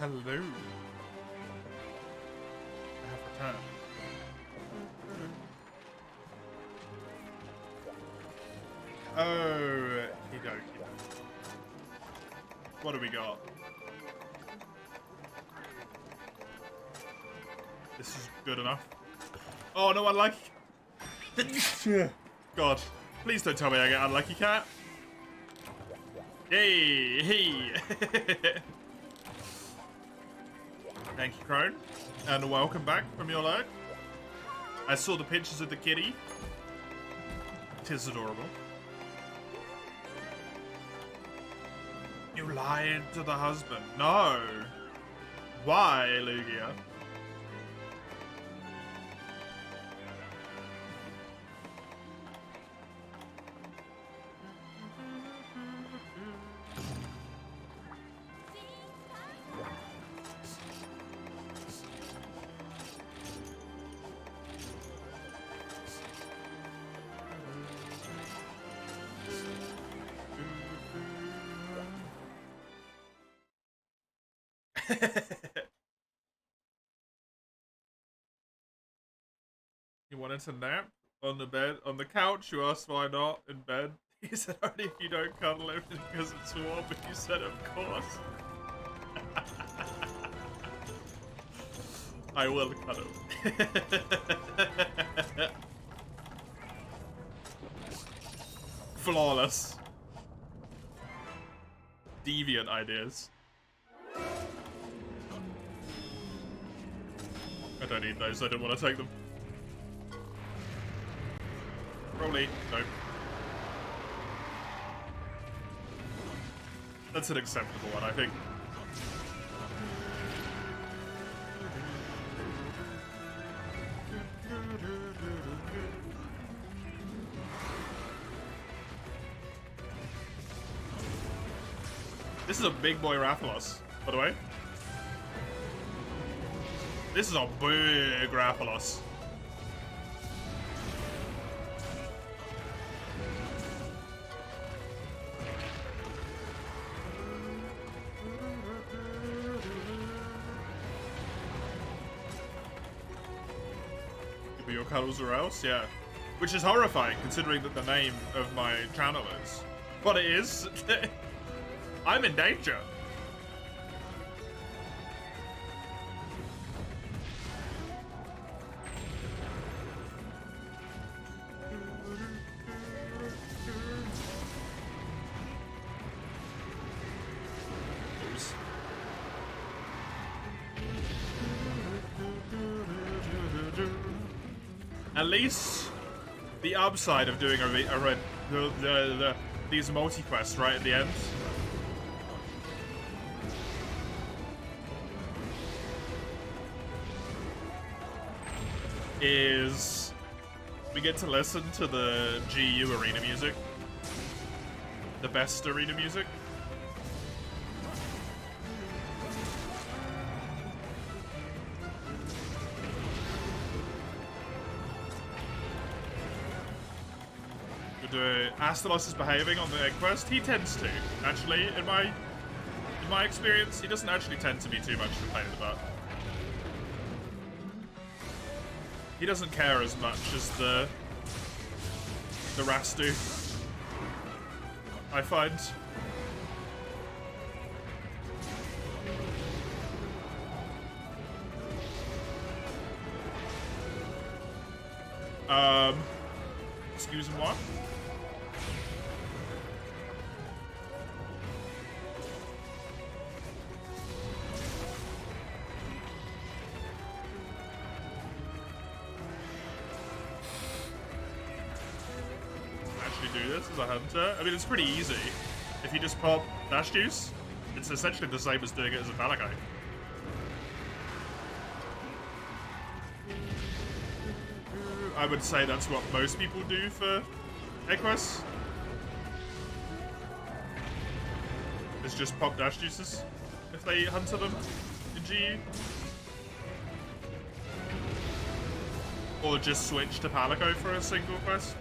hello. I have returned. Oh, dokie. What do we got? This is good enough. Oh, no, unlucky. God, please don't tell me I get unlucky, cat. Hey, hey. Thank you, Crone. And welcome back from your lurk. I saw the pictures of the kitty. Tis adorable. You lied to the husband. No. Why, Lugia? You wanted to nap on the bed, on the couch. You asked why not in bed. He said only if you don't cuddle him because it's warm. But you said of course. I will cuddle. Flawless. Deviant ideas. I don't need those. I don't want to take them. Probably. No. That's an acceptable one, I think. This is a big boy Rathalos, by the way. This is a big Rathalos. Give me your cuddles or else, yeah. Which is horrifying, considering that the name of my channel is. But it is. I'm in danger. Oops. At least the upside of doing these multi-quests right at the end is we get to listen to the GU arena music. The best arena music. Astalos is behaving on the egg quest. He tends to, actually, in my experience, he doesn't actually tend to be too much of a pain in the butt. He doesn't care as much as the Rastu, I find. Excuse me, what? Do this as a hunter. I mean, it's pretty easy. If you just pop dash juice, it's essentially the same as doing it as a Malachi. I would say that's what most people do for egg quests. It's just pop dash juices if they hunter them in GU. Or just switch to Palico for a single quest.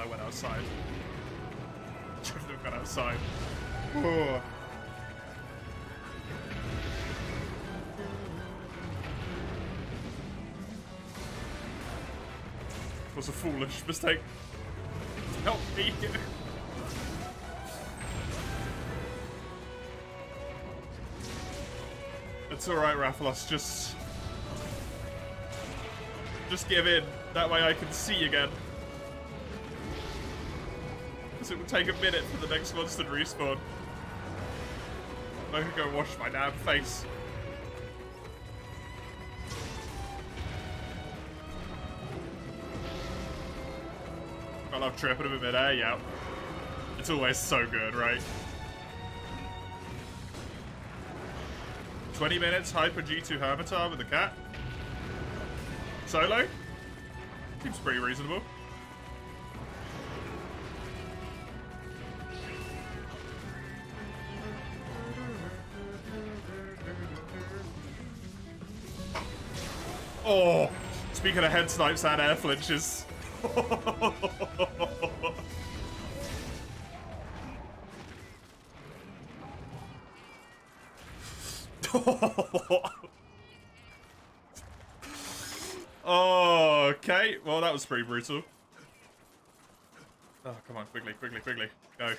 God, I went outside. Shouldn't have gone outside. Oh. It was a foolish mistake. Help me. It's alright, Rathalos, just give in. That way I can see again. Because it would take a minute for the next monster to respawn. I could go wash my damn face. I love tripping him in midair, yeah. It's always so good, right? 20 minutes Hyper G2 Hermitar with the cat. Solo? Seems pretty reasonable. Oh! Speaking of head snipes and air flinches. Oh, okay. Well, that was pretty brutal. Oh, come on. Quickly, quickly, quickly. Go.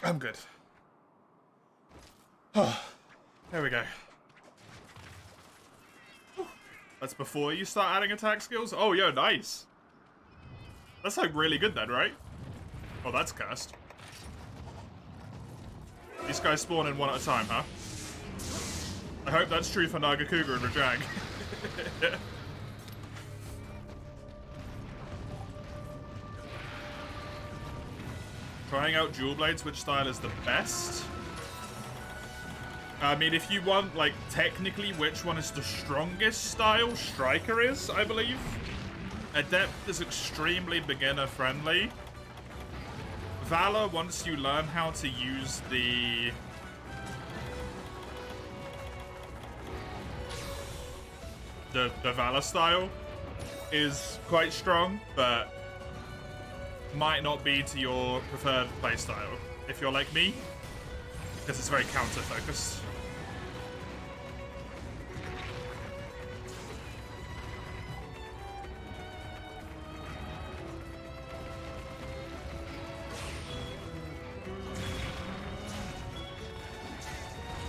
I'm good. There we go. That's before you start adding attack skills? Oh, yo, nice. That's like really good then, right? Oh, that's cursed. These guys spawn in one at a time, huh? I hope that's true for Nagakuga and Rajang. Trying out dual blades, which style is the best? I mean, if you want, like, technically which one is the strongest style, Striker is, I believe. Adept is extremely beginner-friendly. Valor, once you learn how to use the Valor style, is quite strong, but might not be to your preferred playstyle if you're like me, because it's very counter-focused.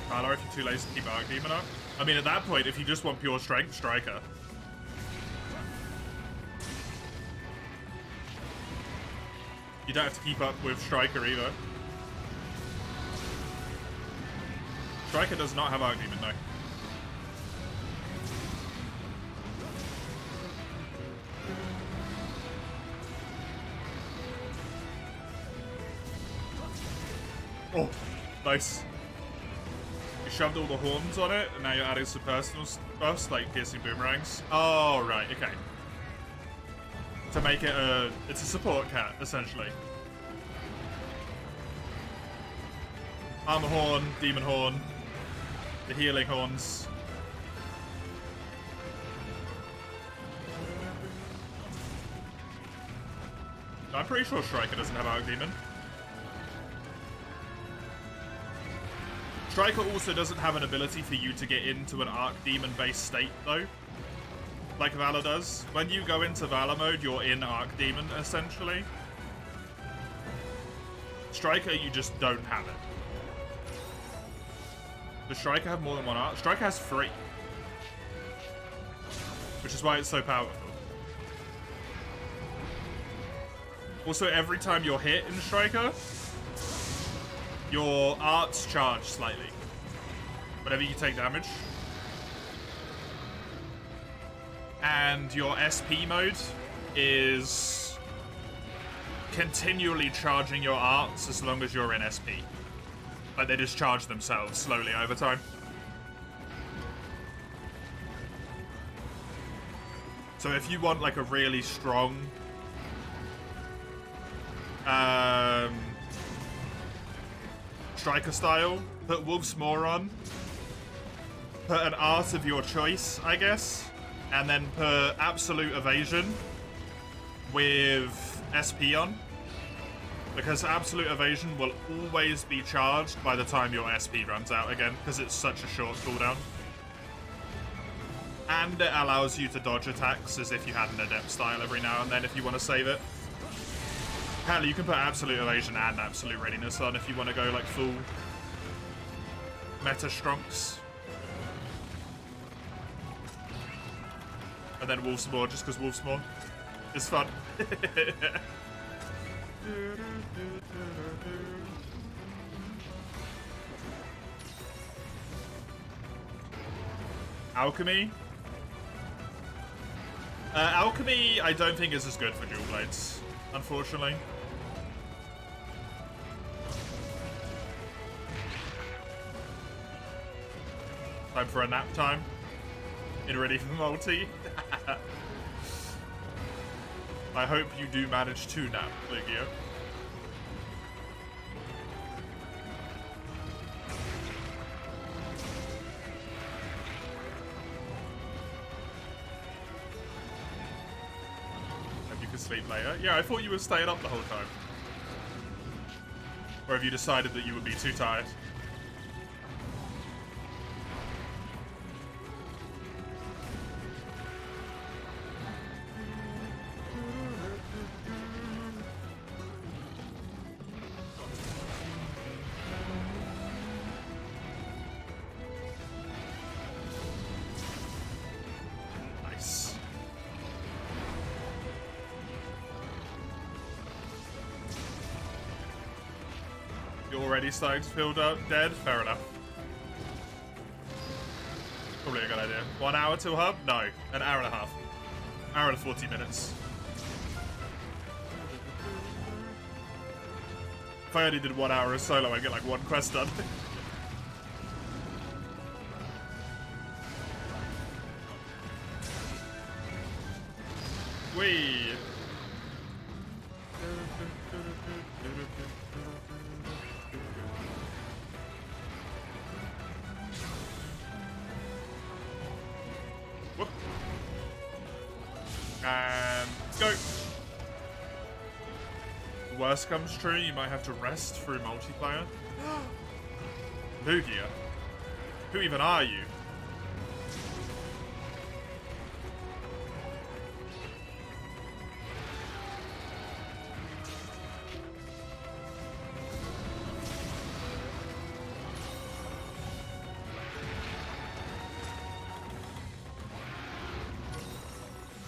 Valor if you're too lazy to keep Archdemon up. I mean, at that point, if you just want pure strength, Striker. You don't have to keep up with Striker either. Striker does not have Archdemon, no. Oh, nice. You shoved all the horns on it, and now you're adding some personal stuff, like piercing boomerangs. Oh, right, okay. To make it it's a support cat, essentially. Armor horn, demon horn, the healing horns. I'm pretty sure Striker doesn't have Archdemon. Striker also doesn't have an ability for you to get into an Archdemon-based state, though. Like Valor does. When you go into Valor mode, you're in Archdemon, essentially. Striker, you just don't have it. Does Striker have more than one Arc? Striker has 3. Which is why it's so powerful. Also, every time you're hit in Striker, your arts charge slightly. Whenever you take damage. And your SP mode is continually charging your arts as long as you're in SP. Like, they just charge themselves slowly over time. So if you want, like, a really strong Striker style, put Wolf's Maw on. Put an art of your choice, I guess. And then put Absolute Evasion with SP on. Because Absolute Evasion will always be charged by the time your SP runs out again, because it's such a short cooldown. And it allows you to dodge attacks as if you had an Adept style every now and then if you want to save it. Hell, you can put Absolute Evasion and Absolute Readiness on if you want to go like full meta Strunks. And then Wolf's Maw, just because Wolf's Maw is fun. Alchemy? Alchemy, I don't think is as good for dual blades, unfortunately. Time for a nap time. In ready for multi. I hope you do manage to nap, Ligio. Hope you can sleep later. Yeah, I thought you were staying up the whole time. Or have you decided that you would be too tired? Already starting to feel dead? Fair enough. Probably a good idea. 1 hour till hub? No. An hour and a half. Hour and 40 minutes. If I only did 1 hour of solo, I'd get like one quest done. Whee! Whoop. And go. Worst comes true, you might have to rest through multiplayer. Lugia. Who even are you?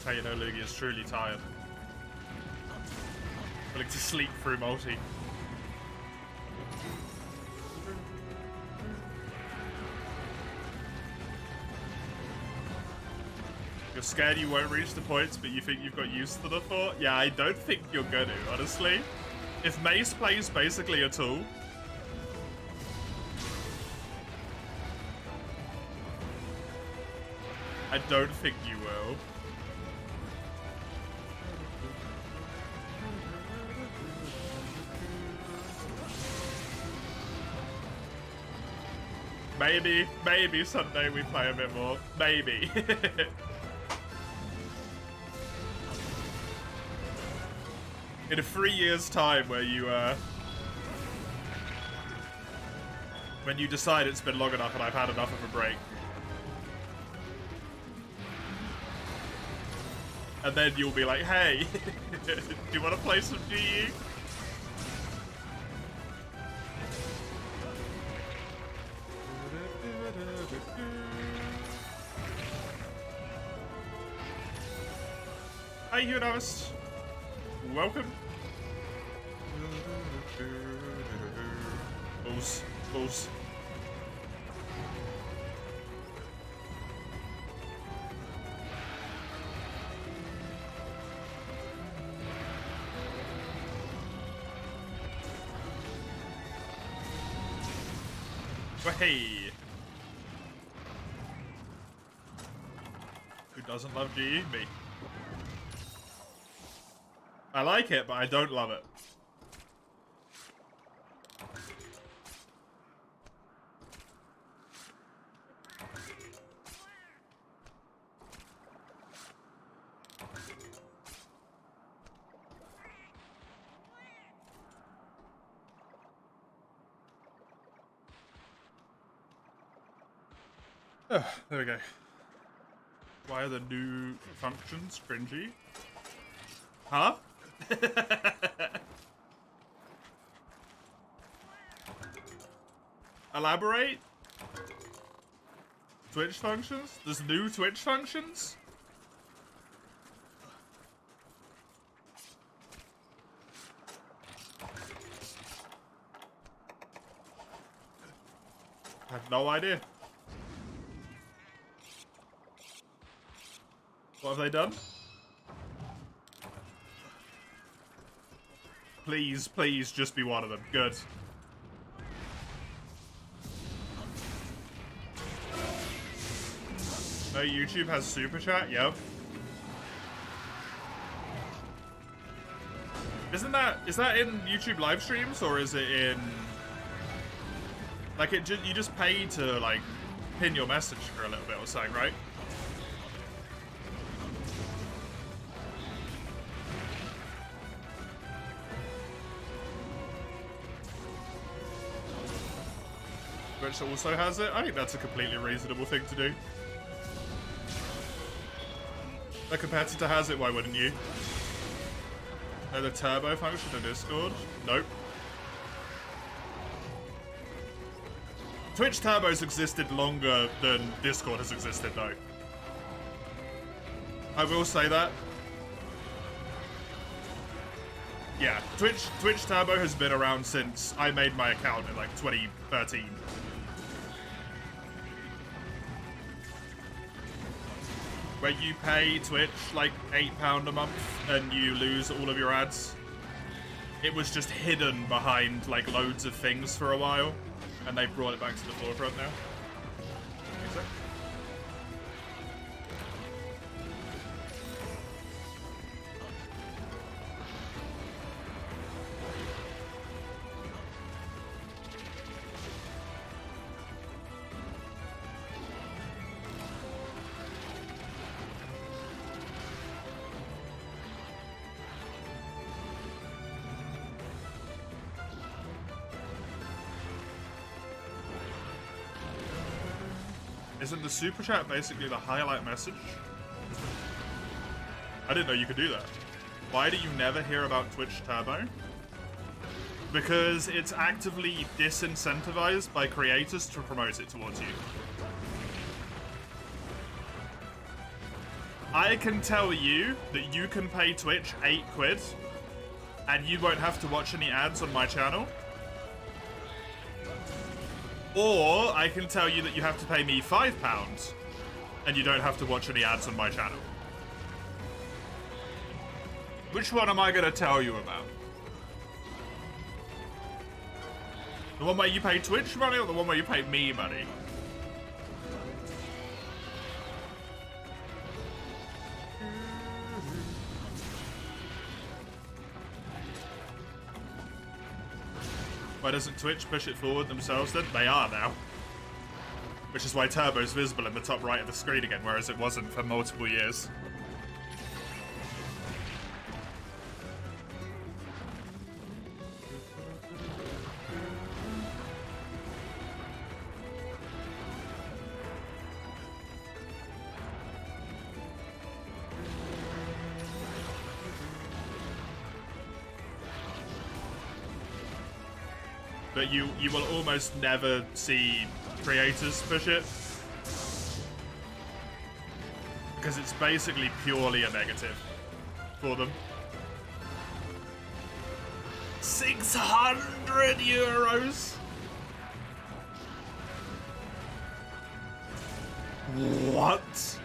How you know Lugia is truly tired. Willing to sleep through multi. You're scared you won't reach the points, but you think you've got used to the fort? Yeah, I don't think you're gonna, honestly. If Mace plays basically a tool, I don't think you will. Maybe someday we play a bit more. Maybe. In 3 years' time, where you, when you decide it's been long enough and I've had enough of a break. And then you'll be like, hey, do you want to play some GU? Hi, Humanist. Welcome. Balls. Balls. Hey. Who doesn't love GE? Me. I like it, but I don't love it. There we go. Why are the new functions cringy? Huh? Elaborate? Twitch functions? There's new Twitch functions? I have no idea. What have they done? Please, please, just be one of them. Good. No, YouTube has super chat? Yep. Is that in YouTube live streams, or is it in... Like, you just pay to, like, pin your message for a little bit or something, right? Which also has it. I think that's a completely reasonable thing to do. A competitor has it, why wouldn't you? No, the turbo function in Discord? Nope. Twitch turbos existed longer than Discord has existed, though. I will say that. Yeah, Twitch Turbo has been around since I made my account in like 2013. Where you pay Twitch like £8 a month and you lose all of your ads. It was just hidden behind like loads of things for a while, and they brought it back to the forefront now. Isn't the super chat basically the highlight message? I didn't know you could do that. Why do you never hear about Twitch Turbo? Because it's actively disincentivized by creators to promote it towards you. I can tell you that you can pay Twitch £8 and you won't have to watch any ads on my channel. Or I can tell you that you have to pay me £5 and you don't have to watch any ads on my channel. Which one am I going to tell you about? The one where you pay Twitch money or the one where you pay me money? Why doesn't Twitch push it forward themselves then? They are now. Which is why Turbo's visible in the top right of the screen again, whereas it wasn't for multiple years. But you will almost never see creators push it. Because it's basically purely a negative for them. €600. What?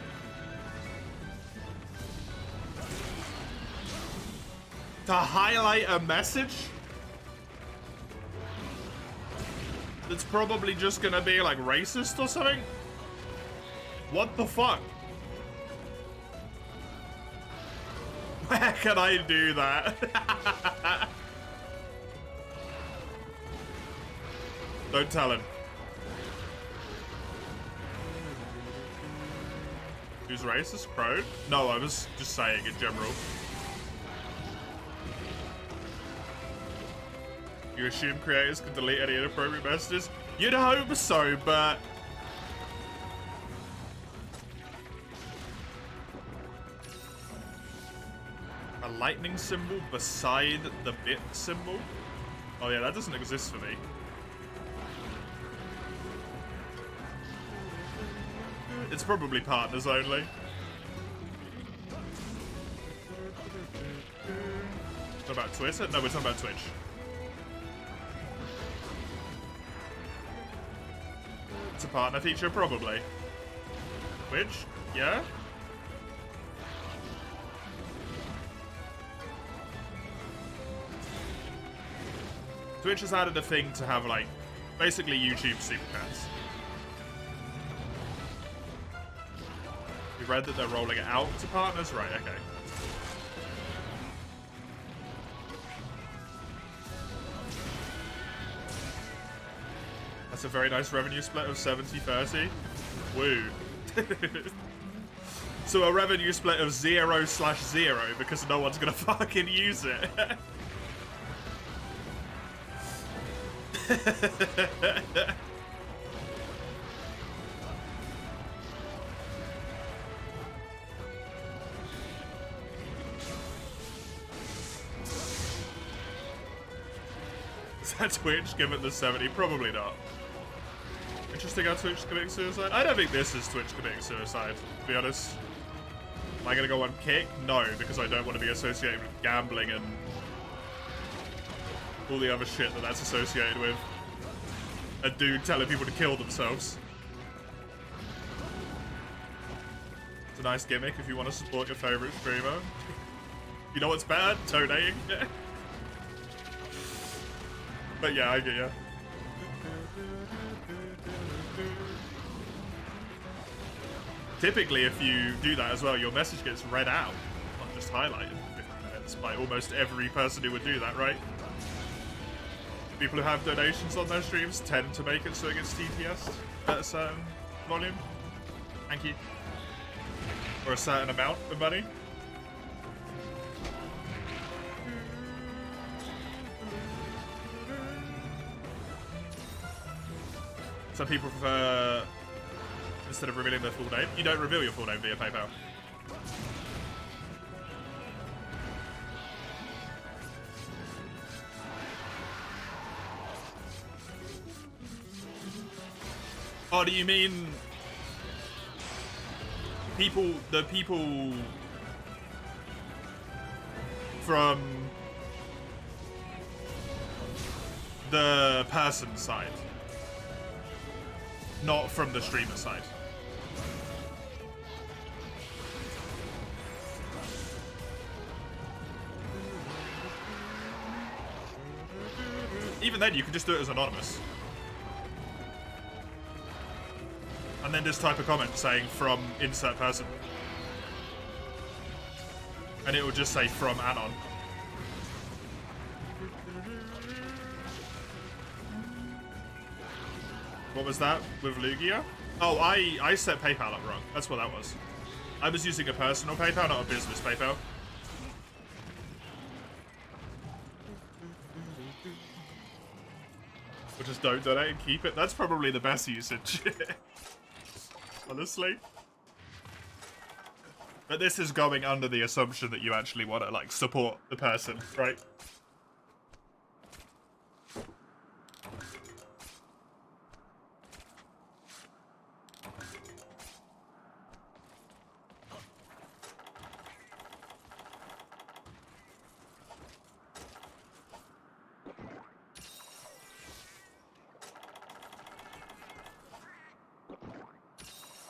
To highlight a message? That's probably just gonna be like racist or something? What the fuck? Where can I do that? Don't tell him. Who's racist? Crow? No, I was just saying in general. You assume creators can delete any inappropriate messages? You'd hope so, but... A lightning symbol beside the bit symbol? Oh yeah, that doesn't exist for me. It's probably partners only. What about Twitter? No, we're talking about Twitch. It's a partner feature, probably. Twitch? Yeah? Twitch has added a thing to have, like, basically YouTube super chats. You read that they're rolling it out to partners? Right, okay. That's a very nice revenue split of 70-30. Woo. So a revenue split of 0/0 because no one's gonna fucking use it. Is that Twitch? Give it the 70? Probably not. Interesting how Twitch is committing suicide. I don't think this is Twitch committing suicide, to be honest. Am I gonna go on Kick? No, because I don't want to be associated with gambling and all the other shit that that's associated with. A dude telling people to kill themselves. It's a nice gimmick if you want to support your favorite streamer. You know what's better? Donating. But yeah, I get ya. Typically, if you do that as well, your message gets read out, not just highlighted for 50 minutes by almost every person who would do that, right? People who have donations on their streams tend to make it so it gets TTS at a certain volume. Thank you. Or a certain amount of money. Some people prefer, instead of revealing their full name, you don't reveal your full name via PayPal. Oh, do you mean the people from the person side? Not from the streamer side. Even then, you can just do it as anonymous. And then just type a comment saying from insert person. And it will just say from Anon. What was that with Lugia? Oh, I set PayPal up wrong. That's what that was. I was using a personal PayPal, not a business PayPal. Or just don't donate and keep it. That's probably the best usage. Honestly. But this is going under the assumption that you actually want to, like, support the person, right?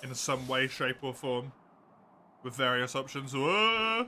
in some way, shape, or form with various options. Whoa!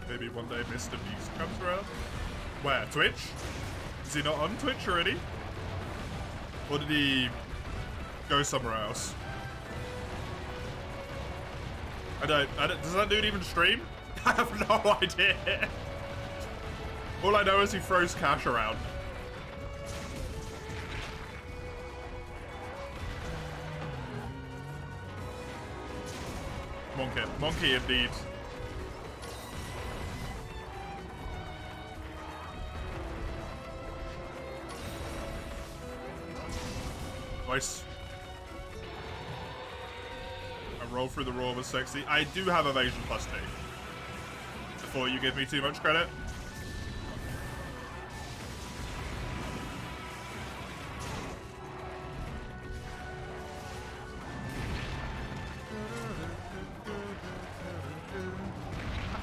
Maybe one day Mr. Beast comes around. Where? Twitch? Is he not on Twitch already? Or did he go somewhere else? I don't, does that dude even stream? I have no idea. All I know is he throws cash around. Monkey. Monkey indeed. Nice. I roll through the raw was sexy. I do have evasion +2. Before you give me too much credit.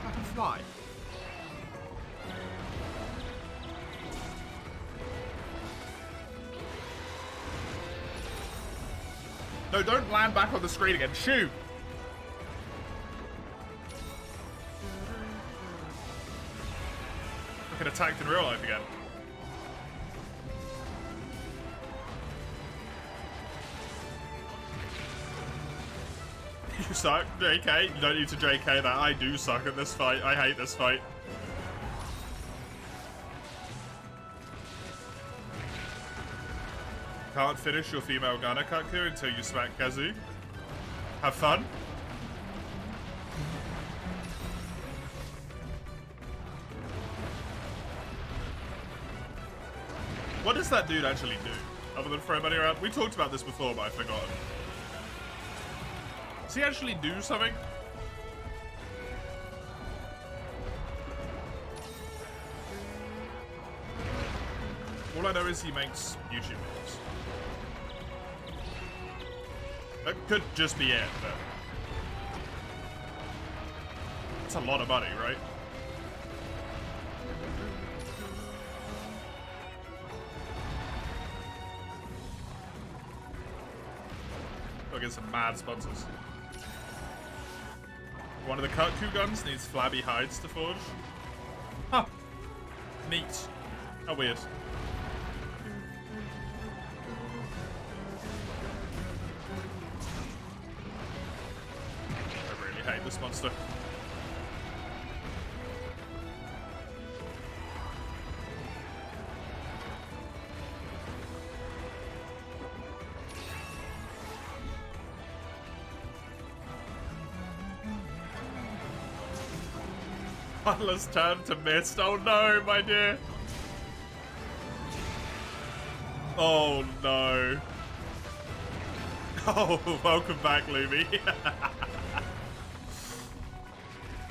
I can fly. No, don't land back on the screen again. Shoot! I get attacked in real life again. You suck, JK. You don't need to JK that. I do suck at this fight. I hate this fight. Can't finish your female gunner Kaku until you smack Kazu. Have fun. What does that dude actually do? Other than throw money around? We talked about this before, but I've forgotten. Does he actually do something? All I know is he makes YouTube videos. That could just be it, but it's a lot of money, right? Go get some mad sponsors. One of the Kaku guns needs flabby hides to forge. Huh. Neat. How weird. I hate this monster. Let's turn to mist. Oh no, my dear. Oh no. Oh, welcome back, Lumi.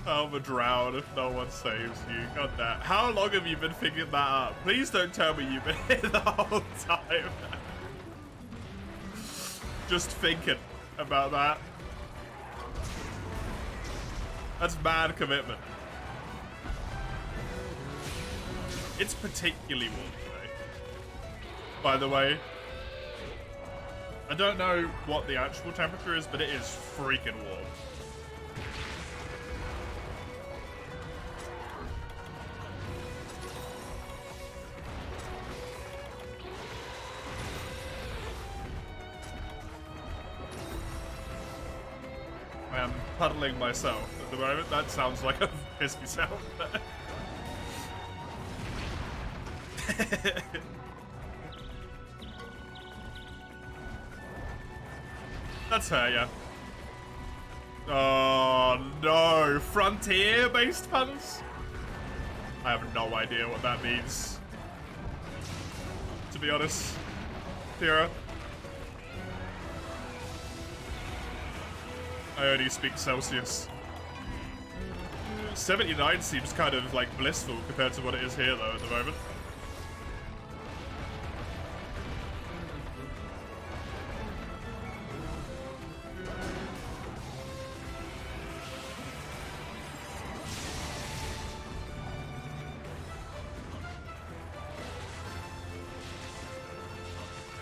I'm a drown if no one saves you. God damn. How long have you been figuring that up? Please don't tell me you've been here the whole time. Just thinking about that. That's mad commitment. It's particularly warm today. By the way, I don't know what the actual temperature is, but it is freaking warm. I am puddling myself at the moment. That sounds like a pissy sound. That's her, yeah. Oh no, frontier-based puns? I have no idea what that means, to be honest. Tira. I only speak Celsius. 79 seems kind of like blissful compared to what it is here though at the moment.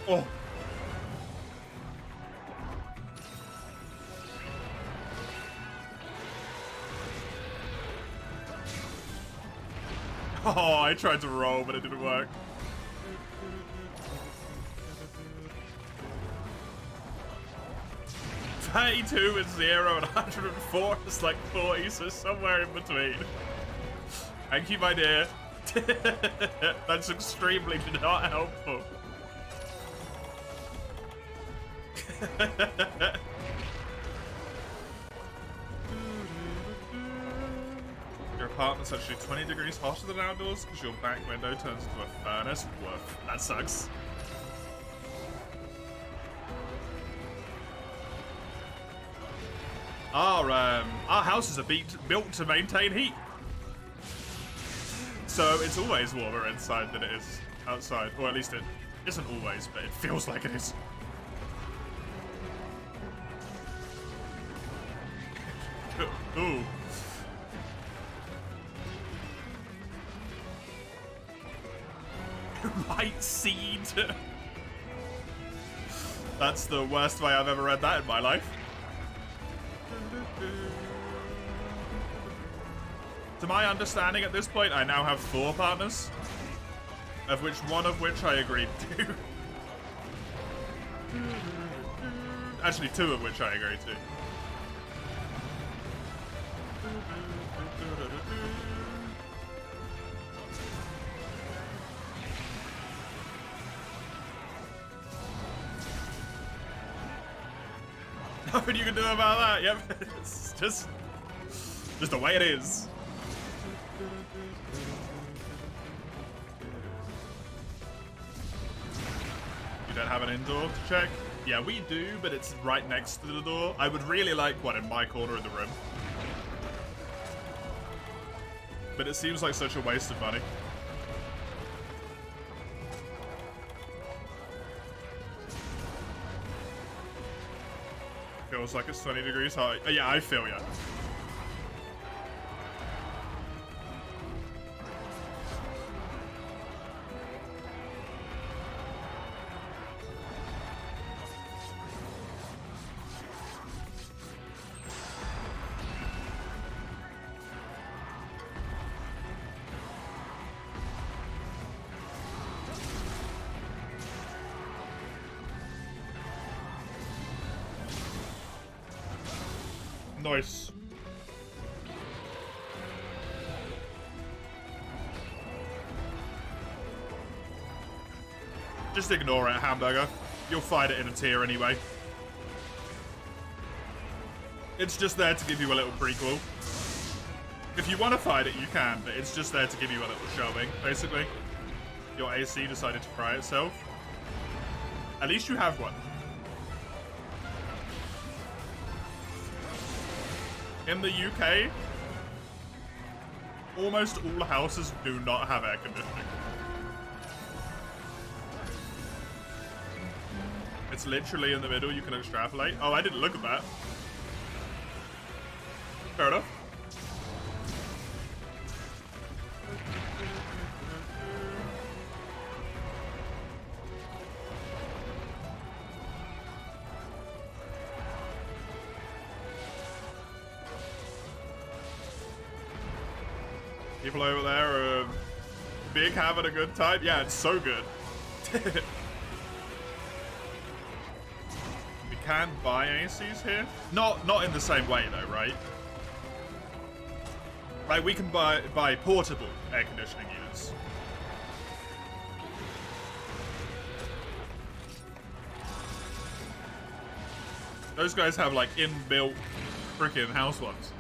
Oh. Oh, I tried to roll, but it didn't work. $32 is 0 and 104 is like 40, so somewhere in between. Thank you, my dear. That's extremely not helpful. Your apartment's actually 20 degrees hotter than outdoors because your back window turns into a furnace. Woof. That sucks. Our houses are built to maintain heat. So it's always warmer inside than it is outside. Or at least it isn't always, but it feels like it is. Ooh. Light seed. That's the worst way I've ever read that in my life. To my understanding at this point, I now have 4 partners, of which one of which I agreed to. Actually, 2 of which I agreed to. Nothing you can do about that. Yep, it's just the way it is. You don't have an indoor to check? Yeah, we do, but it's right next to the door. I would really like one in my corner of the room. But it seems like such a waste of money. Feels like it's 20 degrees hot. Yeah, I feel ya. Nice. Just ignore it, hamburger. You'll find it in a tier anyway. It's just there to give you a little prequel. If you want to fight it, you can, but it's just there to give you a little showing, basically. Your AC decided to fry itself. At least you have one. In the UK, almost all houses do not have air conditioning. It's literally in the middle, you can extrapolate. Oh, I didn't look at that. Fair enough. People over there are big, having a good time. Yeah, it's so good. We can buy ACs here. Not in the same way though, right? Like we can buy portable air conditioning units. Those guys have like inbuilt freaking house ones.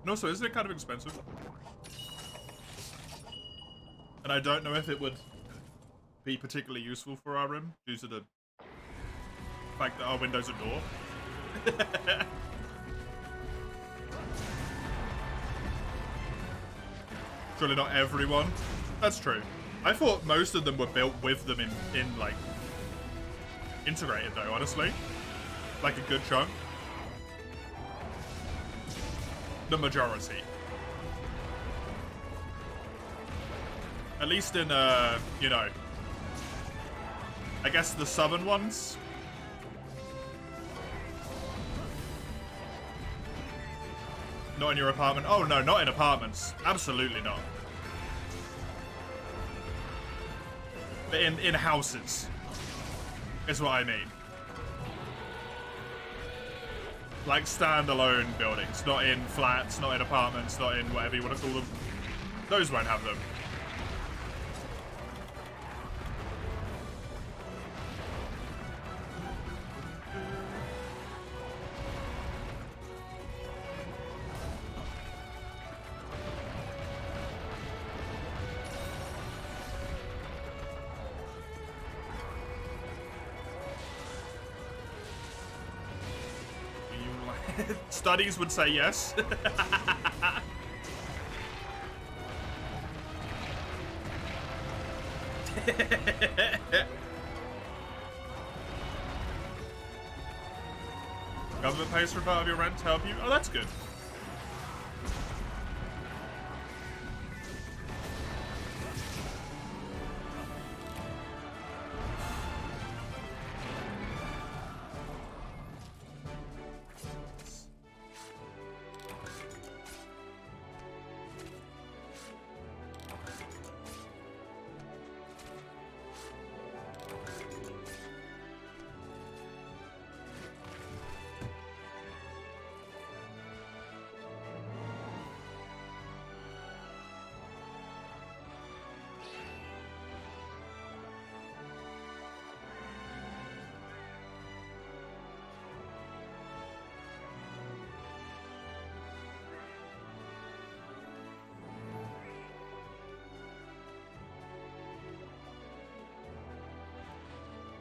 And also, isn't it kind of expensive? And I don't know if it would be particularly useful for our room due to the fact that our window's a door. Surely not everyone. That's true. I thought most of them were built with them in like integrated though, honestly. Like a good chunk. The majority. At least in, you know, I guess the southern ones. Not in your apartment. Oh no, not in apartments. Absolutely not. But in houses is what I mean. Like standalone buildings, not in flats, not in apartments, not in whatever you want to call them. Those won't have them. Studies would say yes. Government pays for part of your rent to help you? Oh, that's good.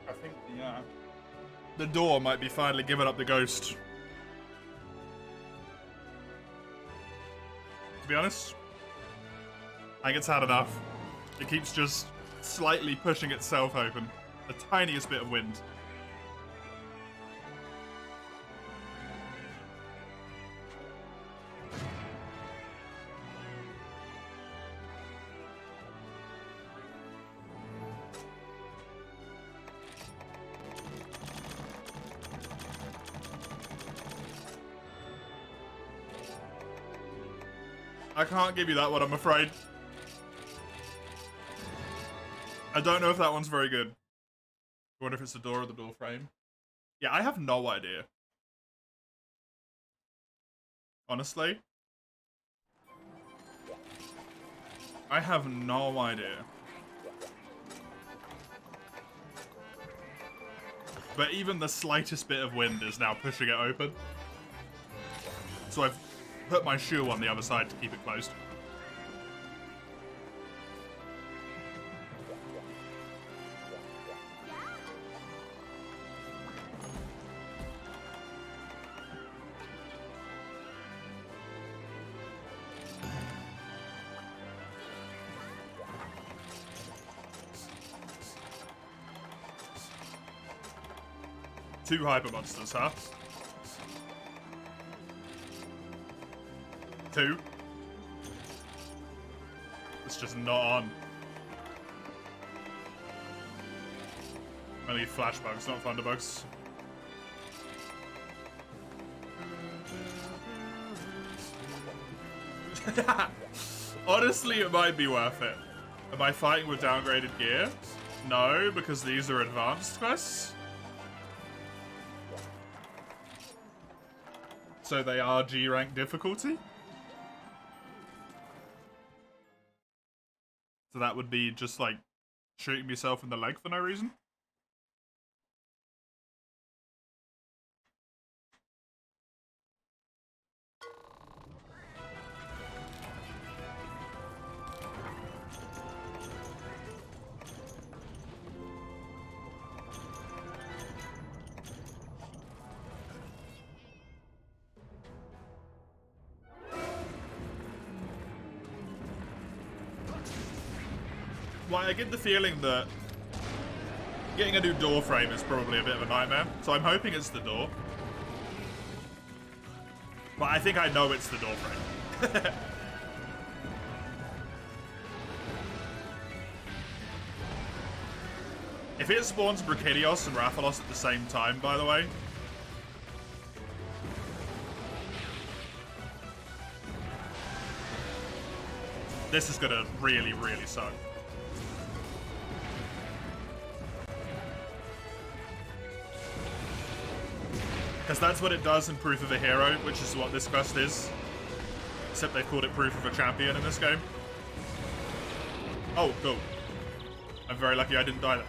I think the door might be finally giving up the ghost. To be honest, I think it's had enough. It keeps just slightly pushing itself open. The tiniest bit of wind. I can't give you that one, I'm afraid. I don't know if that one's very good. I wonder if it's the door or the door frame. Yeah, I have no idea. Honestly. I have no idea. But even the slightest bit of wind is now pushing it open. So I've put my shoe on the other side to keep it closed. Two hyper monsters, huh? Two. It's just not on. I need flashbugs, not thunderbugs. Honestly, it might be worth it. Am I fighting with downgraded gear? No, because these are advanced quests. So they are G rank difficulty. So that would be just like shooting myself in the leg for no reason. Well, I get the feeling that getting a new door frame is probably a bit of a nightmare, so I'm hoping it's the door. But I think I know it's the door frame. If it spawns Brachydios and Rathalos at the same time, by the way, this is gonna really, really suck. Because that's what it does in Proof of a Hero, which is what this quest is. Except they called it Proof of a Champion in this game. Oh, cool. I'm very lucky I didn't die there.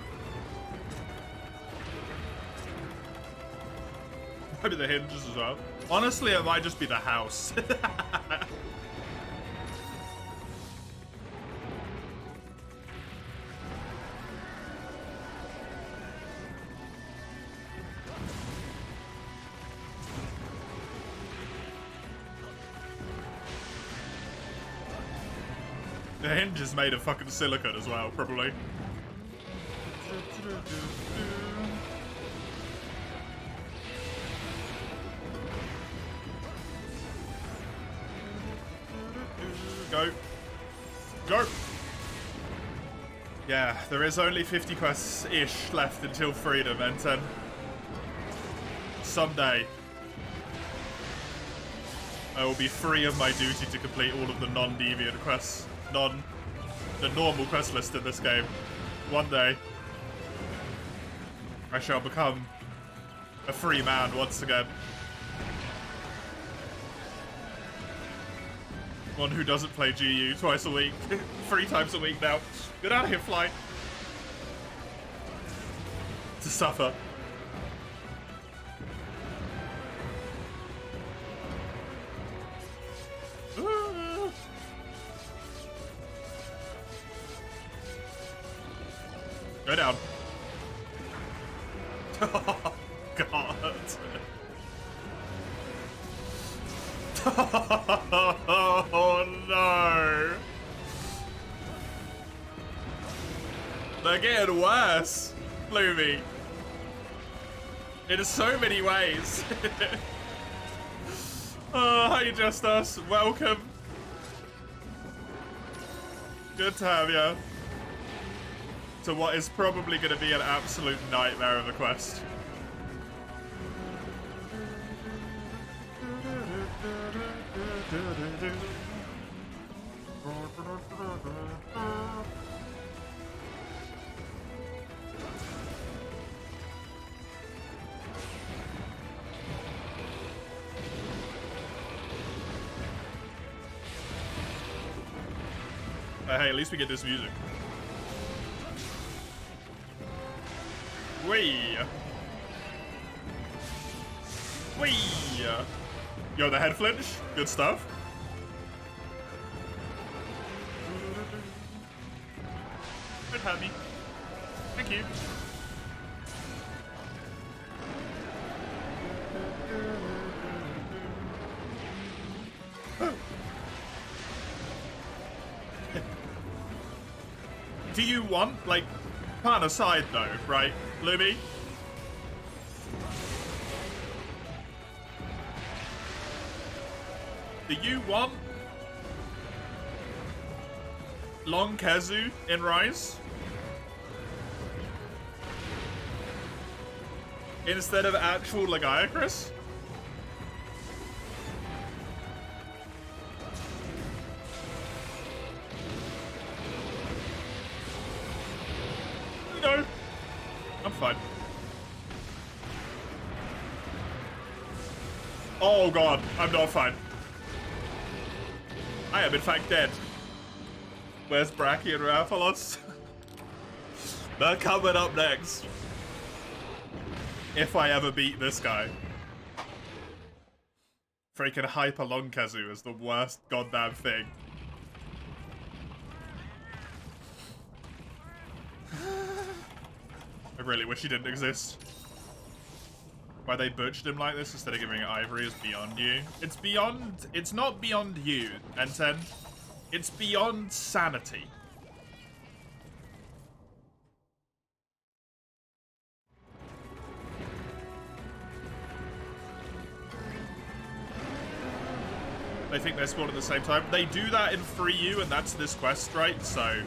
Maybe the hinges as well. Honestly, it might just be the house. The hinge is made of fucking silicone as well, probably. Go. Go! Yeah, there is only 50 quests-ish left until freedom, and someday I will be free of my duty to complete all of the non-deviant quests. The normal quest list in this game. One day, I shall become a free man once again. One who doesn't play GU twice a week. 3 times a week now. Get out of here, fly. To suffer. Go down. Oh, God. Oh, no. They're getting worse, Bloomy. In so many ways. Oh, hi, Just Us. Welcome. Good to have you. To what is probably going to be an absolute nightmare of a quest. Hey, at least we get this music. Wee! Wee! Yo, the head flinch. Good stuff. Good have me. Thank you. Do you want, like, plan aside though, right, Lumi? Do you want Long Kezu in Rise instead of actual Lagiacrus? Oh god, I'm not fine. I am in fact dead. Where's Bracky and Raphalos? They're coming up next. If I ever beat this guy. Freaking Hyper Long Kazoo is the worst goddamn thing. I really wish he didn't exist. Why they butchered him like this instead of giving it Ivory is beyond you. It's beyond... It's not beyond you, N10. It's beyond sanity. They think they spawn at the same time. They do that in Free U, and that's this quest, right? So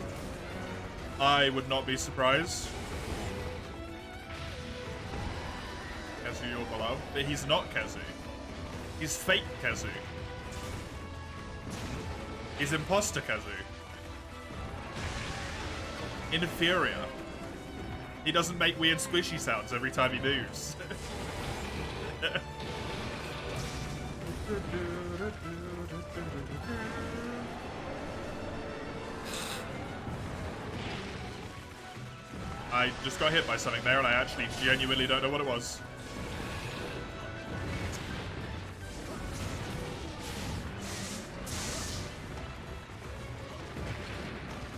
I would not be surprised. Kazoo, you're below. But he's not Kazoo. He's fake Kazoo. He's imposter Kazoo. Inferior. He doesn't make weird squishy sounds every time he moves. I just got hit by something there and I actually genuinely don't know what it was.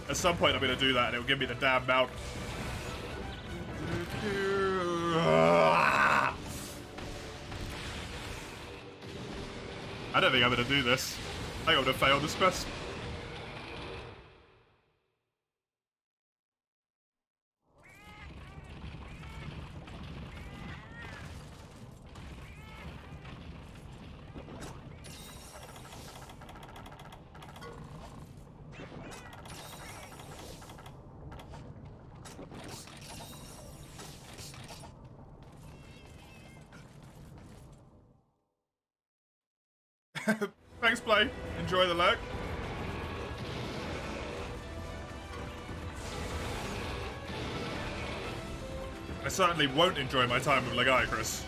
At some point I'm going to do that and it'll give me the damn mount. I don't think I'm going to do this. I think I'm going to fail this quest. Thanks, Play. Enjoy the lurk. I certainly won't enjoy my time with Legiacris.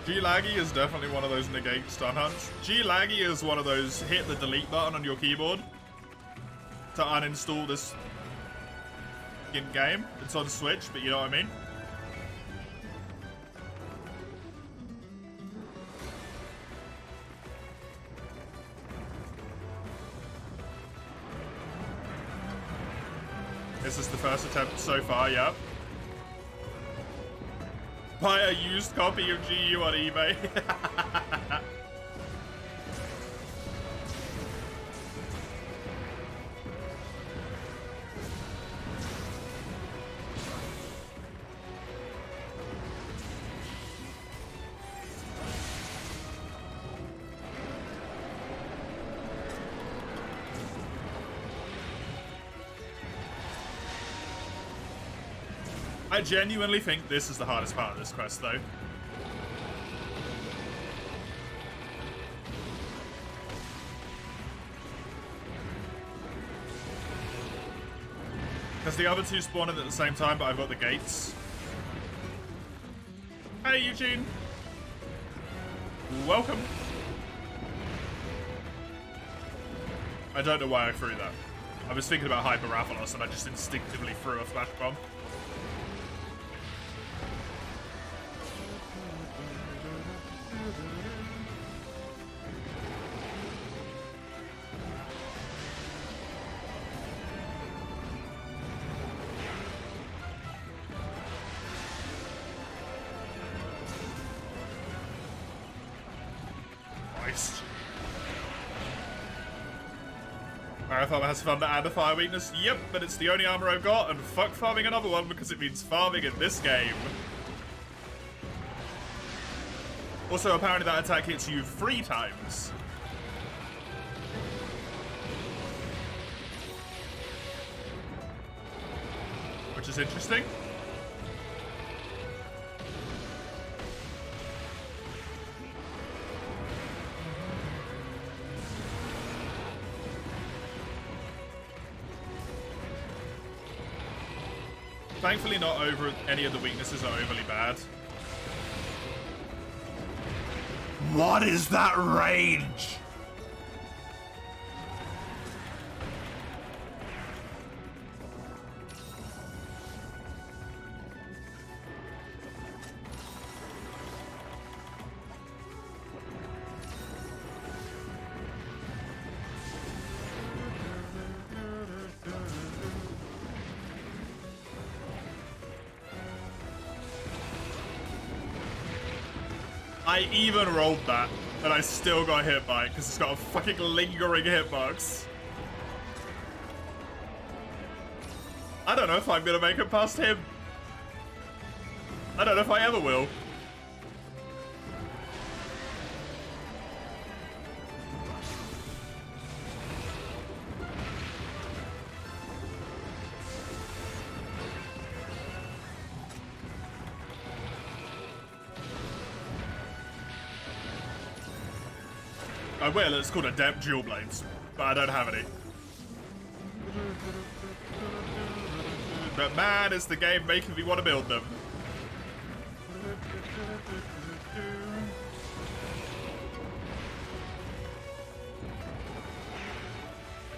G-Laggy is definitely one of those negate stun hunts. G-Laggy is one of those hit the delete button on your keyboard to uninstall this game. It's on Switch, but you know what I mean? This is the first attempt so far, yep. Buy a used copy of GU on eBay. I genuinely think this is the hardest part of this quest, though. Because the other two spawn at the same time, but I've got the gates. Hey, Eugene. Welcome. I don't know why I threw that. I was thinking about Hyper Raphalos and I just instinctively threw a flash bomb. Marathon has Thunder and a Fire weakness. Yep, but it's the only armor I've got, and fuck farming another one because it means farming in this game. Also, apparently that attack hits you 3 times. Which is interesting. Thankfully not over any of the weaknesses are overly bad. What is that range? I even rolled that, and I still got hit by it because it's got a fucking lingering hitbox. I don't know if I'm gonna make it past him. I don't know if I ever will. I will, it's called Adept Dual Blades, but I don't have any. But man, is the game making me want to build them.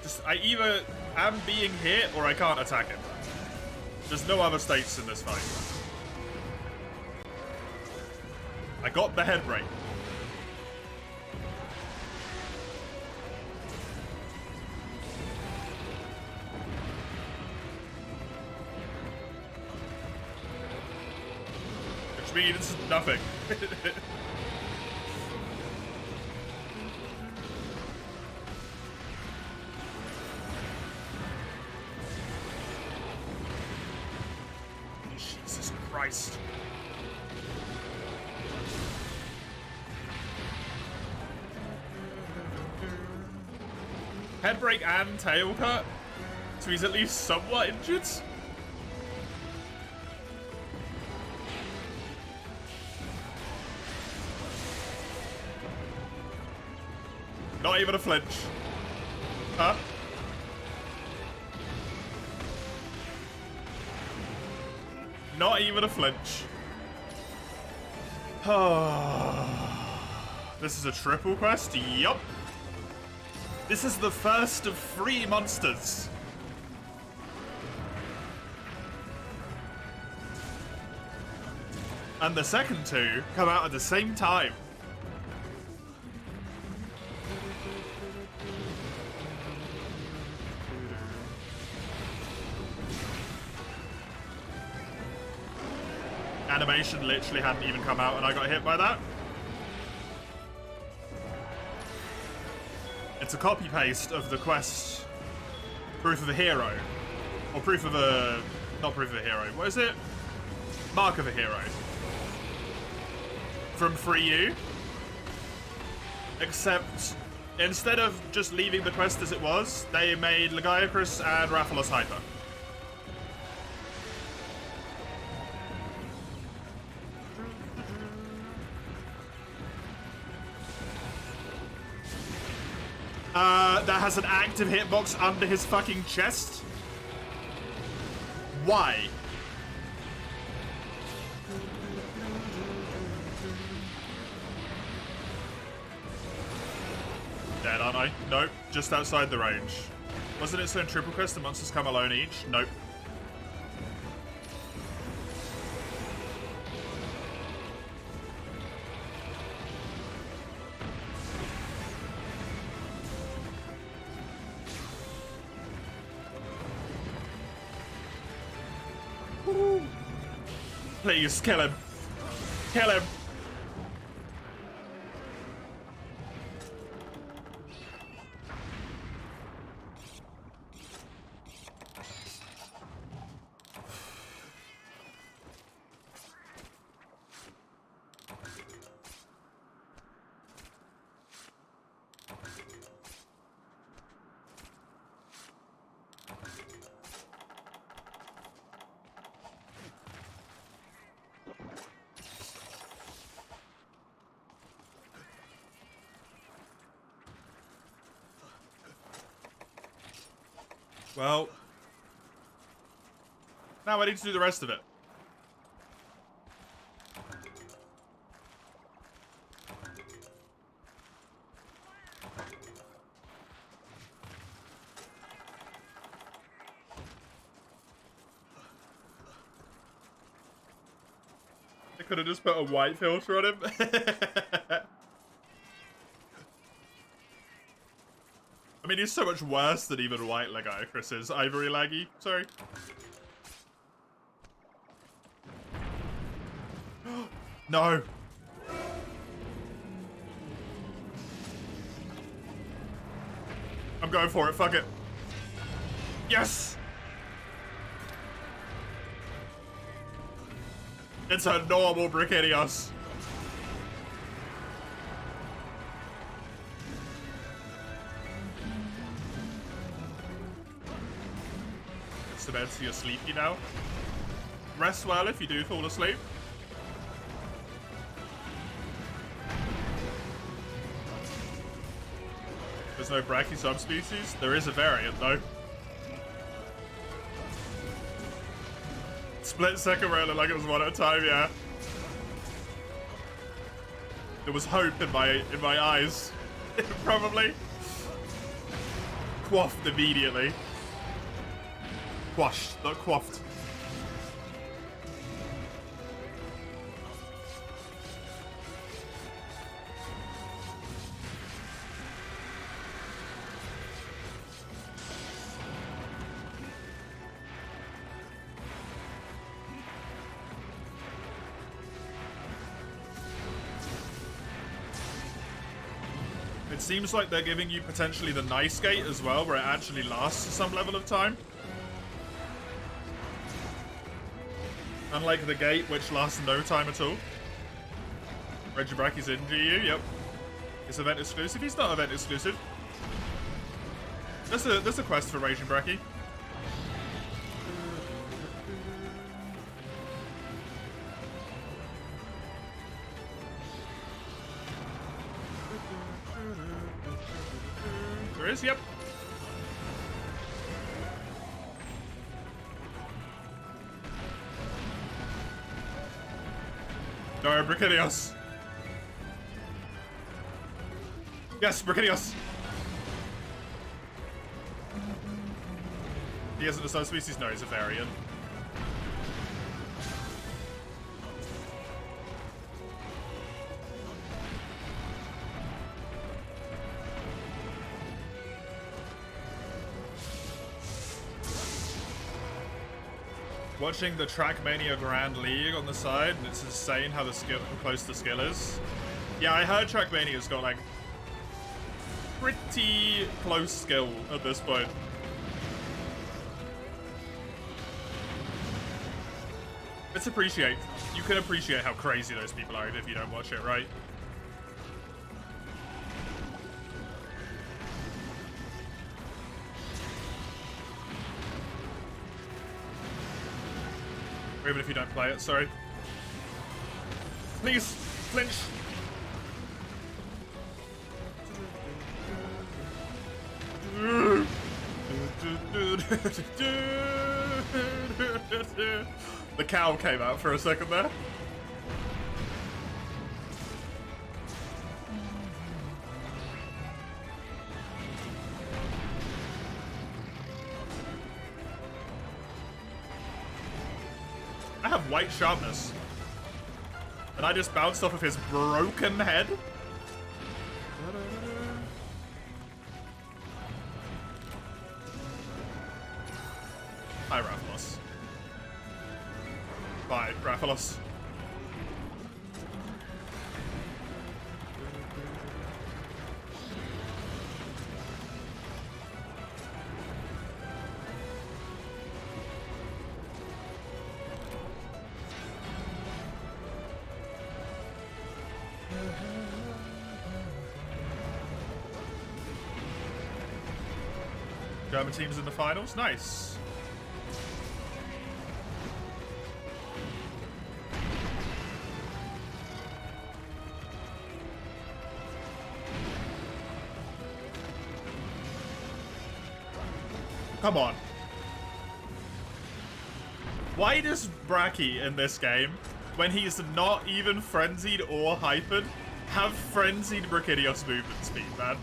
Just, I either am being hit or I can't attack him. There's no other states in this fight. I got the head break. Which means nothing. Jesus Christ. Head break and tail cut, so he's at least somewhat injured. Not even a flinch. Huh? Not even a flinch. This is a triple quest? Yup. This is the first of 3 monsters. And the second 2 come out at the same time. Animation literally hadn't even come out and I got hit by that. It's a copy-paste of the quest Proof of a Hero. Or Proof of a... not Proof of a Hero. What is it? Mark of a Hero. From 3U. Except, instead of just leaving the quest as it was, they made Lagiacrus and Rathalos hyper. That has an active hitbox under his fucking chest? Why? Dead, aren't I? Nope, just outside the range. Wasn't it so in Triple Quest the monsters come alone each? Nope. Please, kill him. Kill him. Well, Now I need to do the rest of it. I could have just put a white filter on him. I mean, he's so much worse than even white Chris is. Ivory laggy. Sorry. No. I'm going for it. Fuck it. Yes. It's a normal Brickidios. It's the bed so you're sleepy now. Rest well if you do fall asleep. There's no Bracky subspecies. There is a variant though. Split second round like it was one at a time, yeah. There was hope in my eyes. Probably. Quaffed immediately. Quashed, not quaffed. It seems like they're giving you potentially the nice gate as well, where it actually lasts some level of time. Unlike the gate, which lasts no time at all. Regibracky's in GU, yep. It's event exclusive. He's not event exclusive. There's a quest for Raging Bracky. There is, yep. No, Brickidios. Yes, Brickidios. He isn't a subspecies? No, he's a variant. Watching the Trackmania Grand League on the side, and it's insane how how close the skill is. Yeah, I heard Trackmania's got like pretty close skill at this point. You can appreciate how crazy those people are if you don't watch it, right? Or even if you don't play it, sorry. Please, flinch! The cow came out for a second there. I have white sharpness. And I just bounced off of his broken head. Hi, Rathalos. Bye, Rathalos. German teams in the finals. Nice. Come on. Why does Bracky in this game, when he's not even frenzied or hypered, have frenzied Brachydios movement speed, man?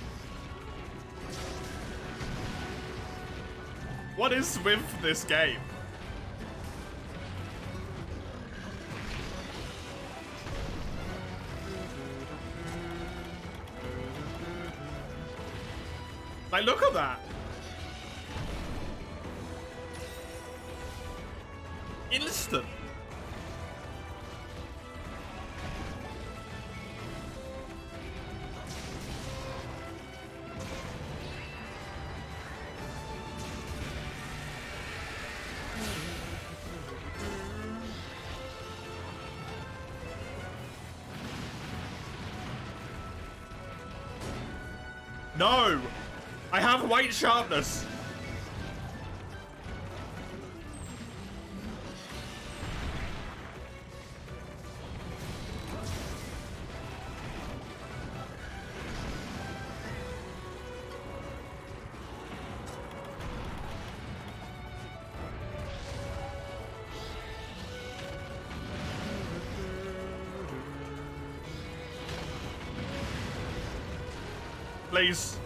What is with this game? Like, look at that. Instant. No! I have white sharpness! Please.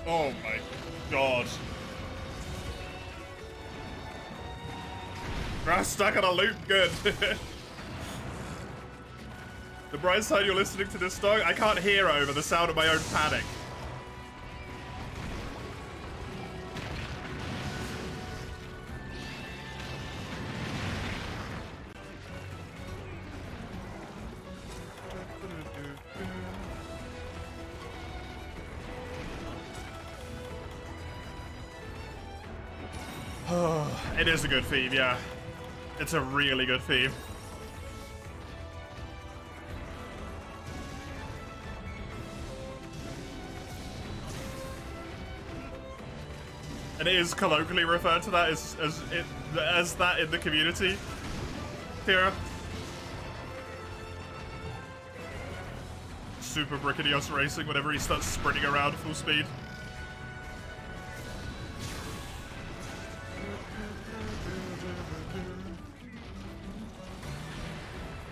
Oh my god. Grass stuck on a loop, good. The bright side, you're listening to this song, I can't hear it over the sound of my own panic. It is a good theme, yeah. It's a really good theme. And it is colloquially referred to that as that in the community. Tira. Super Brachydios racing whenever he starts sprinting around full speed.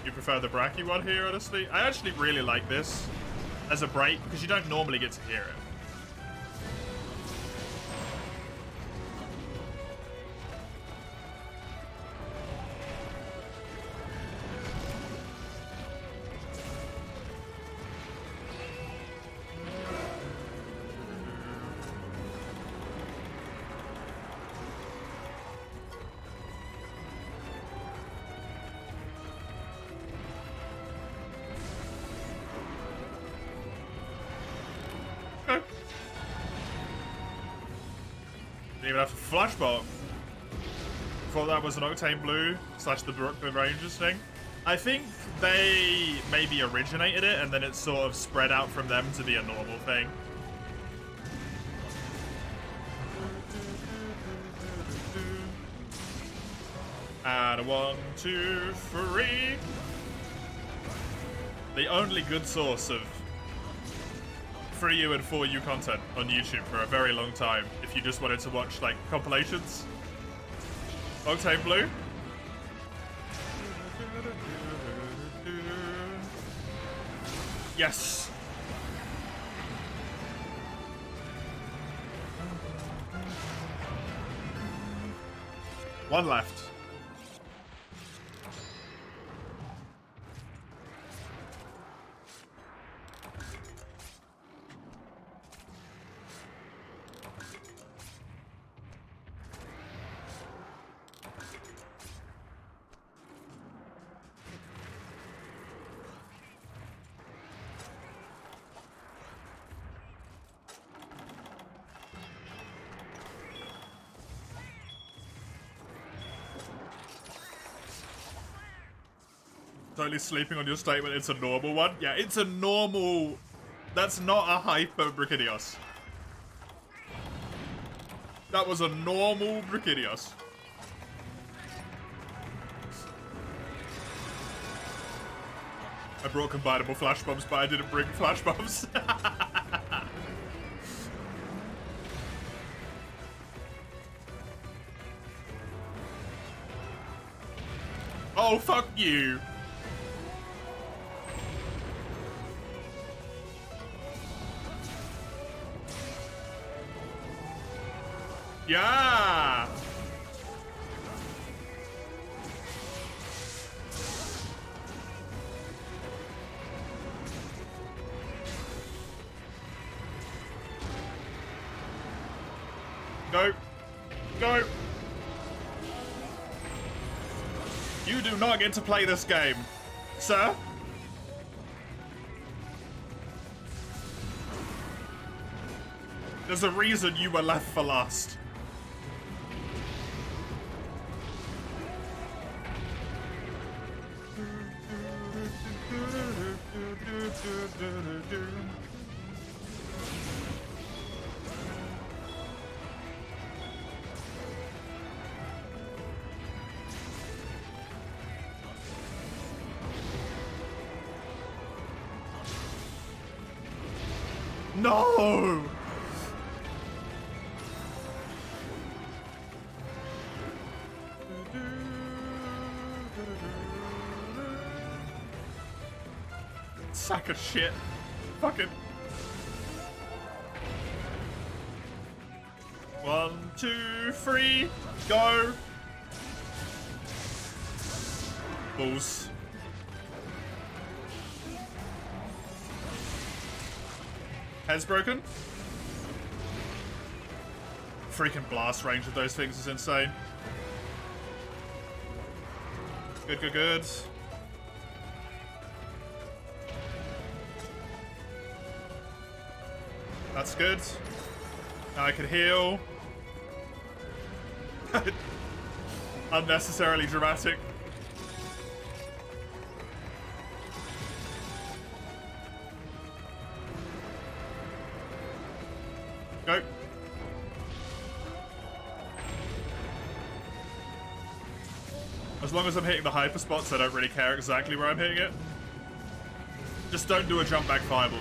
You prefer the Bracky one here, honestly? I actually really like this as a break because you don't normally get to hear it. Didn't even have to flashbot. Thought that was an Octane Blue / the Brooklyn Rangers thing. I think they maybe originated it and then it sort of spread out from them to be a normal thing. And 1, 2, 3. The only good source of 3U and 4U content on YouTube for a very long time if you just wanted to watch like compilations. Octane Blue. Yes. One left. Totally sleeping on your statement, it's a normal one. Yeah, it's a normal... That's not a hyper Brachydios. That was a normal Brachydios. I brought combinable flash bombs, but I didn't bring flash bombs. Oh, fuck you. Yeah. Go. Go. You do not get to play this game, sir. There's a reason you were left for last. No! Sack of shit. Fucking. 1, 2, 3, go! Balls. Head's broken. Freaking blast range of those things is insane. Good, good, good. That's good. Now I can heal. Unnecessarily dramatic. Go. As long as I'm hitting the hyper spots, I don't really care exactly where I'm hitting it. Just don't do a jump back fireball.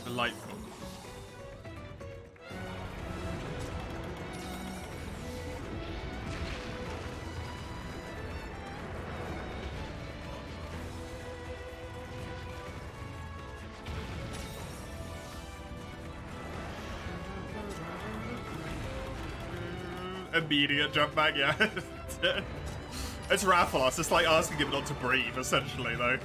Delightful. Immediate jump back, yeah. It's Rathalos, it's like asking him not to breathe, essentially, though.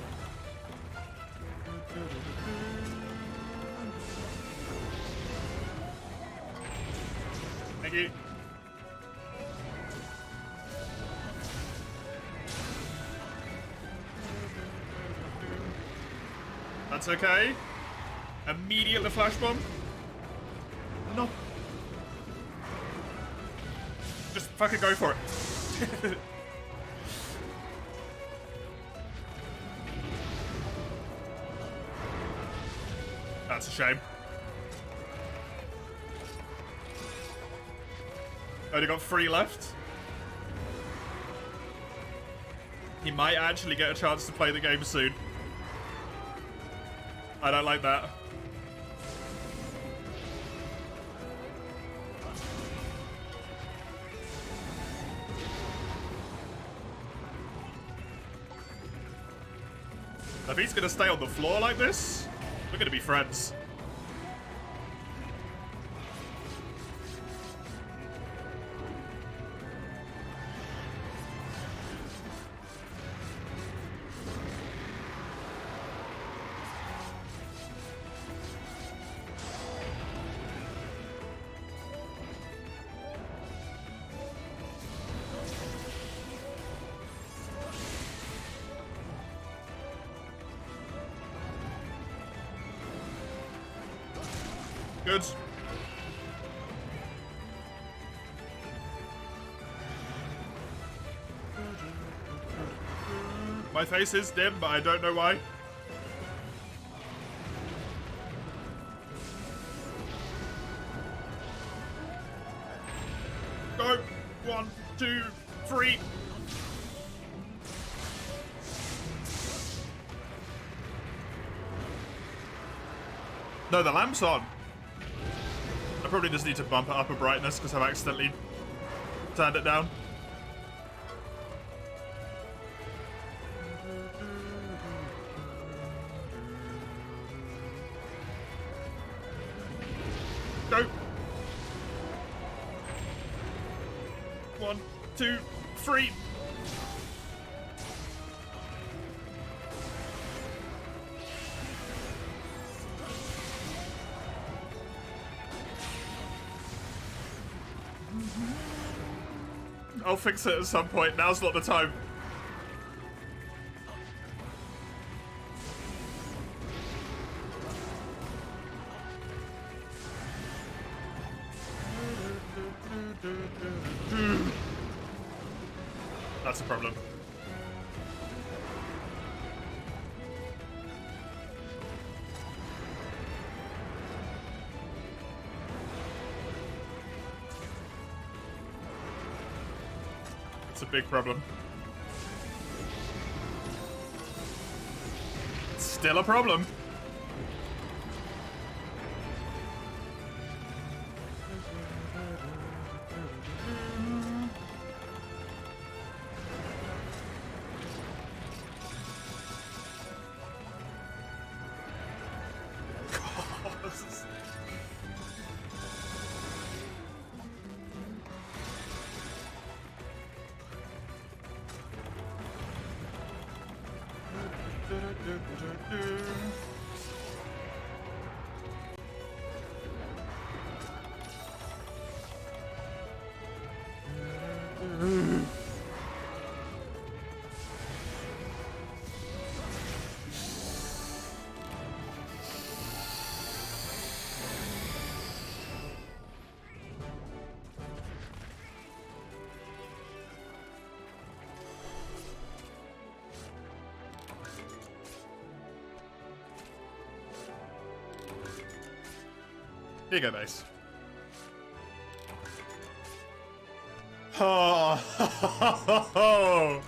Thank you. That's okay. Immediately flash bomb. No. Just fucking go for it. That's a shame. Only got 3 left. He might actually get a chance to play the game soon. I don't like that. If he's gonna stay on the floor like this, we're gonna be friends. Good. My face is dim, but I don't know why. Free. No, the lamp's on. I probably just need to bump it up a brightness because I've accidentally turned it down. Go. 1, 2, 3. I'll fix it at some point. Now's not the time. That's a problem. It's a big problem. Still a problem. Here you go, base. Oh, oh.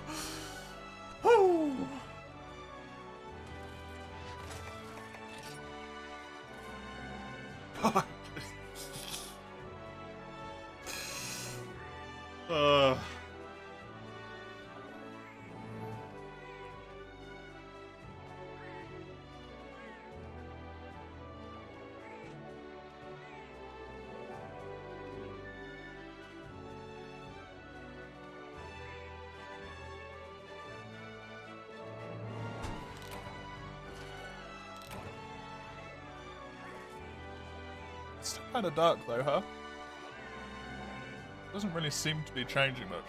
It's kind of dark though, huh? Doesn't really seem to be changing much.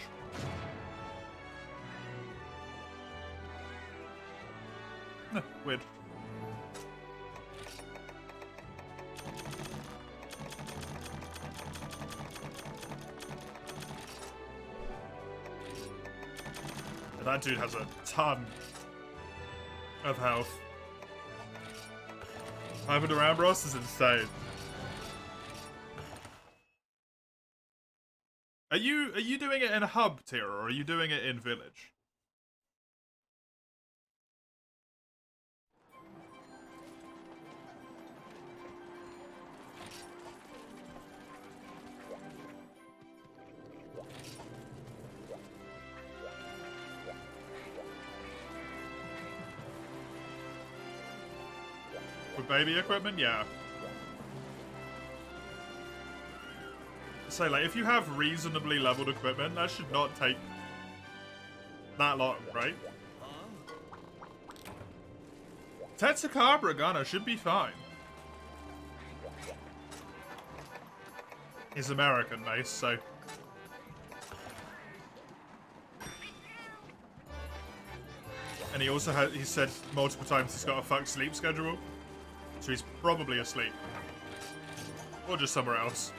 Weird. That dude has a ton of health. 500 round bros is insane. Are you doing it in a hub tier or are you doing it in village? With baby equipment, yeah. So, like, if you have reasonably leveled equipment, that should not take that long, right? Tetsukabra Gunner should be fine. He's American, Mace, so... And he also had, he said multiple times he's got a fucked sleep schedule. So he's probably asleep. Or just somewhere else.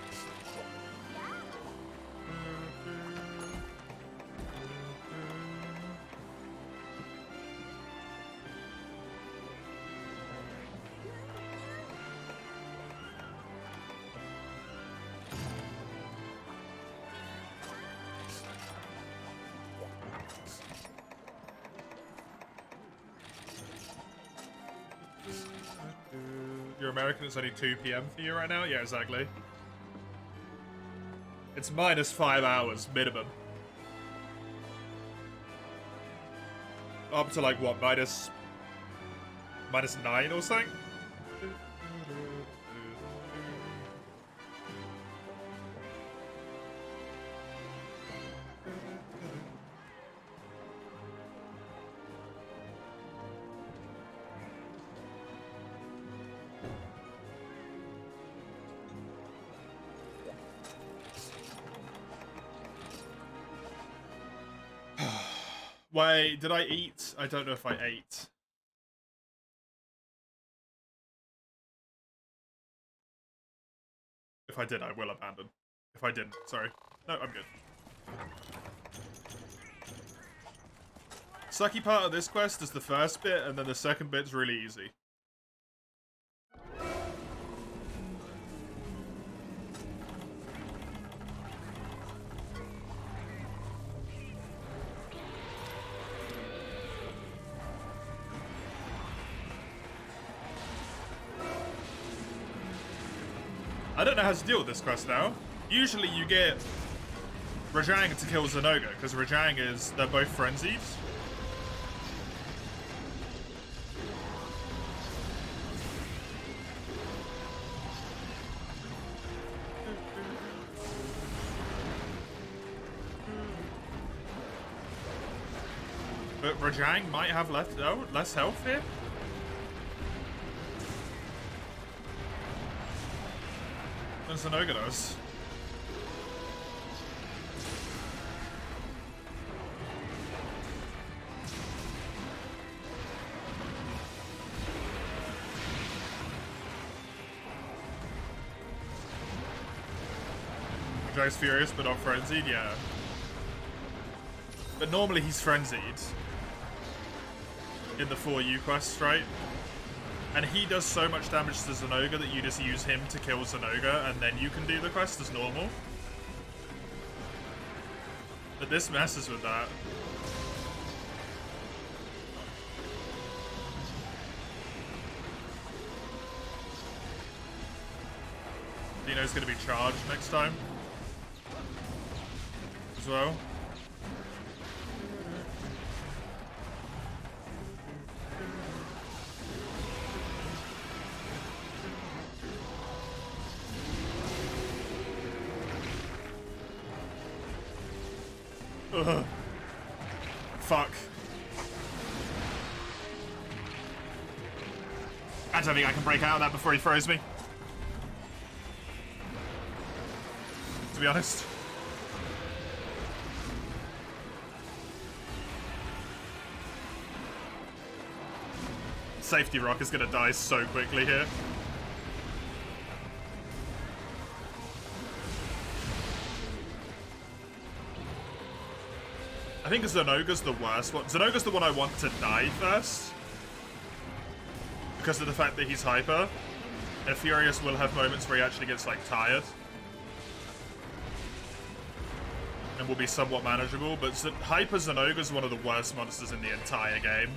You're American, it's only 2 p.m. for you right now? Yeah, exactly. It's minus 5 hours, minimum. Up to like, what, minus 9 or something? Wait, did I eat? I don't know if I ate. If I did, I will abandon. If I didn't, sorry. No, I'm good. Sucky part of this quest is the first bit, and then the second bit's really easy. I don't know how to deal with this quest now. Usually you get Rajang to kill Zenoga, because Rajang is, they're both frenzied. But Rajang might have less health here. Than Zenoga does. Rajang's furious but not frenzied, yeah. But normally he's frenzied in the 4U quests, right? And he does so much damage to Zenoga that you just use him to kill Zenoga, and then you can do the quest as normal. But this messes with that. Dino's gonna be charged next time. As well. Ugh. Fuck. I don't think I can break out of that before he throws me. To be honest. Safety Rock is gonna die so quickly here. I think Zenoga's the worst one. Zenoga's the one I want to die first. Because of the fact that he's hyper. And Furious will have moments where he actually gets, like, tired. And will be somewhat manageable. But hyper Zenoga's one of the worst monsters in the entire game.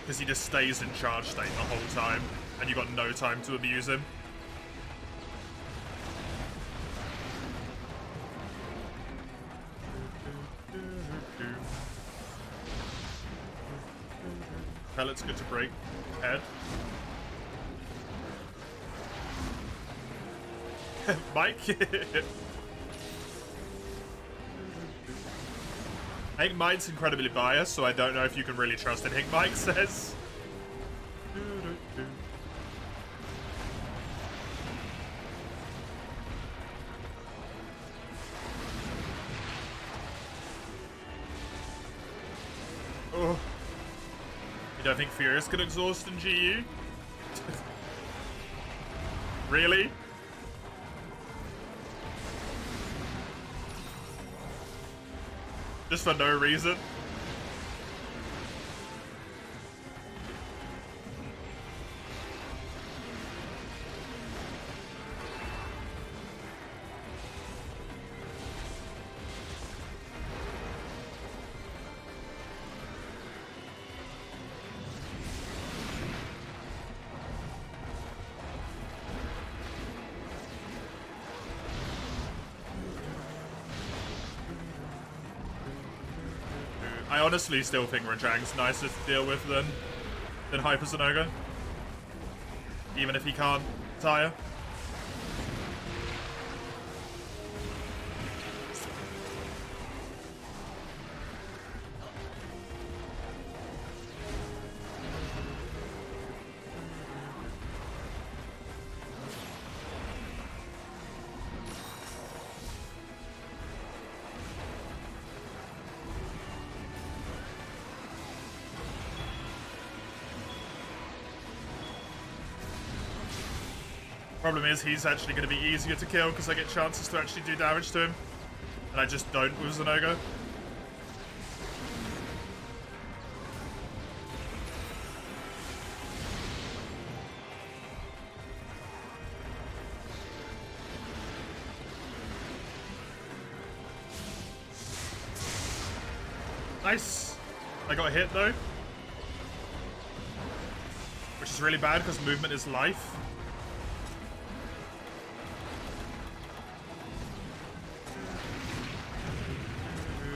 Because he just stays in charge state the whole time. And you've got no time to abuse him. Pellet's good to break head. Mike? I think Mike's incredibly biased, so I don't know if you can really trust anything Mike says. Oh. You don't think Furious could exhaust in GU? Really? Just for no reason? I honestly still think Rajang's nicer to deal with than Hyper Zenoga. Even if he can't tire. Problem is, he's actually going to be easier to kill because I get chances to actually do damage to him. And I just don't with Zenoga. Nice. I got hit though. Which is really bad because movement is life.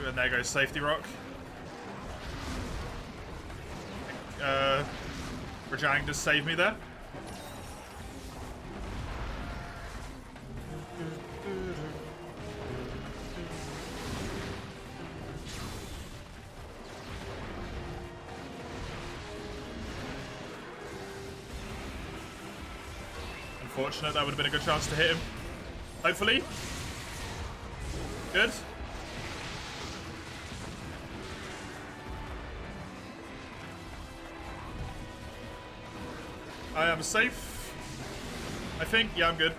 And there goes Safety Rock. Rajang just saved me there. Unfortunate, that would have been a good chance to hit him. Hopefully. Good. I am safe. I think. Yeah, I'm good.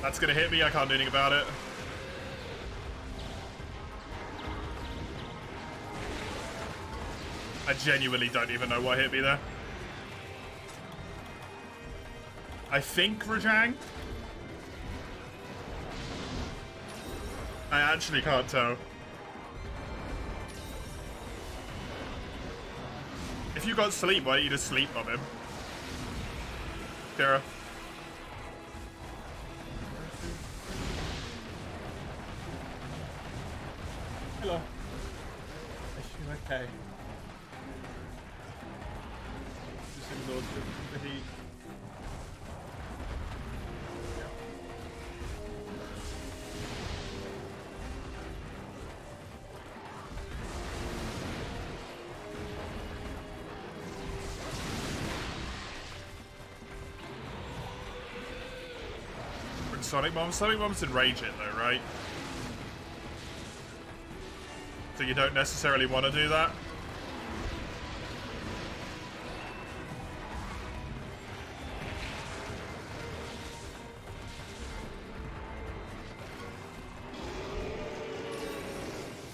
That's gonna hit me. I can't do anything about it. I genuinely don't even know what hit me there. I think Rajang. I actually can't tell. If you got sleep, why don't you just sleep on him? Kara. Hello. I feel okay. Just exhausted from the heat. Sonic Bomb. Sonic Bomb's enrage it though, right? So you don't necessarily want to do that.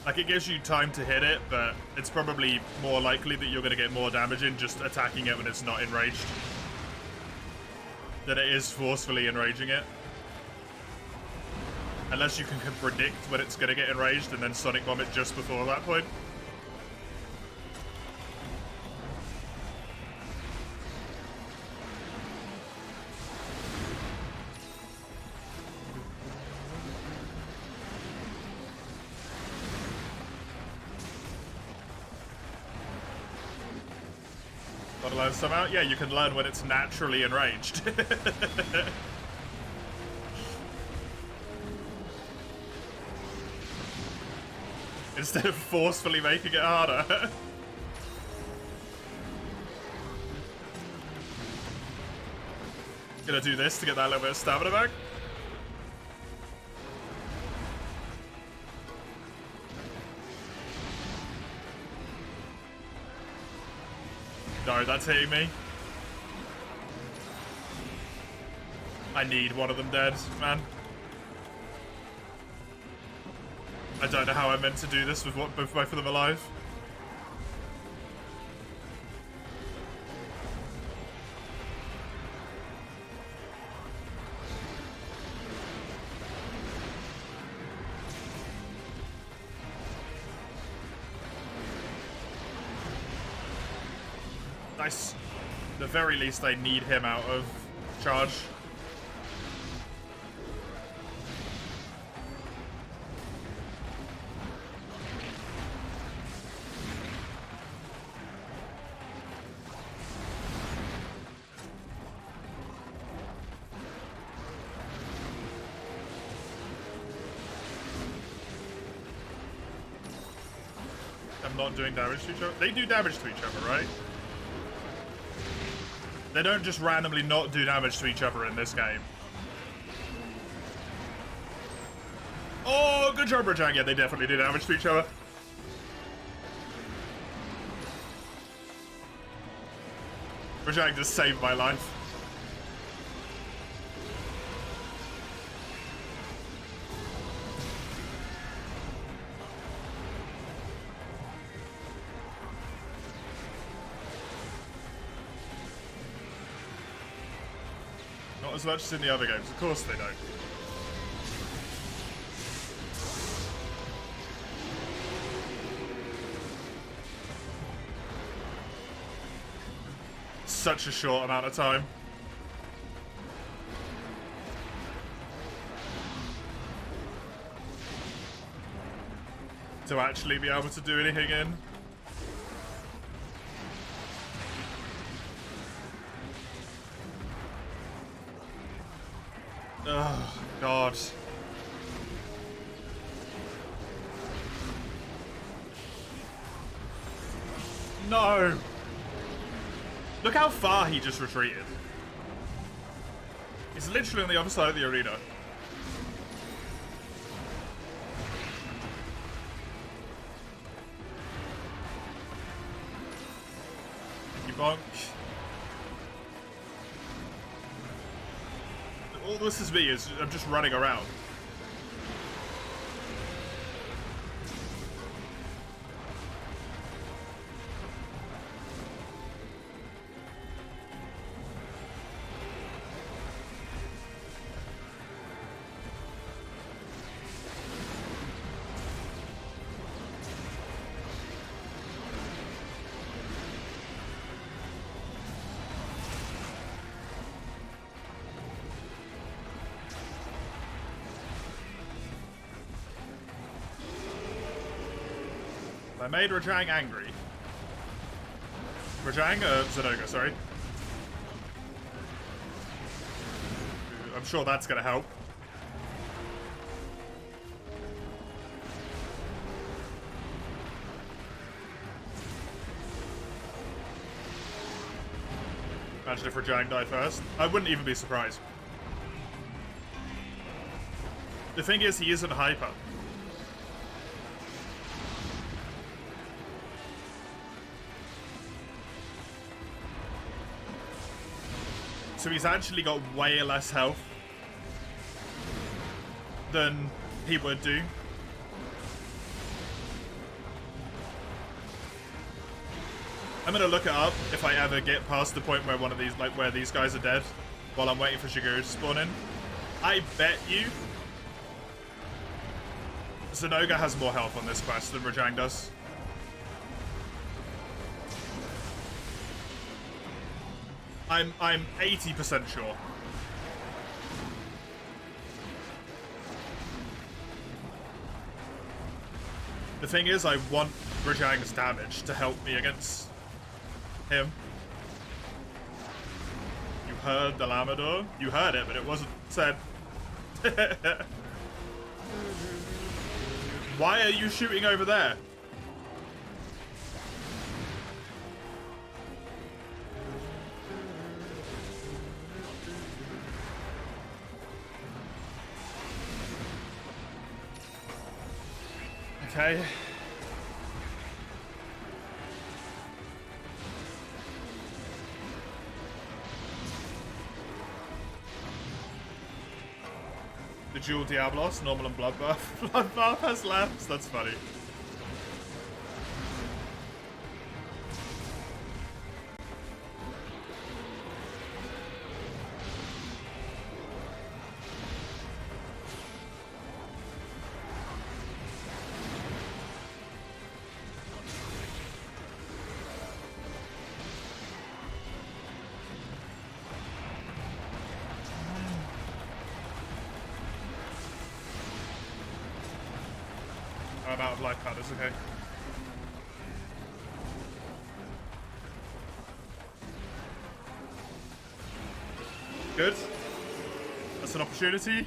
Like, it gives you time to hit it, but it's probably more likely that you're going to get more damage in just attacking it when it's not enraged than it is forcefully enraging it. Unless you can predict when it's going to get enraged and then Sonic Bomb it just before that point. Gotta learn somehow? Yeah, you can learn when it's naturally enraged. Instead of forcefully making it harder. Gonna do this to get that little bit of stamina back. No, that's hitting me. I need one of them dead, man. I don't know how I meant to do this with both of them alive. Nice. At the very least, I need him out of charge. not doing damage to each other? They do damage to each other, right? They don't just randomly not do damage to each other in this game. Oh, good job, Rajang. Yeah, they definitely do damage to each other. Rajang just saved my life. Not as much as in the other games. Of course they don't. Such a short amount of time. To actually be able to do anything in. Oh, God. No! Look how far he just retreated. He's literally on the other side of the arena. You bonk. All this is me is I'm just running around. I made Rajang angry. Rajang? Zenoga, sorry. I'm sure that's gonna help. Imagine if Rajang died first. I wouldn't even be surprised. The thing is, he isn't hyper. So he's actually got way less health than he would do. I'm gonna look it up if I ever get past the point where one of these, like where these guys are dead, while I'm waiting for MHGU to spawn in. I bet you Zenoga has more health on this quest than Rajang does. I'm 80% sure. The thing is, I want Rajang's damage to help me against him. You heard the Lamador? You heard it, but it wasn't said. Why are you shooting over there? Okay. The dual Diablos, normal and Bloodbath. Bloodbath has laps, that's funny. I'm out of life powders, okay. Good. That's an opportunity.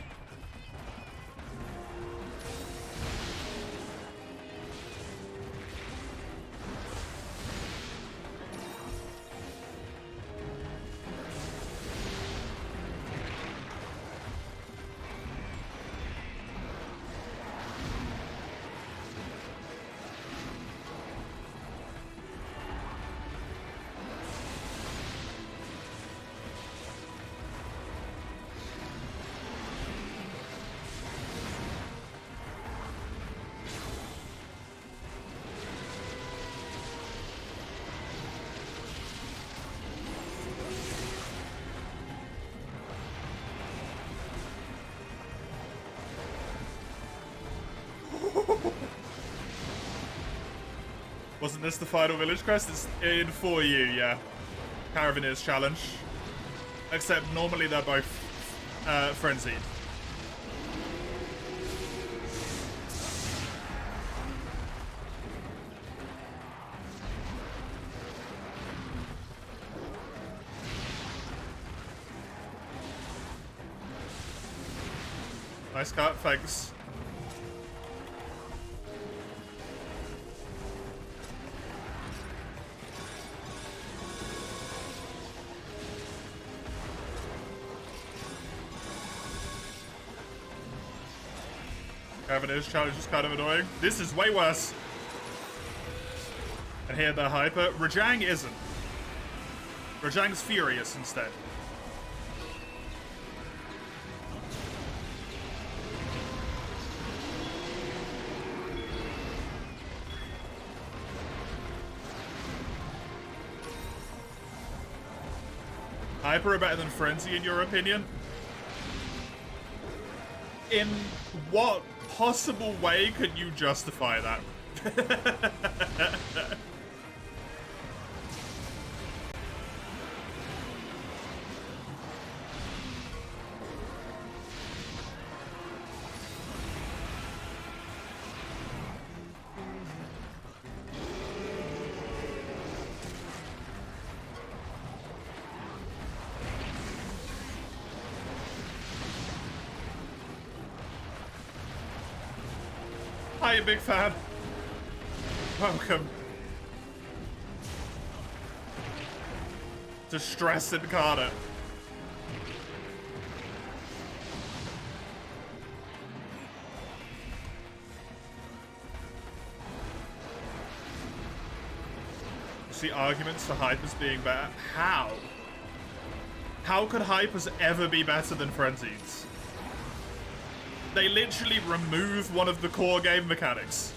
Wasn't this the final village quest? It's in 4U, yeah. Caravaneers challenge. Except normally they're both frenzied. Nice cut, thanks. Caravaneers challenge is kind of annoying. This is way worse. And here they're hyper. Rajang isn't. Rajang's furious instead. Hyper are better than Frenzy in your opinion? In what possible way could you justify that? Hi, big fan. Welcome to Stress Incarnate. See arguments for Hypers being better? How? How could Hypers ever be better than Frenzies? They literally remove one of the core game mechanics.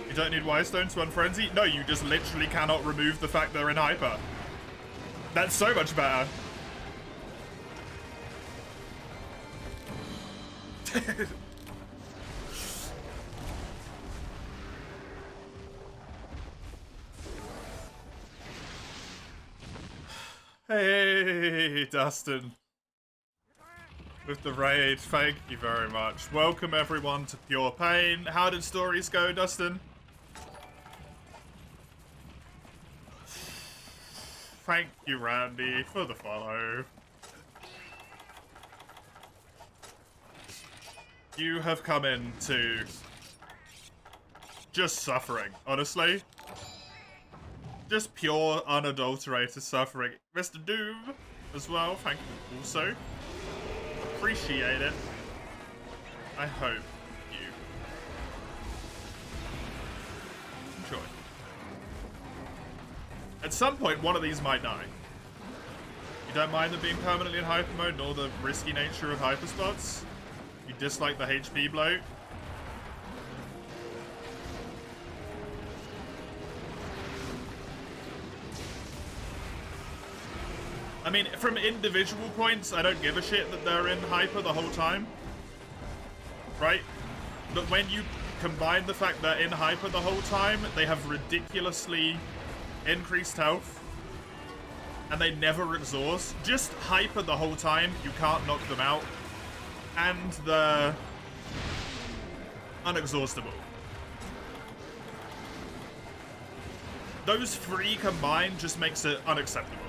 You don't need Wise-Stone to unfrenzy? No, you just literally cannot remove the fact they're in hyper. That's so much better. Hey, Dustin. With the raid, thank you very much. Welcome everyone to Pure Pain. How did stories go, Dustin? Thank you, Randy, for the follow. You have come into just suffering, honestly. Just pure, unadulterated suffering. Mr. Doom, as well, thank you also. Appreciate it. I hope you enjoy. At some point, one of these might die. You don't mind them being permanently in hyper mode, nor the risky nature of hyper spots? You dislike the HP bloat? I mean, from individual points, I don't give a shit that they're in hyper the whole time. Right? But when you combine the fact they're in hyper the whole time, they have ridiculously increased health. And they never exhaust. Just hyper the whole time, you can't knock them out. And they're unexhaustible. Those three combined just makes it unacceptable.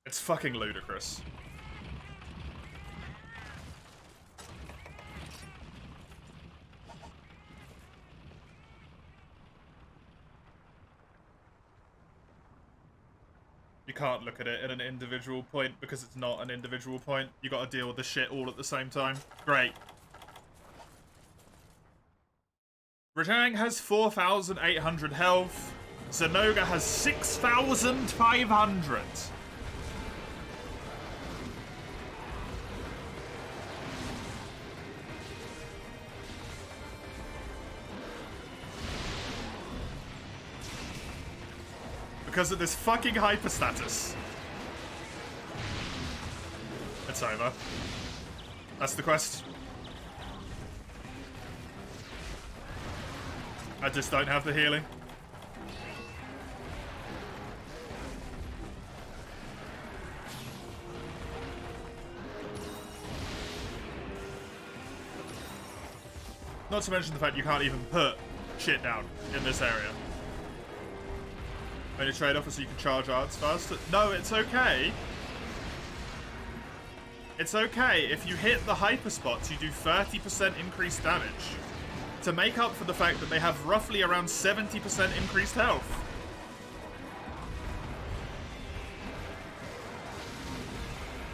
It's fucking ludicrous. You can't look at it at an individual point because it's not an individual point. You gotta deal with the shit all at the same time. Great. Rajang has 4,800 health. Zenoga has 6,500. Because of this fucking hyper status. It's over. That's the quest. I just don't have the healing. Not to mention the fact you can't even put shit down in this area. Only trade-off is so you can charge arts faster. No, it's okay. It's okay. If you hit the hyper spots, you do 30% increased damage. To make up for the fact that they have roughly around 70% increased health.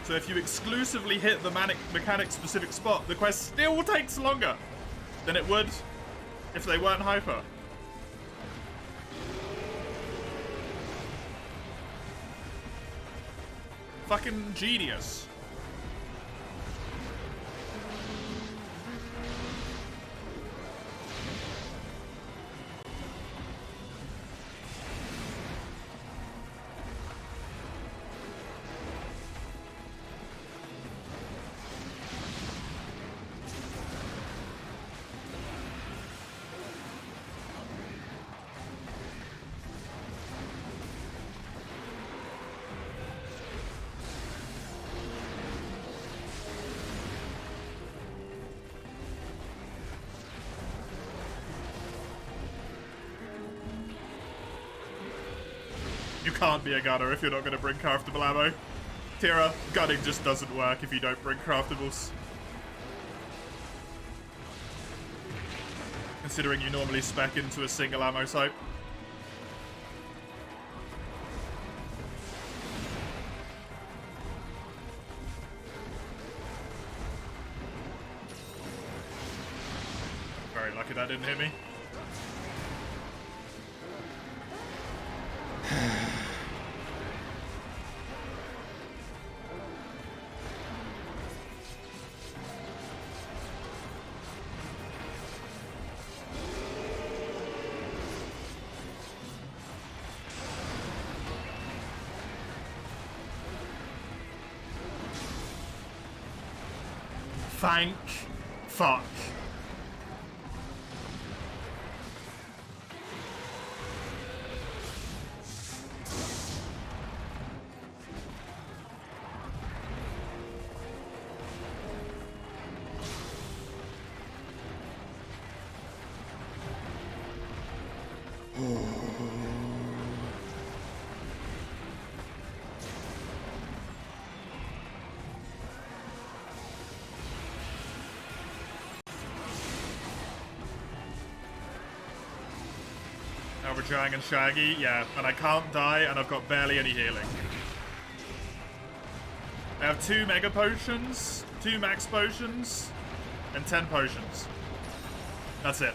So if you exclusively hit the mechanic-specific spot, the quest still takes longer than it would if they weren't hyper. Fucking genius. You can't be a gunner if you're not going to bring craftable ammo. Tira, gunning just doesn't work if you don't bring craftables. Considering you normally spec into a single ammo site. Very lucky that didn't hit me. Thank fuck. Jang and Shaggy, yeah, and I can't die, and I've got barely any healing. I have 2 mega potions, 2 max potions, and 10 potions. That's it.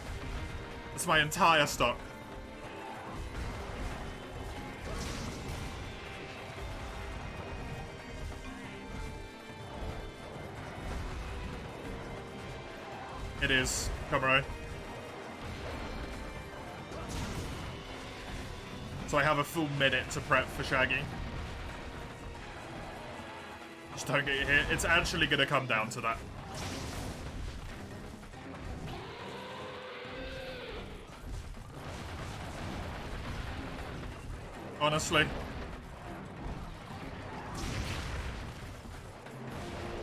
That's my entire stock. It is. Come right. So I have a full minute to prep for Shaggy. Just don't get hit. It's actually going to come down to that. Honestly.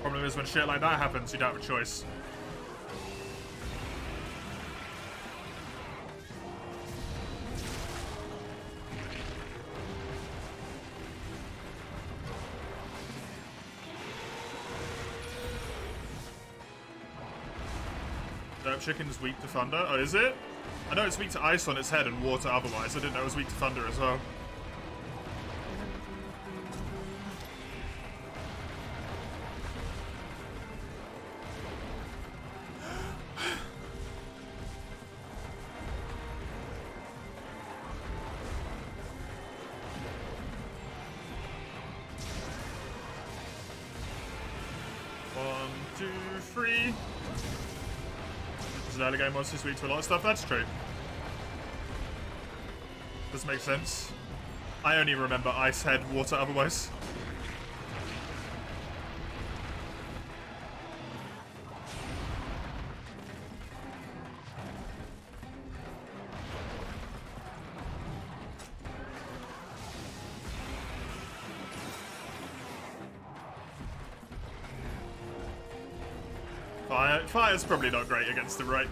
Problem is when shit like that happens, you don't have a choice. Chicken's weak to thunder. Oh, is it? I know it's weak to ice on its head and water otherwise. I didn't know it was weak to thunder as well. One, two, three. Early game was too sweet to a lot of stuff. That's true. Does make sense. I only remember Ice Head water otherwise. Fire's probably not great against him, right?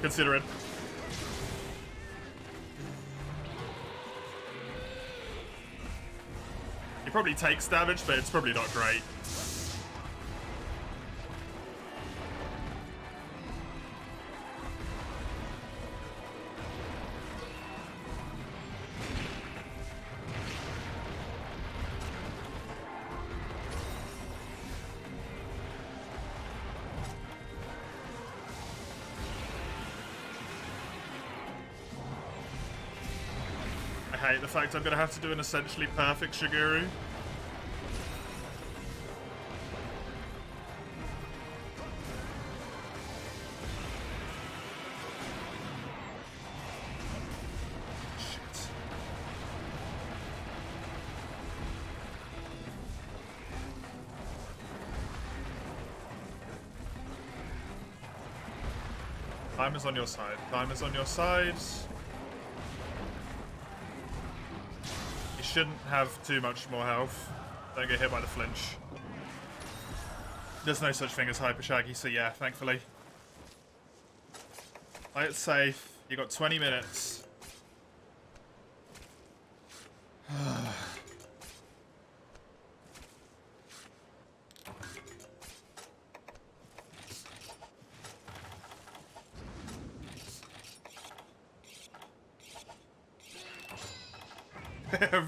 Considering. He probably takes damage, but it's probably not great. I hate the fact I'm going to have to do an essentially perfect Shiguru. Shit. Time is on your side. Time is on your side. Shouldn't have too much more health. Don't get hit by the flinch. There's no such thing as Hyper Shaggy, so yeah, thankfully. Play it safe. You got 20 minutes.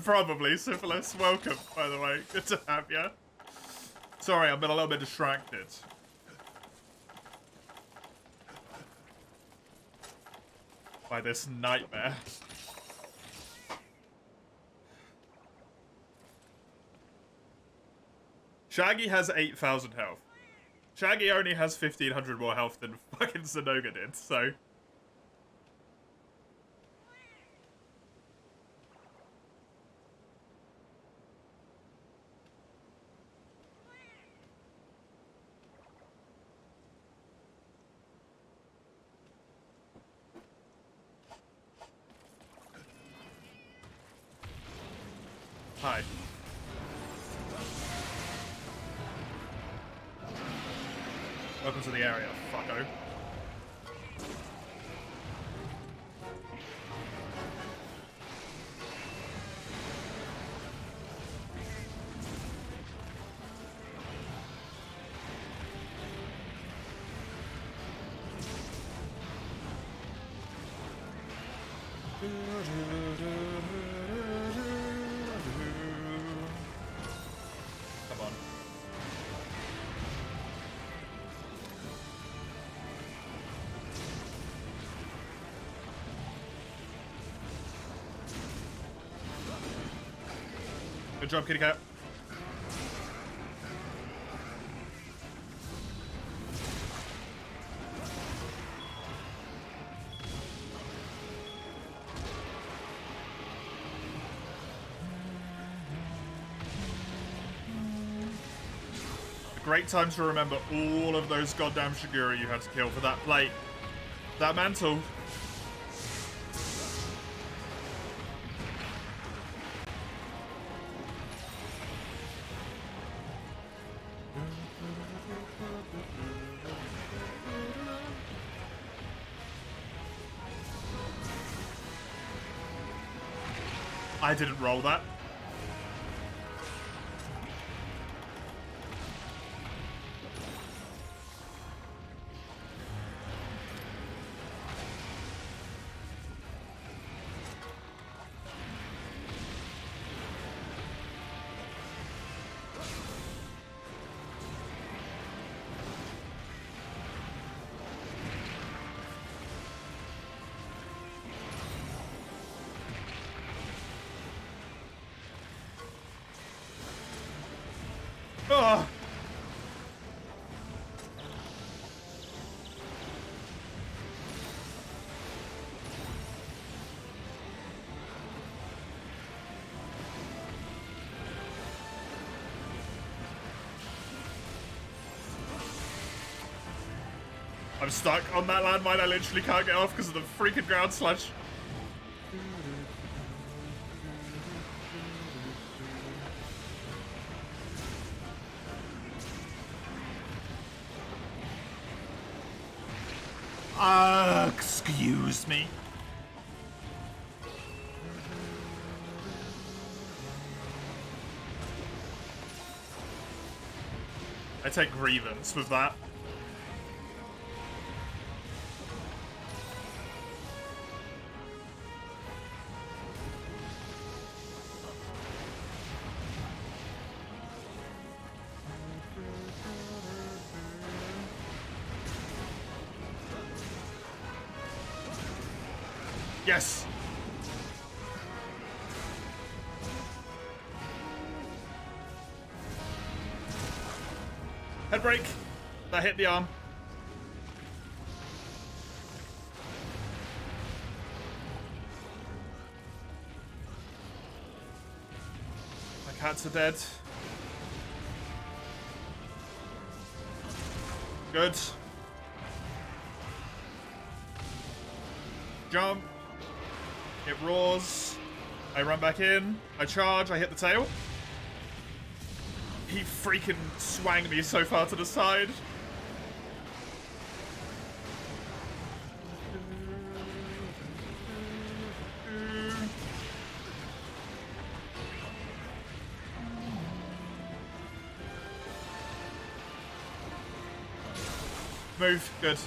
Probably, Syphilis. Welcome, by the way. Good to have you. Sorry, I've been a little bit distracted. By this nightmare. Shaggy has 8,000 health. Shaggy only has 1,500 more health than fucking Zenoga did, so... Hi. Welcome to the area, fucko. Come on. Good job, kitty cat. Great time to remember all of those goddamn Shiguru you had to kill for that plate. That mantle. I didn't roll that. I'm stuck on that landmine. I literally can't get off because of the freaking ground sludge. Excuse me. I take grievance with that. Yes! Head break! That hit the arm. My cats are dead. Good. Jump. It roars. I run back in. I charge. I hit the tail. He freaking swang me so far to the side. Move. Good.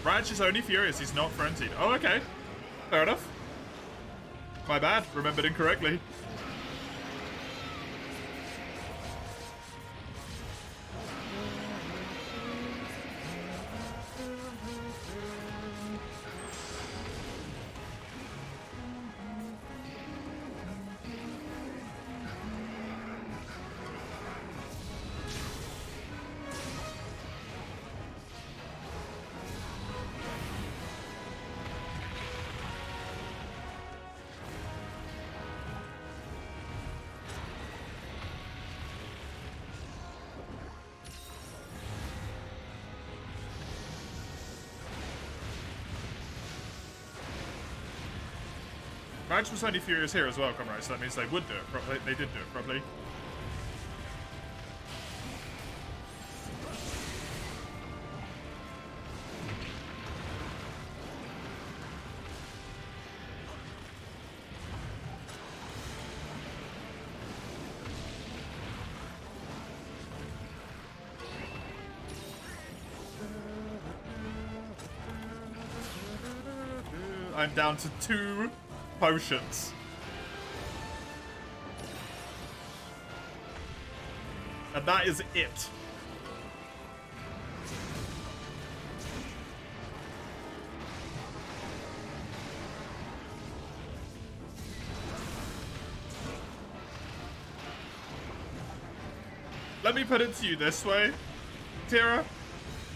Raj is only furious, he's not frenzied. Oh, okay. Fair enough. My bad, remembered incorrectly. Raj was only furious here as well, comrades, so that means they would do it properly. They did do it properly. I'm down to 2 potions. And that is it. Let me put it to you this way, Tira.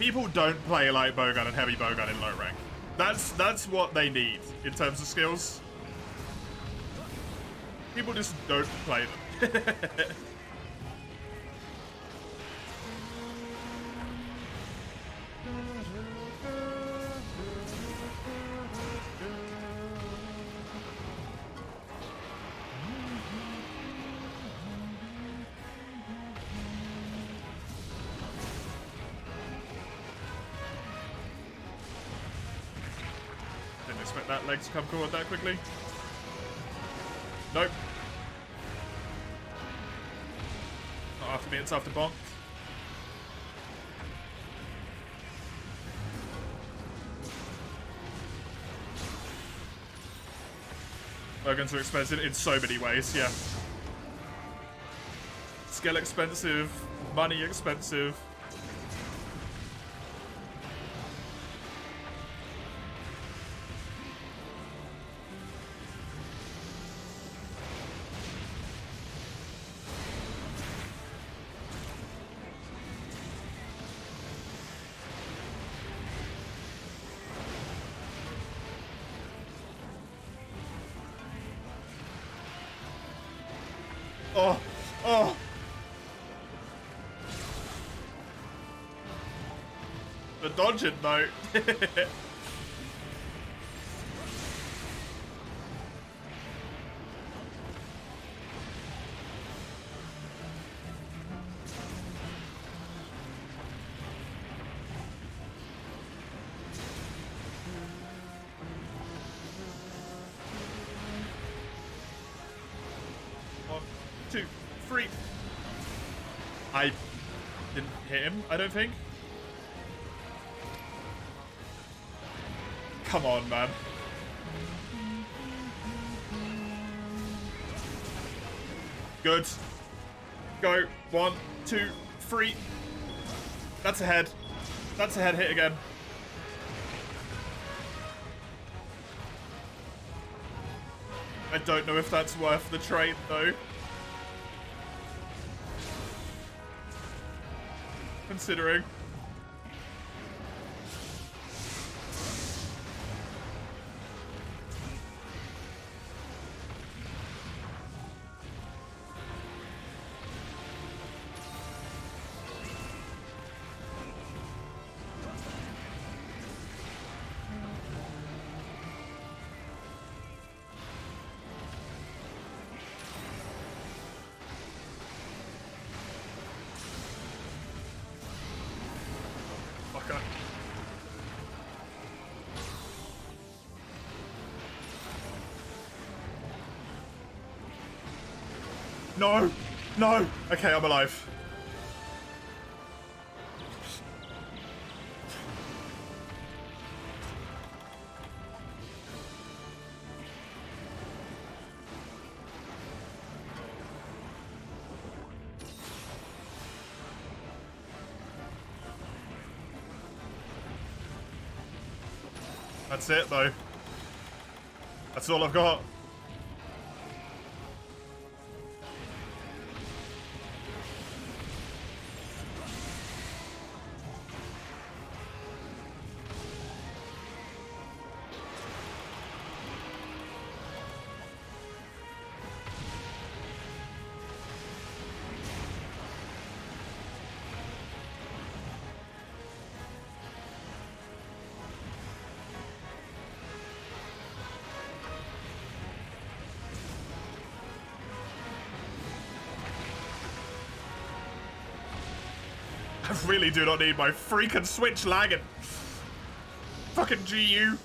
People don't play light bowgun and heavy bowgun in low rank. That's what they need in terms of skills. People just don't play them. Didn't expect that leg to come forward that quickly. Nope. Not after me, it's after Bonk. Bowguns are expensive in so many ways, yeah. Skill expensive, money expensive. Oh! The dodging though. One, two, three. I didn't hit him, I don't think. Come on, man. Good. Go. 1, 2, 3. That's a head. That's a head hit again. I don't know if that's worth the trade, though. Considering. Fucker. No! No! Okay, I'm alive. That's it, though. That's all I've got. I really do not need my freaking Switch lagging. Fucking GU.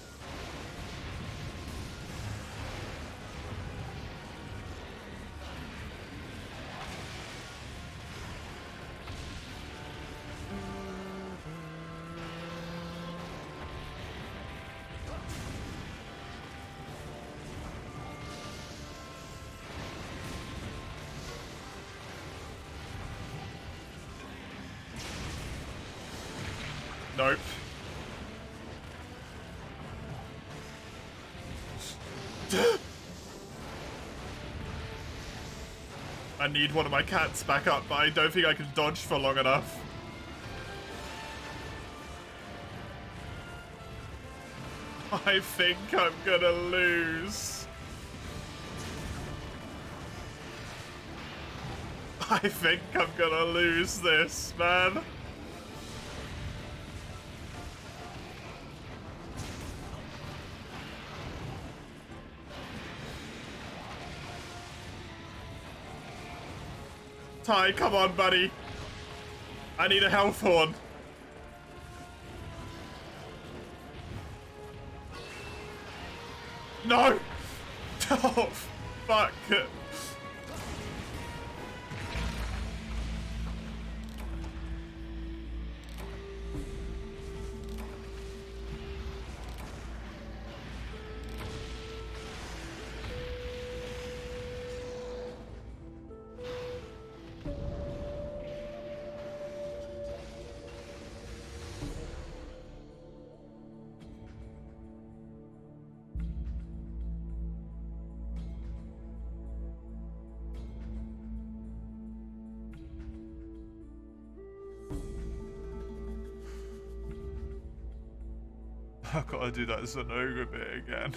Nope. I need one of my cats back up, but I don't think I can dodge for long enough. I think I'm gonna lose. I think I'm gonna lose this, man. Ty, come on, buddy. I need a health horn. No! Oh, fuck. I've got to do that Zenoga bit again.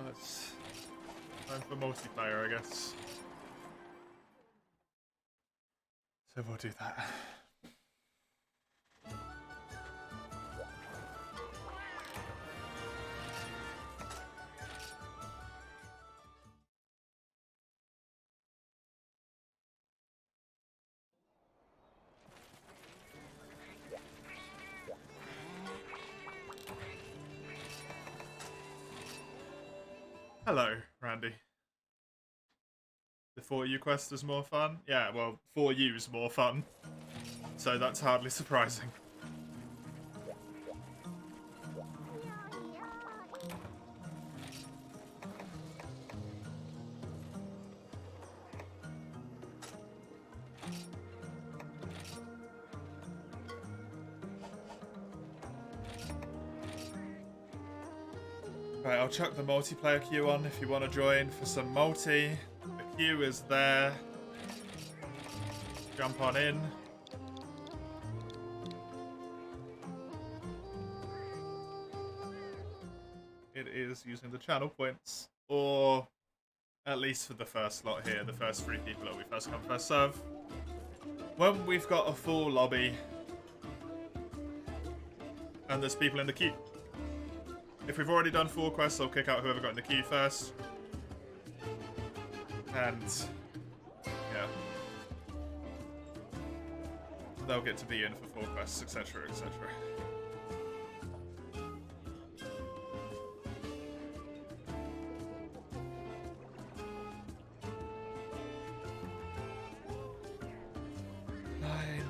It's time for multiplayer, I guess. So we'll do that. Hello, Randy. The 4U quest is more fun? Yeah, well, 4U is more fun. So that's hardly surprising. Right, I'll chuck the multiplayer queue on if you want to join for some multi. The queue is there. Jump on in. It is using the channel points, or at least for the first lot here, the first 3 people that we first come, first serve. When we've got a full lobby and there's people in the queue. If we've already done 4 quests, I'll kick out whoever got in the queue first. And yeah, they'll get to be in for 4 quests, etc, etc. Nine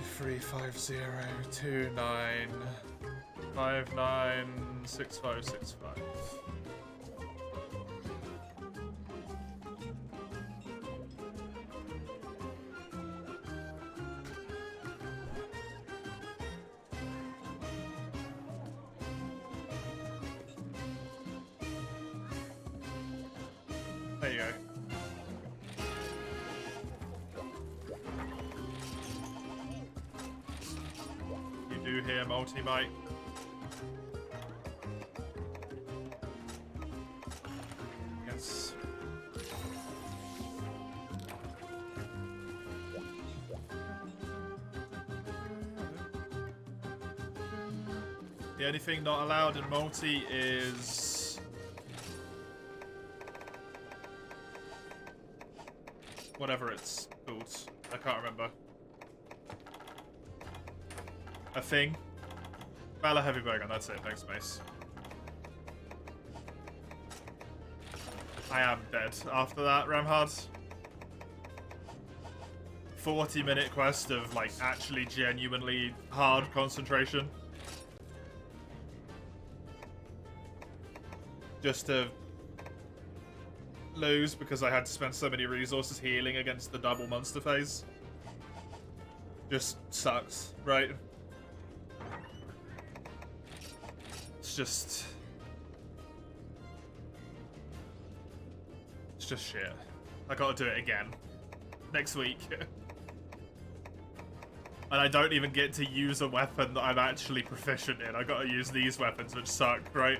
35029596565. There you go. You do hear multi-mic. Yes. The only thing not allowed in multi is whatever it's called. I can't remember. A thing. Valor Heavy Burger, that's it. Thanks, Mace. I am dead after that, Ramhard. 40-minute quest of, like, actually genuinely hard concentration. Just to lose because I had to spend so many resources healing against the double monster phase. Just sucks, right? It's just shit. I gotta do it again. Next week. And I don't even get to use a weapon that I'm actually proficient in. I gotta use these weapons, which suck, right?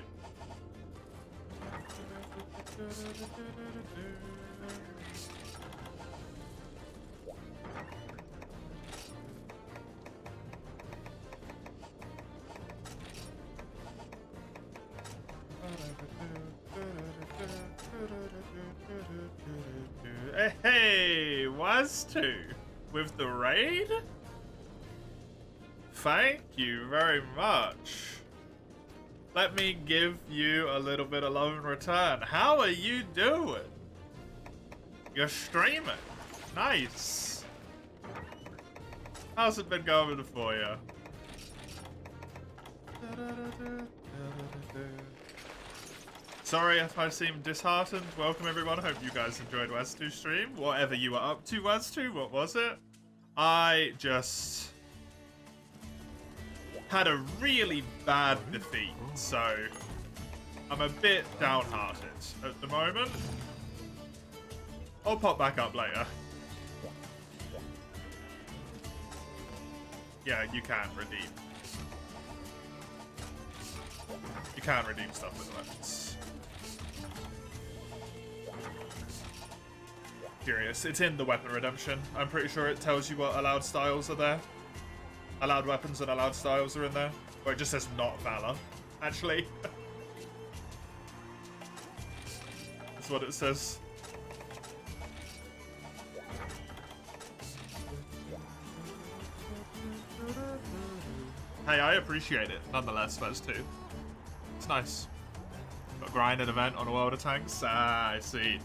Hey, Was2 with the raid? Thank you very much. Let me give you a little bit of love in return. How are you doing? You're streaming. Nice. How's it been going for you? Sorry if I seem disheartened. Welcome everyone. Hope you guys enjoyed Was2's stream. Whatever you were up to, Was2, what was it? I just had a really bad defeat, so I'm a bit downhearted at the moment. I'll pop back up later. Yeah, you can redeem. You can redeem stuff with weapons. Curious. It's in the weapon redemption. I'm pretty sure it tells you what allowed styles are there. Allowed weapons and allowed styles are in there. Or it just says not Valor, actually. That's what it says. Hey, I appreciate it, nonetheless, those two. It's nice. Got a grinded event on a World of Tanks. Ah, I see.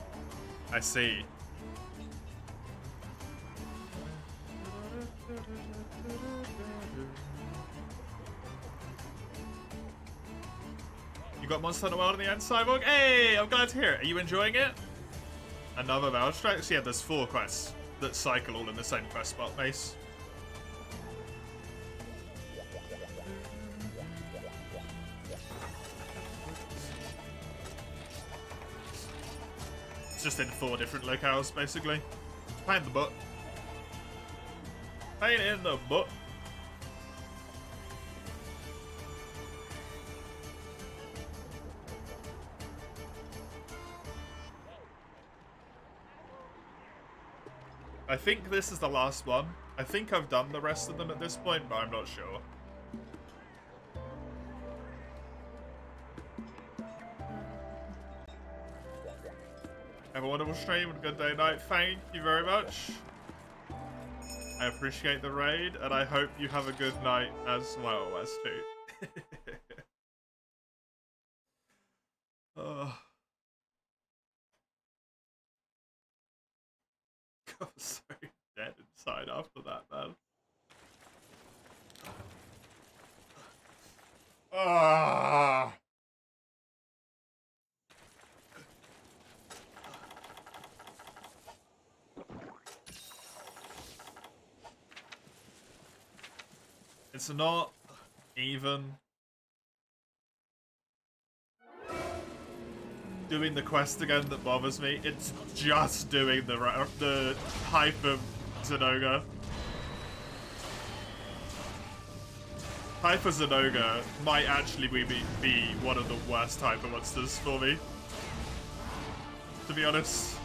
I see. You got Monster Hunter World in the end, Cyborg? Hey, I'm glad to hear it. Are you enjoying it? Another Battle Strikes? Yeah, there's 4 quests that cycle all in the same quest spot, Mace. It's just in 4 different locales, basically. Pain in the butt. Pain in the butt. I think this is the last one. I think I've done the rest of them at this point, but I'm not sure. Have a wonderful stream and good day night. Thank you very much. I appreciate the raid, and I hope you have a good night as well as too. I was so dead inside after that, man. Ah. It's not even doing the quest again that bothers me. It's just doing the hype of Zenoga. Hyper Zenoga might actually be one of the worst Hyper monsters for me, to be honest.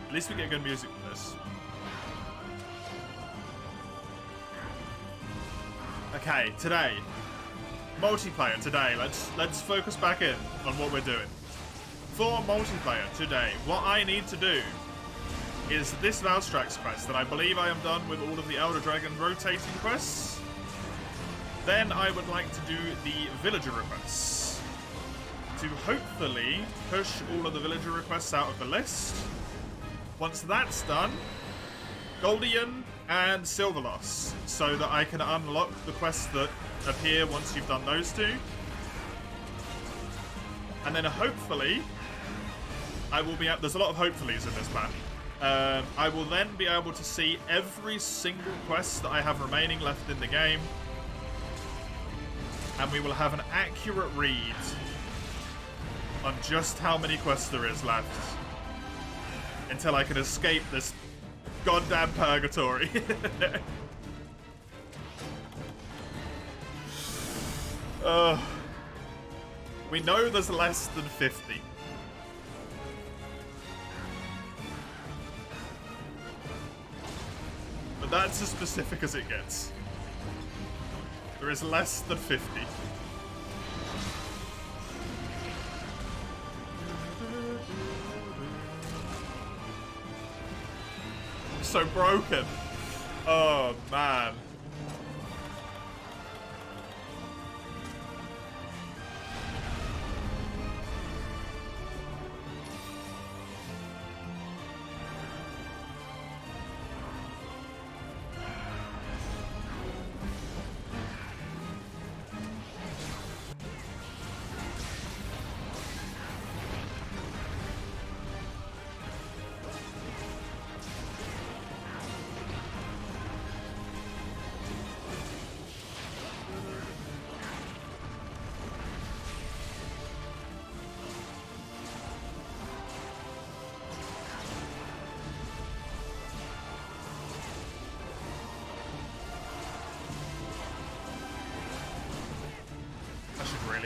At least we get good music with this. Okay, today. Multiplayer today. Let's focus back in on what we're doing. For multiplayer today, what I need to do is this Valstrax quest, and I believe I am done with all of the Elder Dragon rotating quests. Then I would like to do the villager requests, to hopefully push all of the villager requests out of the list. Once that's done, Goldian and Silverloss, so that I can unlock the quests that appear once you've done those two. And then hopefully, I will be there's a lot of hopefullys in this plan. I will then be able to see every single quest that I have remaining left in the game. And we will have an accurate read on just how many quests there is left, until I can escape this goddamn purgatory. We know there's less than 50. But that's as specific as it gets. There is less than 50. So broken. Oh man.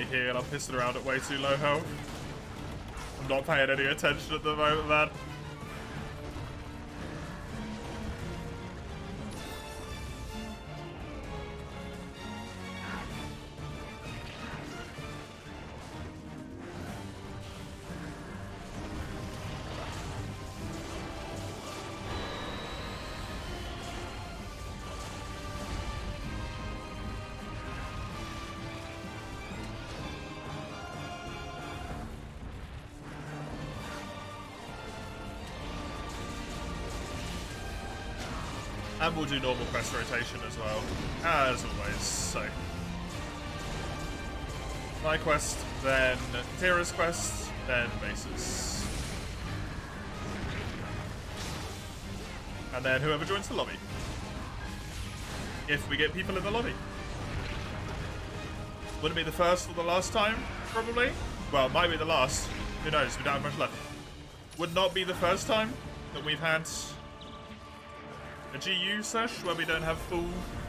really heal. I'm pissing around at way too low health. I'm not paying any attention at the moment, man. And we'll do normal quest rotation as well, as always. So, my quest, then Tira's quest, then bases. And then whoever joins the lobby. If we get people in the lobby. Would it be the first or the last time? Probably. Well, it might be the last. Who knows? We don't have much left. Would not be the first time that we've had a GU sesh where we don't have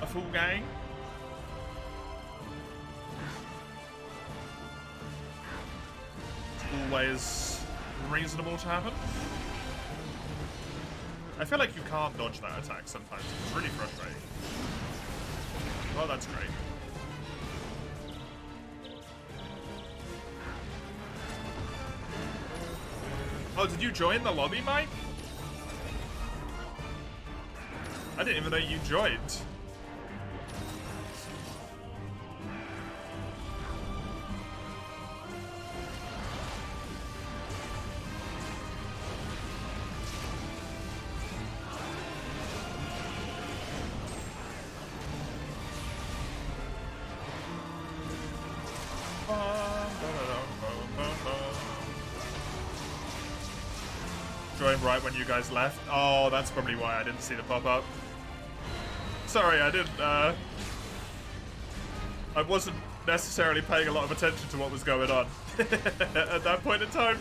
a full gang. It's always reasonable to happen. I feel like you can't dodge that attack sometimes. It's really frustrating. Well, that's great. Oh, did you join the lobby, Mike? I didn't even know you joined. Joined right when you guys left. Oh, that's probably why I didn't see the pop-up. Sorry, I didn't, I wasn't necessarily paying a lot of attention to what was going on at that point in time.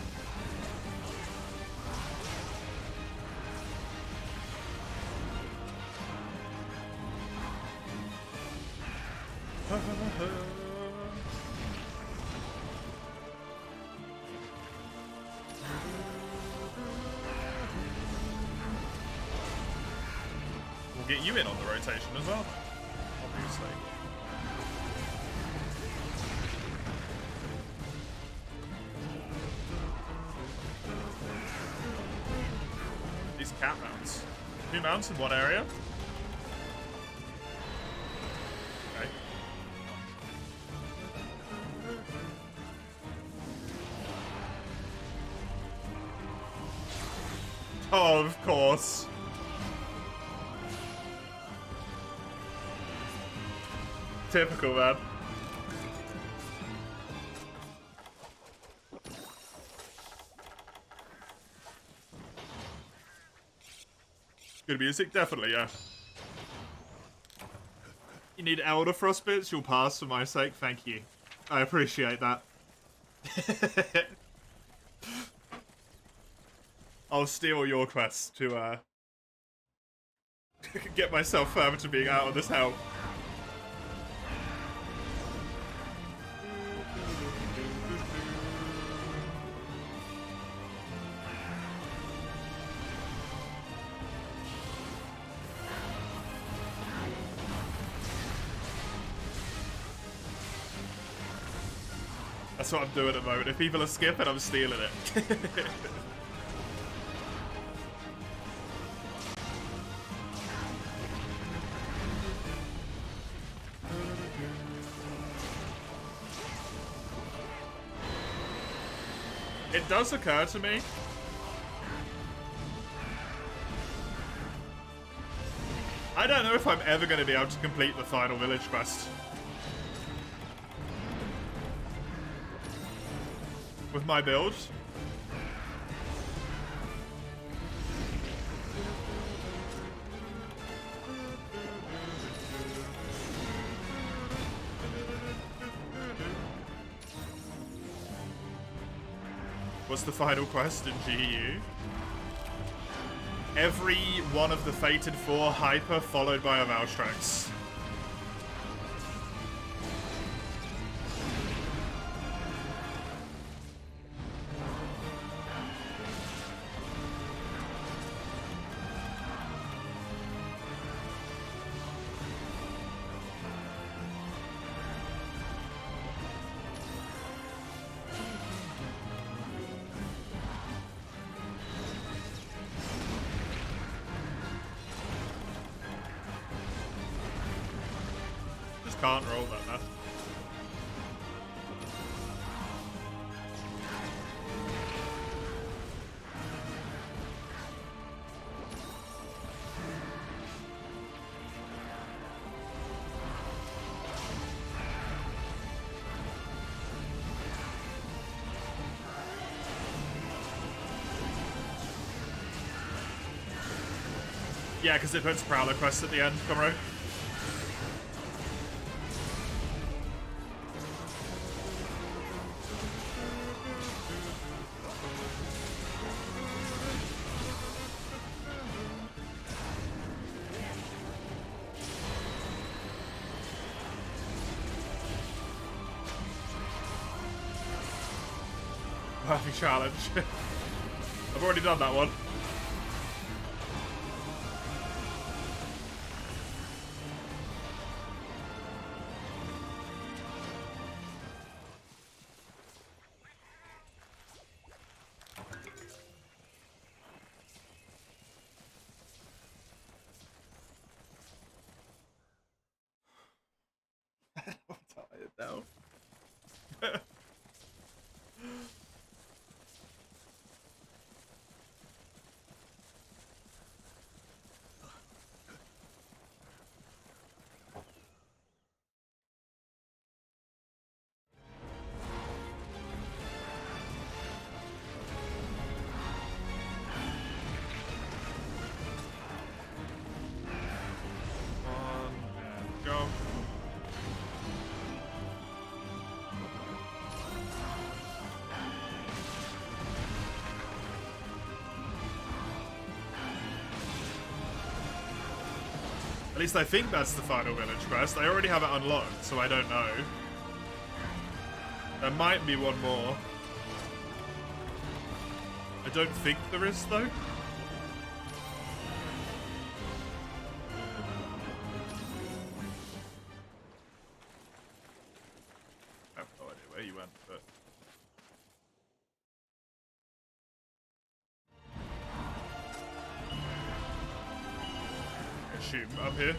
We'll get you in on the rotation as well, obviously. These cat mounts. 2 mounts in one area. Okay. Oh, of course. Typical, man. Good music? Definitely, yeah. You need Elder Frostbits? You'll pass for my sake. Thank you. I appreciate that. I'll steal your quest to, get myself further to being out of this hell. That's what I'm doing at the moment. If people are skipping, I'm stealing it. It does occur to me. I don't know if I'm ever going to be able to complete the final village quest. With my build. What's the final quest in GU? Every one of the Fated 4 hyper followed by a Valstrax. can't roll that now. Yeah, because it puts Prowler Quest at the end, Comro. Perfect challenge. I've already done that one. I'm tired now. On and go. At least I think that's the final village quest. I already have it unlocked, so I don't know. There might be one more. I don't think there is, though. I have no idea where you went, but... Shoot up here.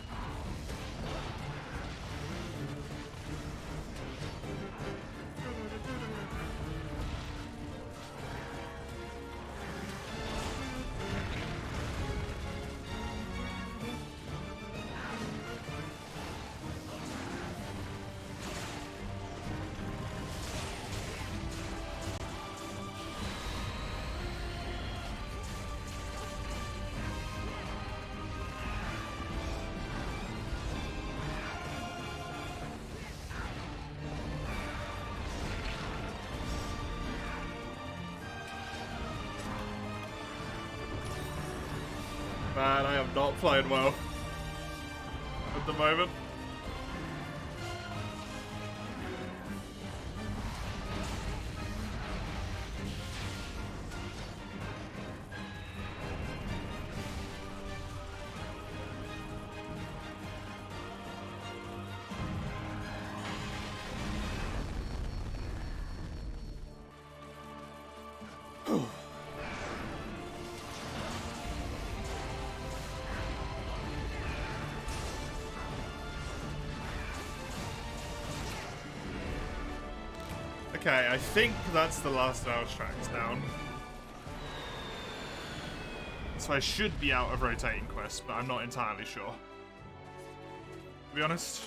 Man, I am not playing well at the moment. Okay, I think that's the last of our tracks down. So I should be out of rotating quests, but I'm not entirely sure. To be honest.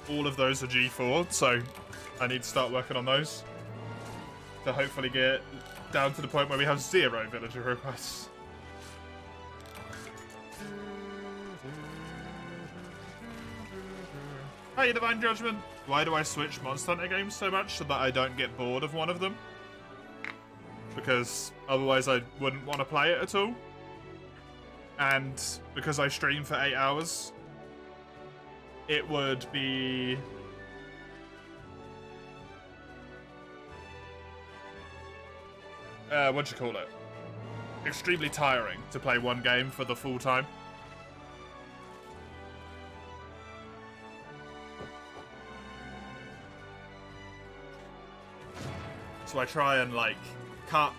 All of those are G4, so I need to start working on those. To hopefully get down to the point where we have 0 villager requests. Hey, Divine Judgment! Why do I switch Monster Hunter games so much so that I don't get bored of one of them? Because otherwise I wouldn't want to play it at all. And because I stream for 8 hours, it would be... what do you call it? Extremely tiring to play one game for the full time. So I try and, like, cut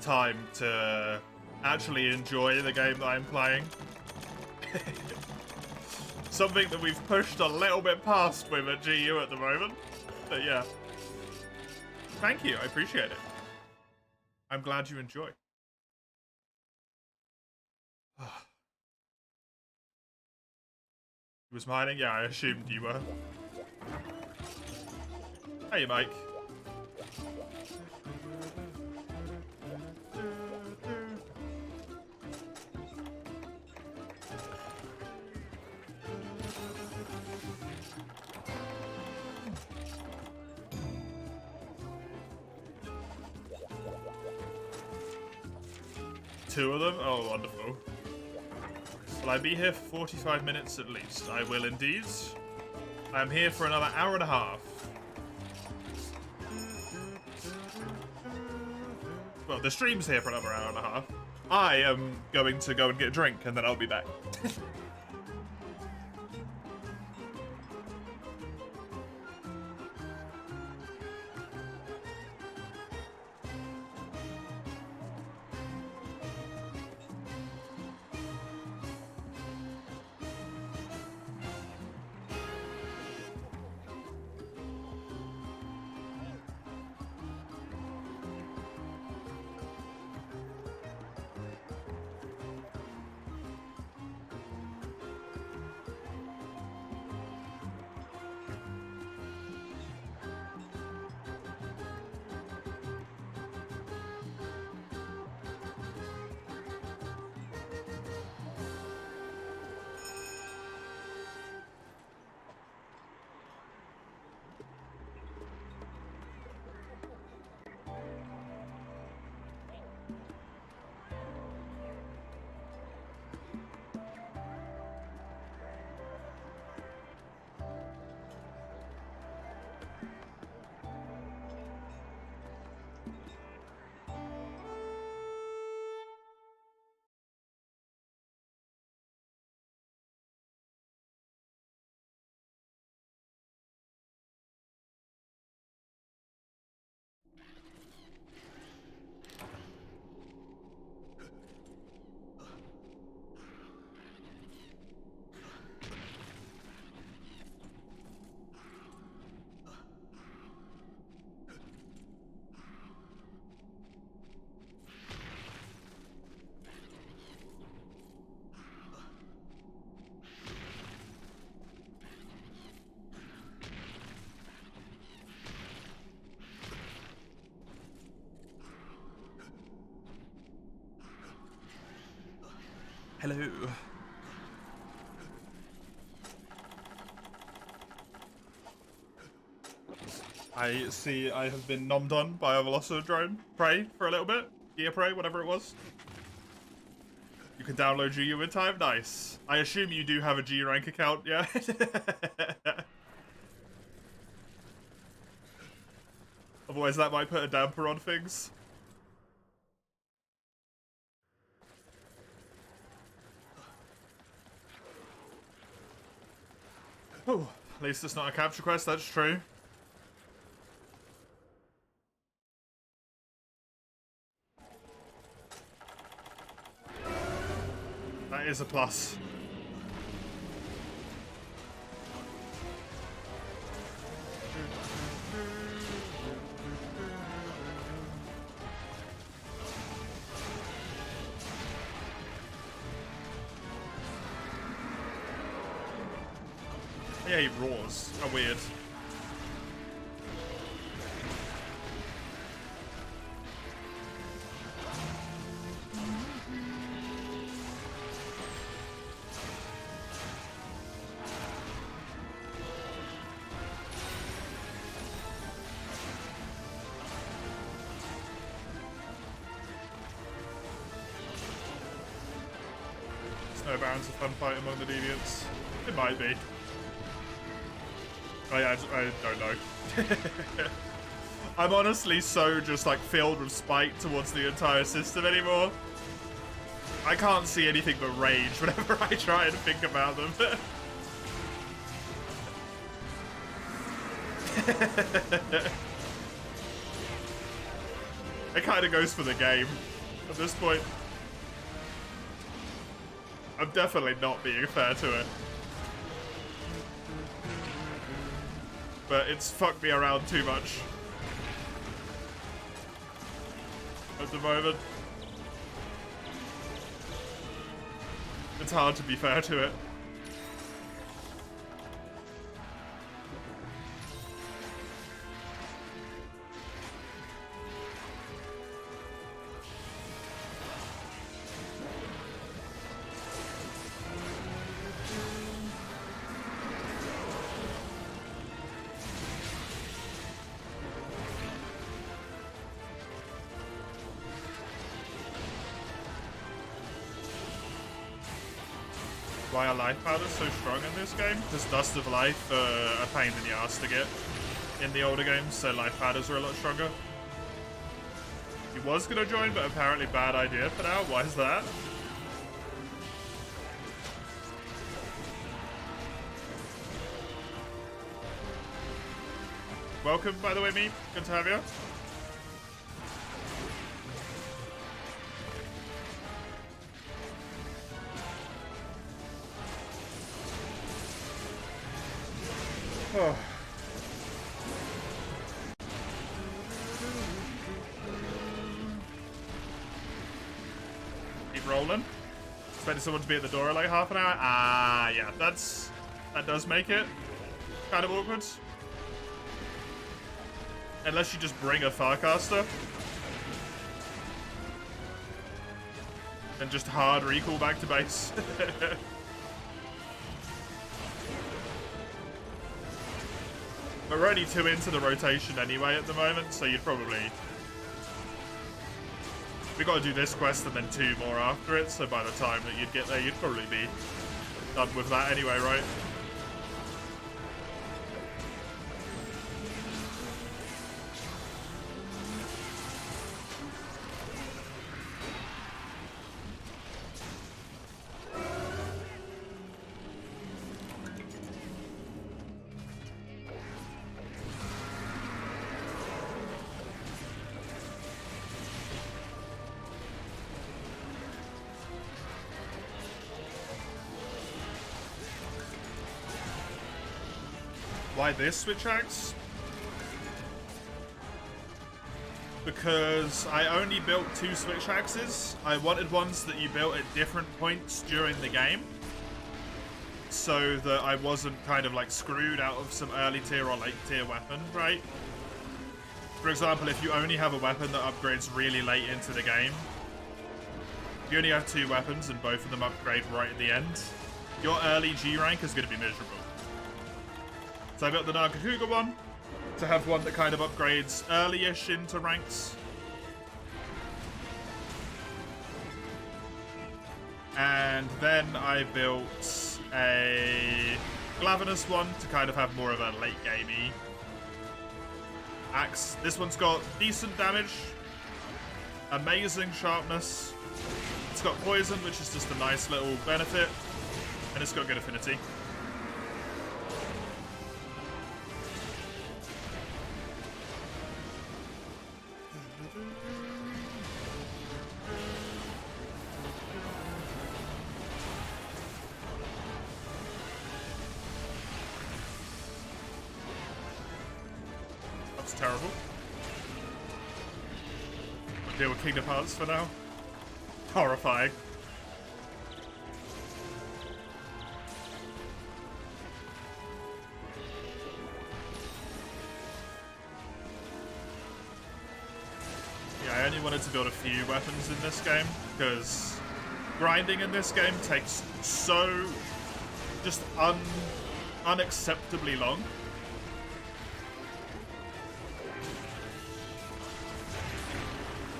time to actually enjoy the game that I'm playing. Something that we've pushed a little bit past with at GU at the moment. But yeah. Thank you, I appreciate it. I'm glad you enjoy. He was mining? Yeah, I assumed you were. Hey, Mike. Two of them? Oh, wonderful. Will I be here for 45 minutes at least? I will indeed. I am here for another hour and a half. Well, the stream's here for another hour and a half. I am going to go and get a drink, and then I'll be back. Hello. I see I have been nommed on by a Velocodrome Prey for a little bit. Gear Prey, whatever it was. You can download GU in time? Nice. I assume you do have a G rank account, yeah? Otherwise that might put a damper on things. Oh, at least it's not a capture quest, that's true. That is a plus. Yeah, he roars. How weird. Snow Baron's a fun fight among the deviants. It might be. I don't know. I'm honestly so just like filled with spite towards the entire system anymore. I can't see anything but rage whenever I try and think about them. It kind of goes for the game. At this point, I'm definitely not being fair to it. But it's fucked me around too much at the moment. It's hard to be fair to it. Why are life powders so strong in this game? Because Dust of Life are a pain in the ass to get in the older games, so life powders are a lot stronger. He was gonna join, but apparently bad idea for now. Why is that? Welcome, by the way, me. Good to have you. Oh. Keep rolling. Expecting someone to be at the door in like half an hour. Ah, yeah, that does make it kind of awkward. Unless you just bring a Farcaster and just hard recall back to base. But we're only 2 into the rotation anyway at the moment, so you'd probably... We gotta do this quest and then 2 more after it, so by the time that you'd get there, you'd probably be done with that anyway, right? Why this switch axe? Because I only built 2 switch axes. I wanted ones that you built at different points during the game, so that I wasn't kind of like screwed out of some early tier or late tier weapon, right? For example, if you only have a weapon that upgrades really late into the game, if you only have 2 weapons and both of them upgrade right at the end, your early G rank is going to be miserable. So I built the Nagakuga one to have one that kind of upgrades early-ish into ranks. And then I built a Glavenus one to kind of have more of a late-gamey axe. This one's got decent damage, amazing sharpness, it's got poison, which is just a nice little benefit, and it's got good affinity. That's terrible. I'll deal with Kingdom Hearts for now. Horrifying. Yeah, I only wanted to build a few weapons in this game, because grinding in this game takes so just unacceptably long.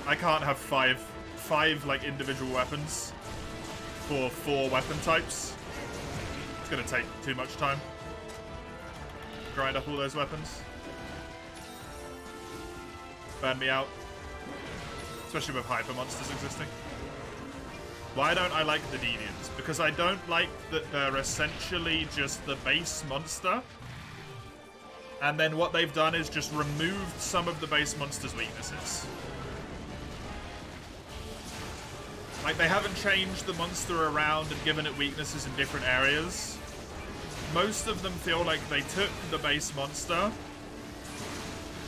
I can't have five like individual weapons for 4 weapon types. It's gonna take too much time. Grind up all those weapons. Burn me out. Especially with hyper monsters existing. Why don't I like the Deviants? Because I don't like that they're essentially just the base monster, and then what they've done is just removed some of the base monster's weaknesses. Like, they haven't changed the monster around and given it weaknesses in different areas. Most of them feel like they took the base monster,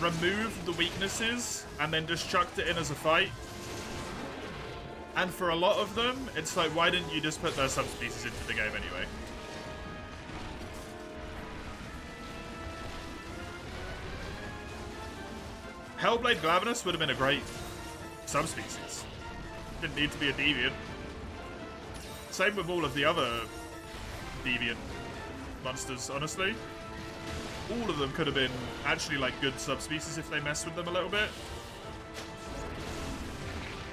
removed the weaknesses, and then just chucked it in as a fight. And for a lot of them, it's like, why didn't you just put their subspecies into the game anyway? Hellblade Glavenus would have been a great subspecies. Didn't need to be a deviant. Same with all of the other deviant monsters, honestly. All of them could have been actually like good subspecies if they messed with them a little bit.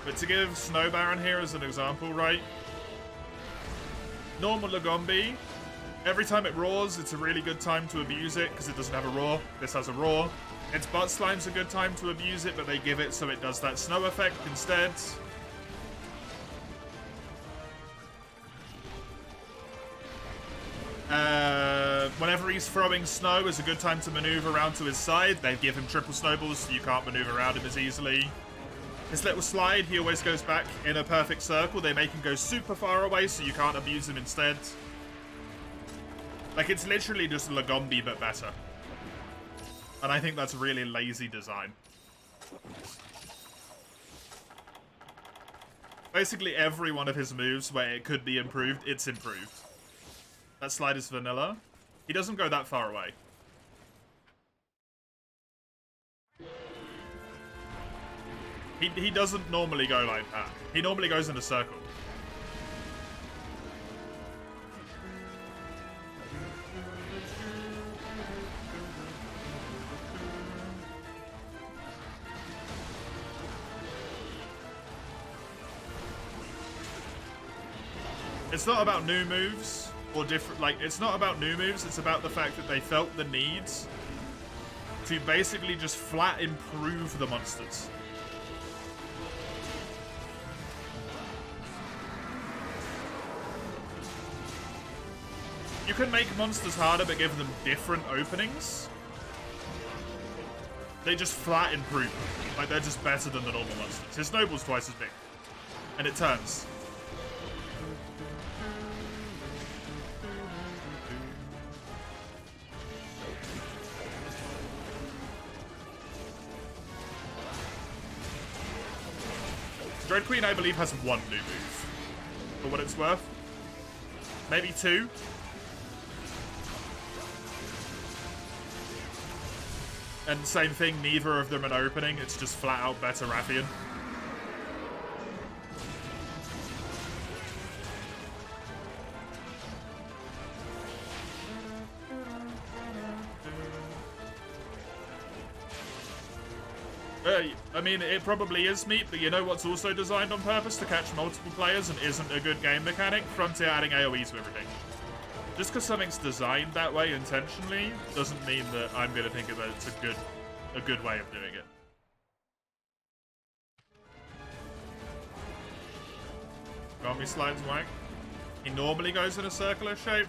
But to give Snow Baron here as an example, right? Normal Lagombi, every time it roars, it's a really good time to abuse it because it doesn't have a roar. This has a roar. Its butt slime's a good time to abuse it, but they give it so it does that snow effect instead. Whenever he's throwing snow is a good time to maneuver around to his side. They give him triple snowballs so you can't maneuver around him as easily. His little slide, he always goes back in a perfect circle. They make him go super far away so you can't abuse him instead. Like, it's literally just Lagombi but better. And I think that's really lazy design. Basically every one of his moves where it could be improved, it's improved. That slide is vanilla. He doesn't go that far away. He doesn't normally go like that. He normally goes in a circle. It's not about new moves or different, like, it's not about new moves, it's about the fact that they felt the need to basically just flat improve the monsters. You can make monsters harder but give them different openings. They just flat improve them. Like, they're just better than the normal monsters. His snowball's twice as big. And it turns. Dread Queen, I believe, has one new move. For what it's worth. Maybe two. And same thing, neither of them an opening, it's just flat out better Rathian. I mean, it probably is meat, but you know what's also designed on purpose to catch multiple players and isn't a good game mechanic? Frontier adding AoE to everything. Just because something's designed that way intentionally doesn't mean that I'm going to think that it's a good way of doing it. Gombi slides wank. He normally goes in a circular shape.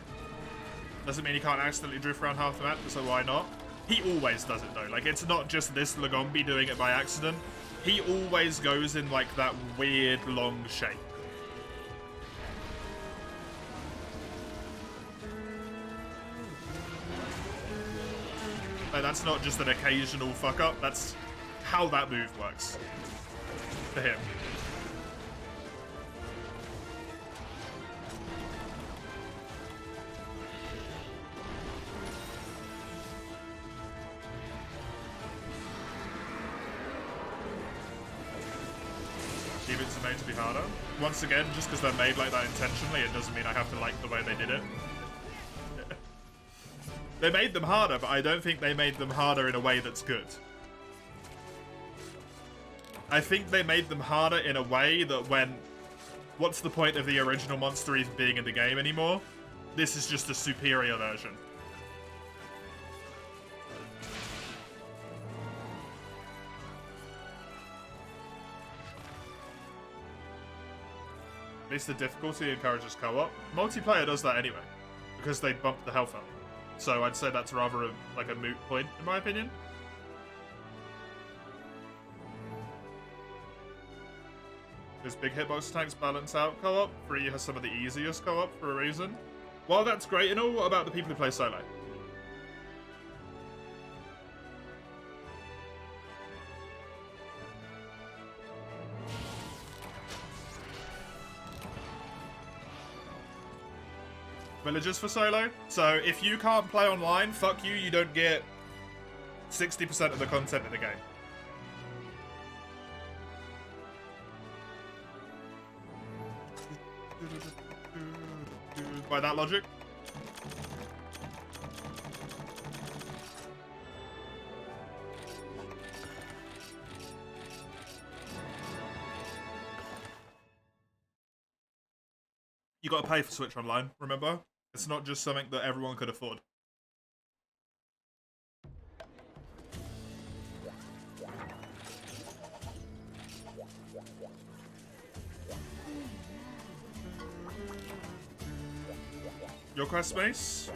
Doesn't mean he can't accidentally drift around half the map, so why not? He always does it though. Like, it's not just this Lagombi doing it by accident. He always goes in like that weird long shape. Like, that's not just an occasional fuck up. That's how that move works for him. Deviants are made to be harder. Once again, just because they're made like that intentionally, it doesn't mean I have to like the way they did it. They made them harder, but I don't think they made them harder in a way that's good. I think they made them harder in a way that what's the point of the original monster even being in the game anymore? This is just a superior version. At least the difficulty encourages co-op. Multiplayer does that anyway, because they bump the health up. So I'd say that's rather a moot point, in my opinion. Those big hitbox tanks balance out co-op. 3 has some of the easiest co-op for a reason. Well, that's great and all, what about the people who play solo? Villagers for solo. So if you can't play online, fuck you, you don't get 60% of the content in the game. By that logic. You gotta pay for Switch Online, remember? It's not just something that everyone could afford. Your quest space?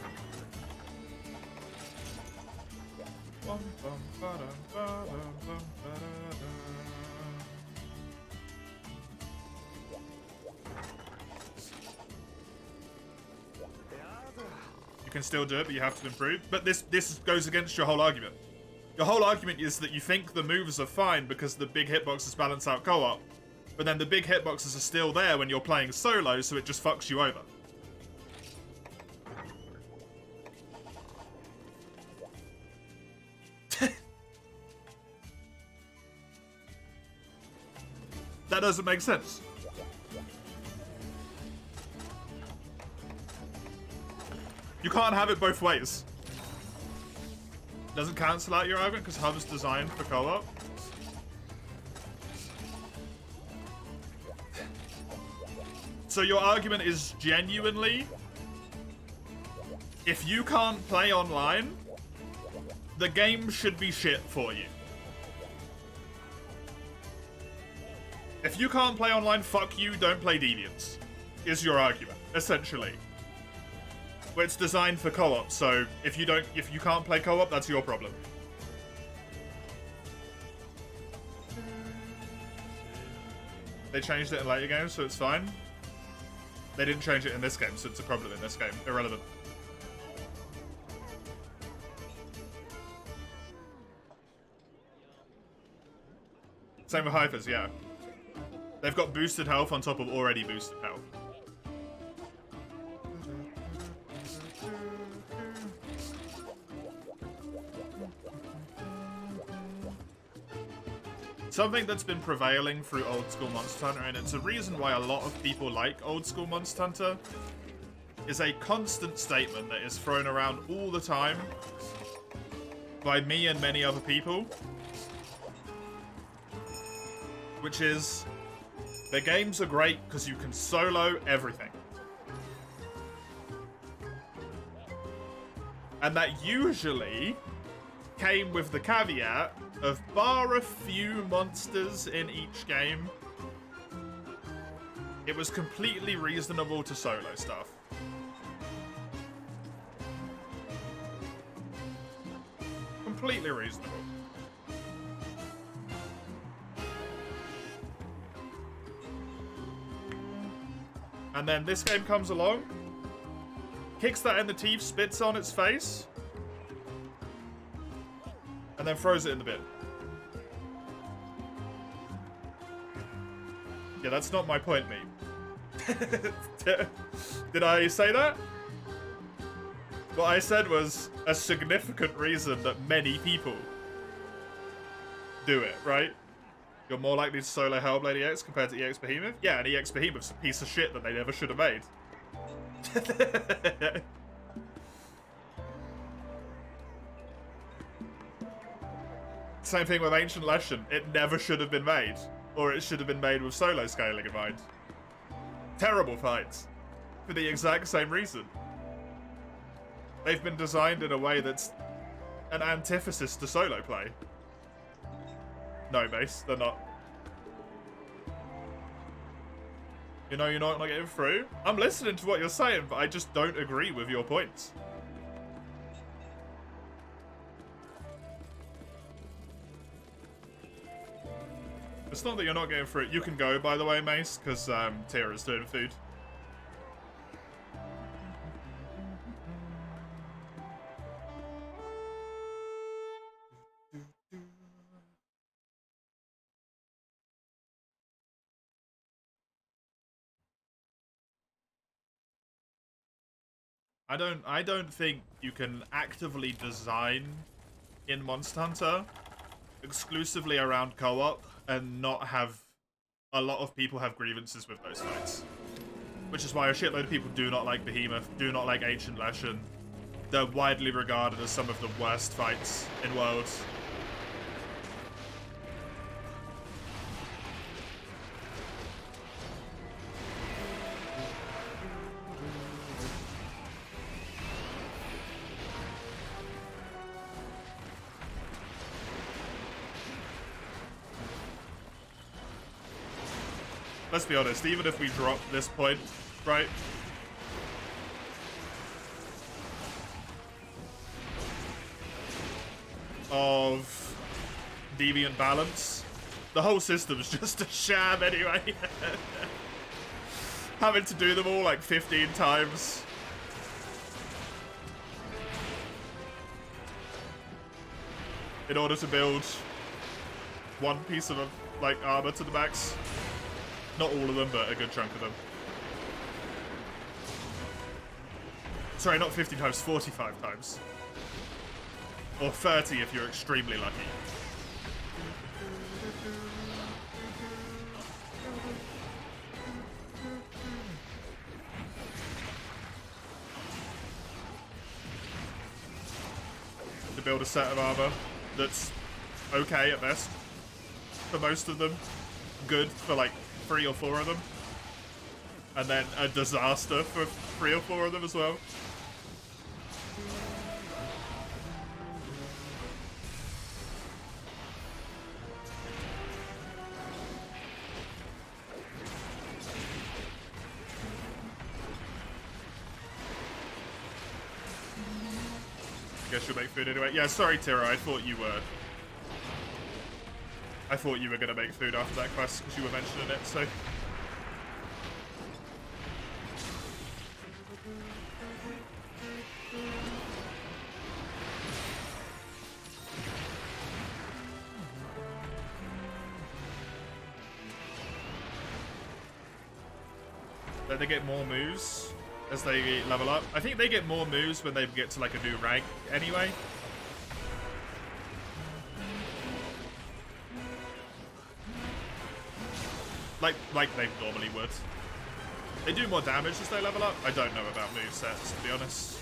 You can still do it, but you have to improve. But this goes against your whole argument. Your whole argument is that you think the moves are fine because the big hitboxes balance out co-op, but then the big hitboxes are still there when you're playing solo, so it just fucks you over. That doesn't make sense. You can't have it both ways. Doesn't cancel out your argument because Hub's designed for co-op. So your argument is genuinely, if you can't play online, the game should be shit for you. If you can't play online, fuck you, don't play Deviants, is your argument, essentially. Well, it's designed for co-op, so if you can't play co-op, that's your problem. They changed it in later games, so it's fine. They didn't change it in this game, so it's a problem in this game. Irrelevant. Same with Hypers, yeah. They've got boosted health on top of already boosted health. Something that's been prevailing through old school Monster Hunter, and it's a reason why a lot of people like old school Monster Hunter, is a constant statement that is thrown around all the time by me and many other people, which is, the games are great because you can solo everything. And that usually came with the caveat of, bar a few monsters in each game, it was completely reasonable to solo stuff. Completely reasonable. And then this game comes along, kicks that in the teeth, spits on its face, and then throws it in the bin. Yeah, that's not my point, meme. Did I say that? What I said was a significant reason that many people do it, right? You're more likely to solo Hellblade EX compared to EX Behemoth? Yeah, and EX Behemoth's a piece of shit that they never should have made. Same thing with Ancient Lesson. It never should have been made. Or it should have been made with solo scaling in mind. Terrible fights. For the exact same reason. They've been designed in a way that's an antithesis to solo play. No, Mace, they're not. You know, you're not getting through? I'm listening to what you're saying, but I just don't agree with your points. It's not that you're not getting through it. You can go, by the way, Mace, because Tira is doing food. I don't think you can actively design in Monster Hunter exclusively around co-op and not have a lot of people have grievances with those fights. Which is why a shitload of people do not like Behemoth, do not like Ancient Leshen. They're widely regarded as some of the worst fights in Worlds. Let's be honest, even if we drop this point, right? Of deviant balance, the whole system's just a sham anyway. Having to do them all like 15 times. In order to build one piece of like armor to the max. Not all of them, but a good chunk of them. Sorry, not 50 times, 45 times. Or 30 if you're extremely lucky. To build a set of armor that's okay at best for most of them. Good for like 3 or 4 of them. And then a disaster for 3 or 4 of them as well. Guess you'll make food anyway. Yeah, sorry, Tira. I thought you were gonna make food after that quest because you were mentioning it. So. Then they get more moves as they level up. I think they get more moves when they get to like a new rank anyway. Like they normally would. They do more damage as they level up. I don't know about movesets, to be honest.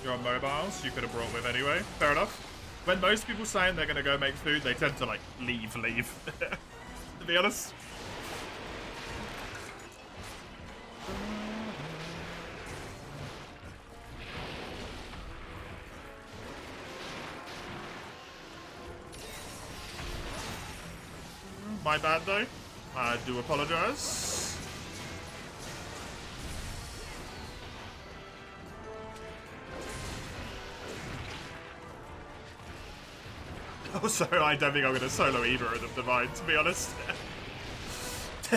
You're on mobiles, you could have brought with anyway. Fair enough. When most people saying they're gonna go make food, they tend to like leave. To be honest. My bad though. I do apologize. Also, I don't think I'm going to solo either of them Divine, to be honest. I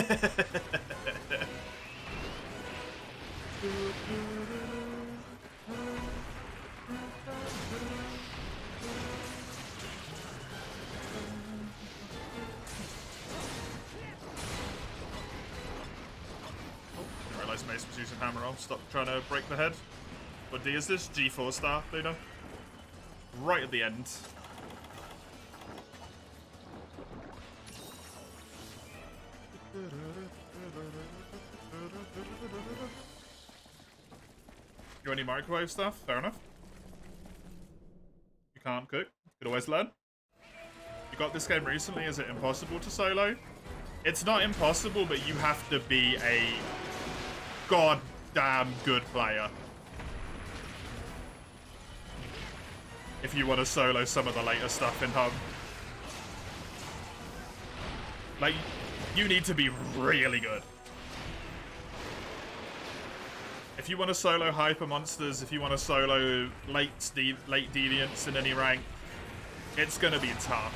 realised Mace was using hammer roll. Stop trying to break the head. What D is this? G4 star, Luna. Right at the end. You want any microwave stuff? Fair enough. You can't cook. You could always learn. You got this game recently. Is it impossible to solo? It's not impossible, but you have to be a goddamn good player. If you want to solo some of the later stuff in Hub. Like, you need to be really good. If you want to solo hyper monsters, if you want to solo late deviants in any rank, it's gonna be tough.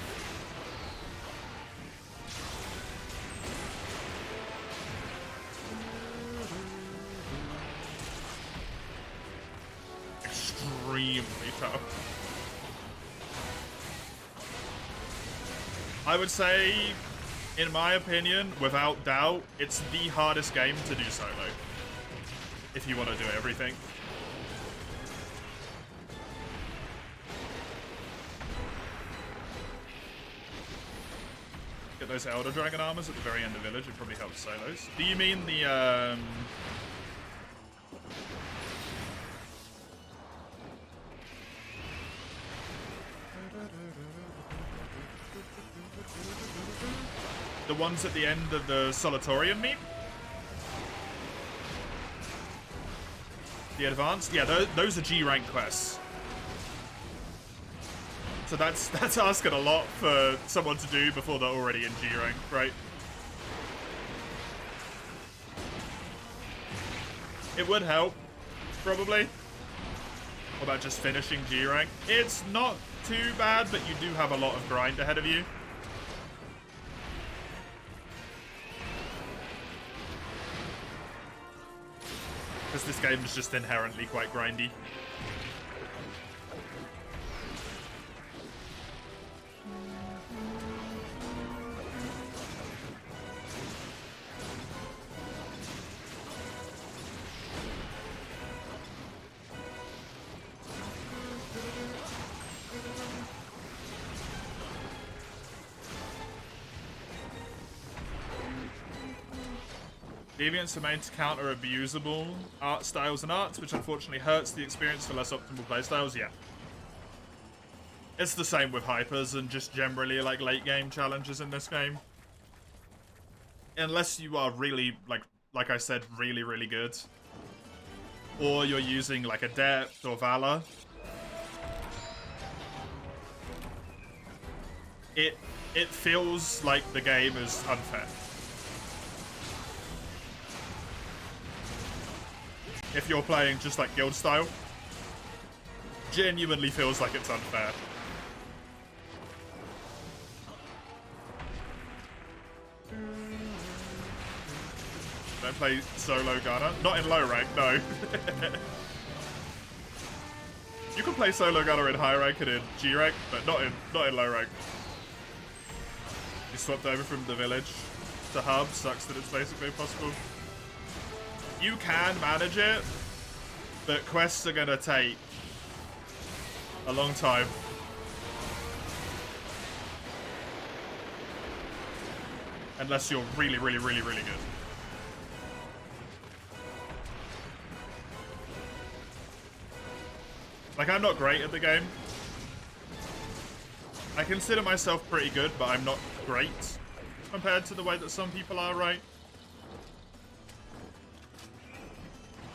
Extremely tough. I would say, in my opinion, without doubt, it's the hardest game to do solo. If you want to do everything. Get those Elder Dragon armors at the very end of Village, it probably helps solos. Do you mean the, the ones at the end of the Solitorium meme? The advanced? Yeah, those are G rank quests. So that's asking a lot for someone to do before they're already in G rank, right? It would help, probably. What about just finishing G rank? It's not too bad, but you do have a lot of grind ahead of you. Because this game is just inherently quite grindy. Deviants are made to counter abusable art styles and arts, which unfortunately hurts the experience for less optimal playstyles. Yeah. It's the same with hypers and just generally like late game challenges in this game. Unless you are really, like I said, really, really good. Or you're using like Adept or Valor. It feels like the game is unfair. If you're playing just like guild style, genuinely feels like it's unfair. Don't play solo Gunner. Not in low rank, no. You can play solo Gunner in high rank and in G rank, but not in low rank. You swapped over from the village to hub. Sucks that it's basically impossible. You can manage it, but quests are gonna take a long time. Unless you're really, really, really, really good. Like, I'm not great at the game. I consider myself pretty good, but I'm not great compared to the way that some people are, right?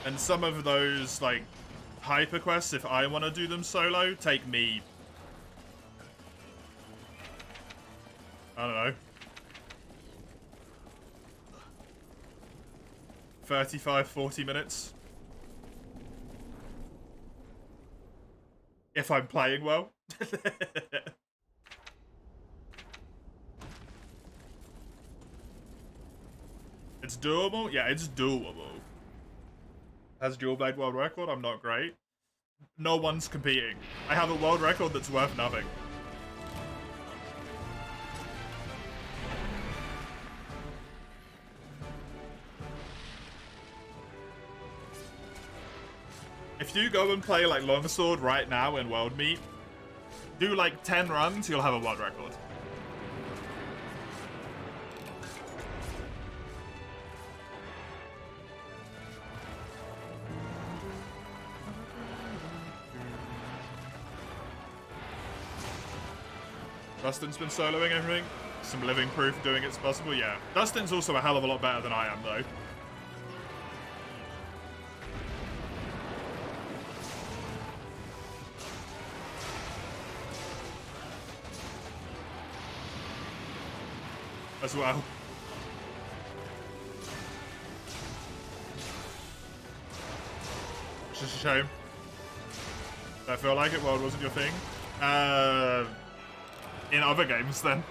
And some of those, like, hyper quests, if I want to do them solo, take me, I don't know, 35, 40 minutes. If I'm playing well. It's doable? Yeah, it's doable. Has dual blade world record? I'm not great. No one's competing. I have a world record that's worth nothing. If you go and play like Longsword right now in World Meet, do like 10 runs, you'll have a world record. Dustin's been soloing everything. Some living proof doing it's possible, yeah. Dustin's also a hell of a lot better than I am, though. as well. It's just a shame. I feel like it. World wasn't your thing. In other games, then.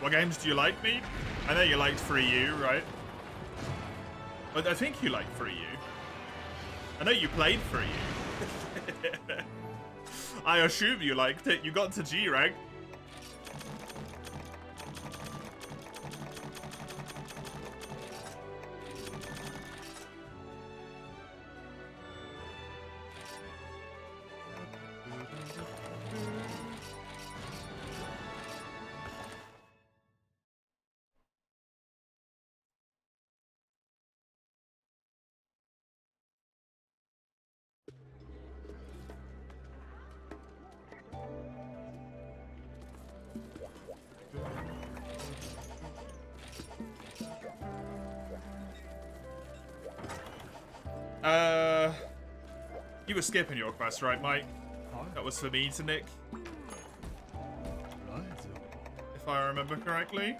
What games do you like, me? I know you liked 3U, right? But I think you liked 3U. I know you played 3U. I assume you liked it. You got to G rank. You were skipping your quest, right, Mike? That was for me to nick. Right. If I remember correctly.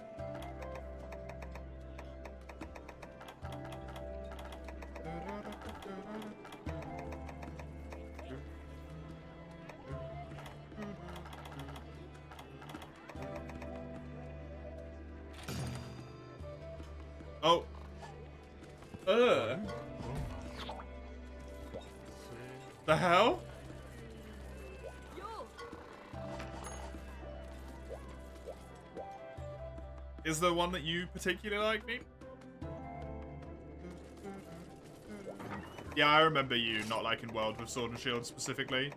Oh. The hell? Is there one that you particularly like, me? Yeah, I remember you not liking World with Sword and Shield specifically.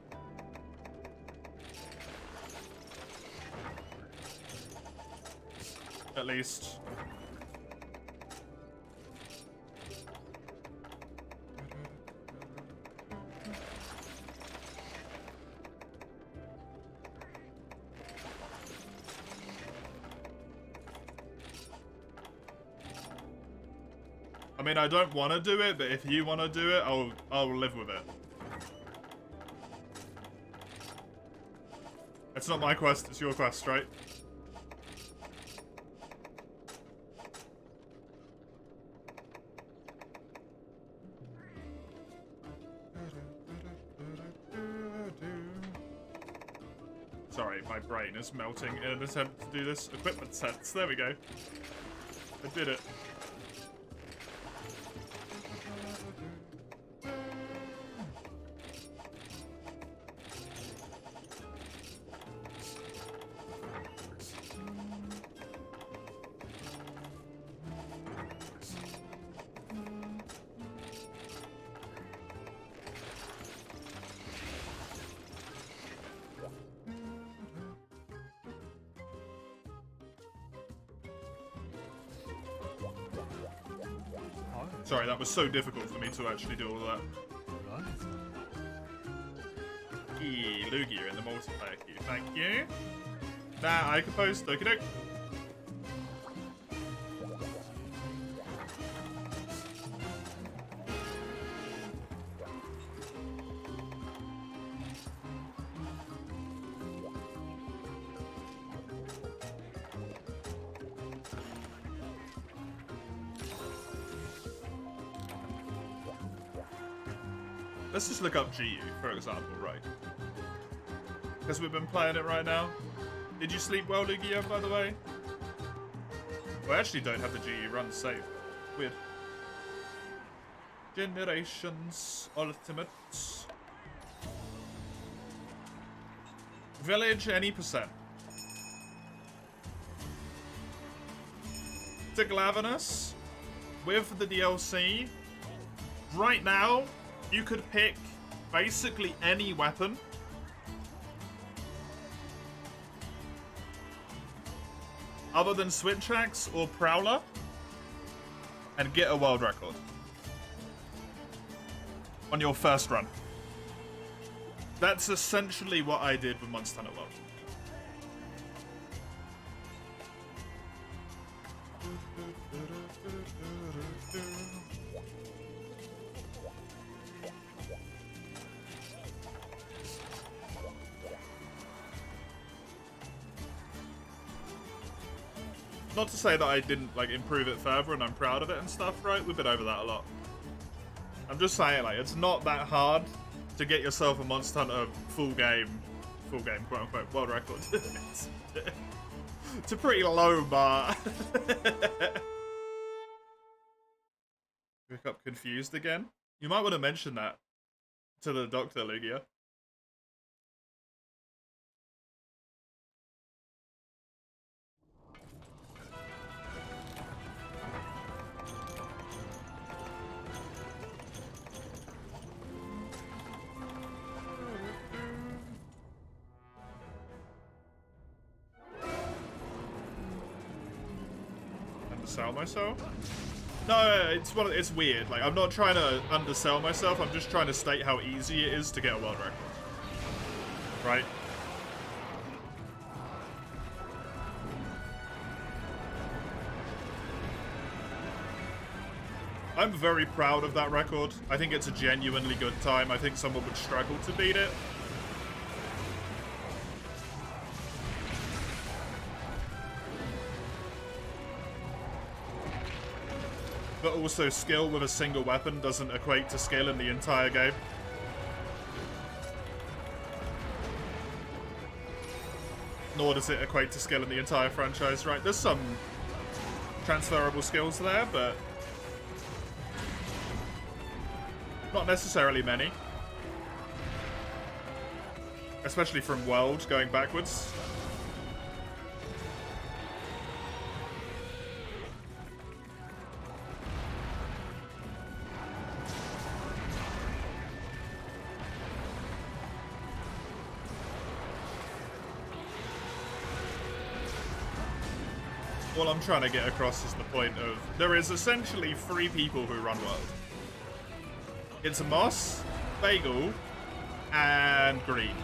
At least. I mean, I don't want to do it, but if you want to do it, I'll live with it. It's not my quest, it's your quest, right? Sorry, my brain is melting in an attempt to do this equipment sense. There we go. I did it. Sorry, that was so difficult for me to actually do all that. Eee, Lugia, you're in the multiplayer queue. Thank you. Nah, I can post. Okie doke. Let's just look up GU, for example, right? Because we've been playing it right now. Did you sleep well, Lugia, by the way? Well, I actually don't have the GU run saved. Weird. Generations Ultimate. Village, any percent. To Glavenus, with the DLC, right now, you could pick basically any weapon. Other than Switch Axe or Prowler. And get a world record. On your first run. That's essentially what I did with Monster Hunter World. Not to say that I didn't like improve it further and I'm proud of it and stuff, right? We've been over that a lot. I'm just saying, like, it's not that hard to get yourself a Monster Hunter full game, quote unquote, world record. It's a pretty low bar. Wake up confused again? You might want to mention that to the doctor, Lugia. Undersell myself? No, it's weird. Like, I'm not trying to undersell myself. I'm just trying to state how easy it is to get a world record. Right? I'm very proud of that record. I think it's a genuinely good time. I think someone would struggle to beat it. But also, skill with a single weapon doesn't equate to skill in the entire game. Nor does it equate to skill in the entire franchise, right? There's some transferable skills there, but not necessarily many. Especially from World going backwards. All I'm trying to get across is the point of there is essentially 3 people who run World. It's Moss, Bagel, and Green.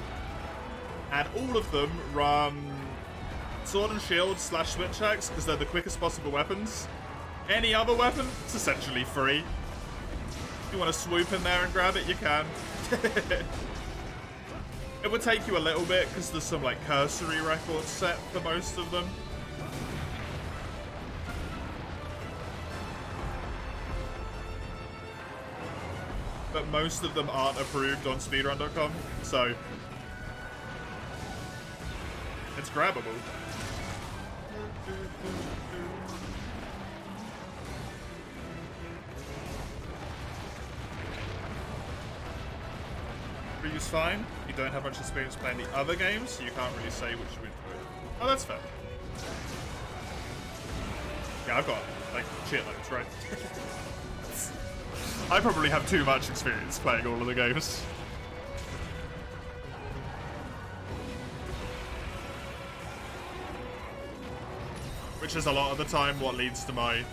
And all of them run Sword and Shield / Switch Axe because they're the quickest possible weapons. Any other weapon, it's essentially free. If you want to swoop in there and grab it, you can. It would take you a little bit because there's some like cursory records set for most of them. But most of them aren't approved on speedrun.com, so it's grabbable. Ryu's fine. You don't have much experience playing the other games, so you can't really say which you enjoy. Oh, that's fair. Yeah, I've got like shitloads, right? I probably have too much experience playing all of the games. Which is a lot of the time what leads to my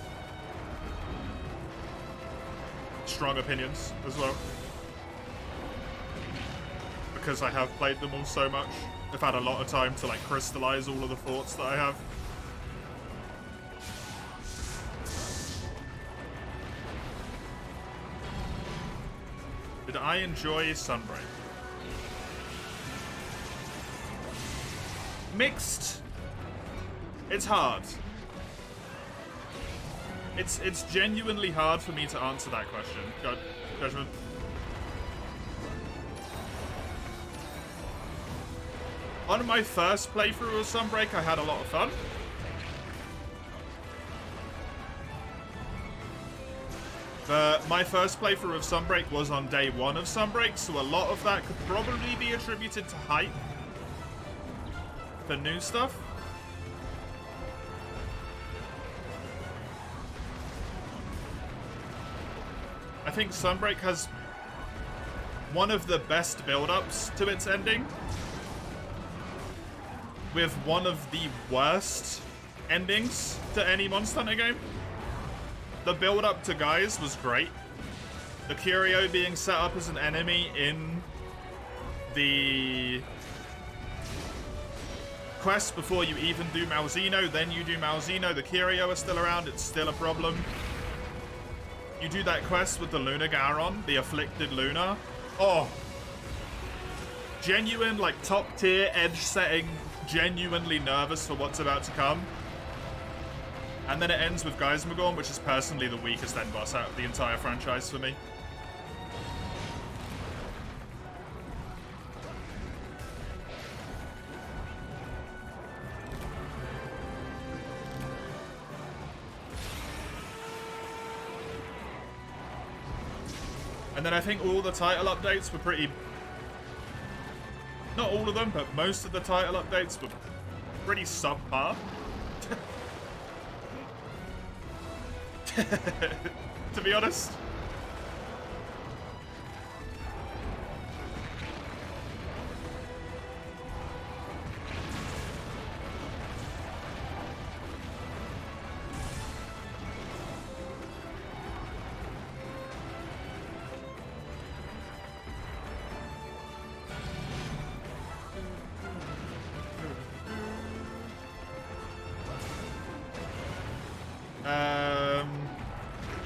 strong opinions as well. Because I have played them all so much. I've had a lot of time to like crystallize all of the thoughts that I have. Did I enjoy Sunbreak? Mixed. It's hard. It's genuinely hard for me to answer that question. Judgment. On my first playthrough of Sunbreak, I had a lot of fun. My first playthrough of Sunbreak was on day 1 of Sunbreak, so a lot of that could probably be attributed to hype for new stuff. I think Sunbreak has one of the best build-ups to its ending, with one of the worst endings to any Monster Hunter game. The build-up to Guys was great. The Curio being set up as an enemy in the quest before you even do Malzeno, then you do Malzeno, the Curio are still around, it's still a problem. You do that quest with the Luna Garon, the Afflicted Luna. Oh. Genuine, like, top tier, edge setting, genuinely nervous for what's about to come. And then it ends with Geismagorn, which is personally the weakest end boss out of the entire franchise for me. And then I think all the title updates were pretty... Not all of them, but most of the title updates were pretty subpar. To be honest.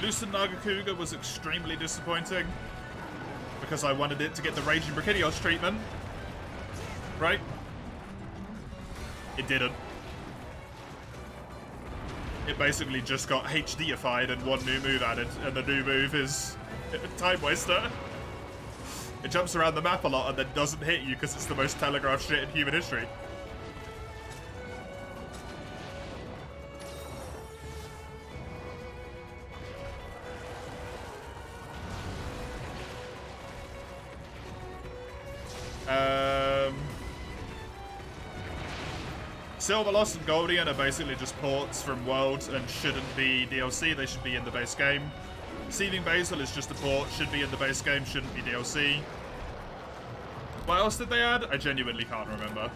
Lucent Nagakuga was extremely disappointing because I wanted it to get the Raging Brachinios treatment, right? It didn't. It basically just got HDified and one new move added, and the new move is Time Waster. It jumps around the map a lot and then doesn't hit you because it's the most telegraphed shit in human history. Silver Lost and Goldian are basically just ports from World and shouldn't be DLC, they should be in the base game. Seething Basil is just a port, should be in the base game, shouldn't be DLC. What else did they add? I genuinely can't remember.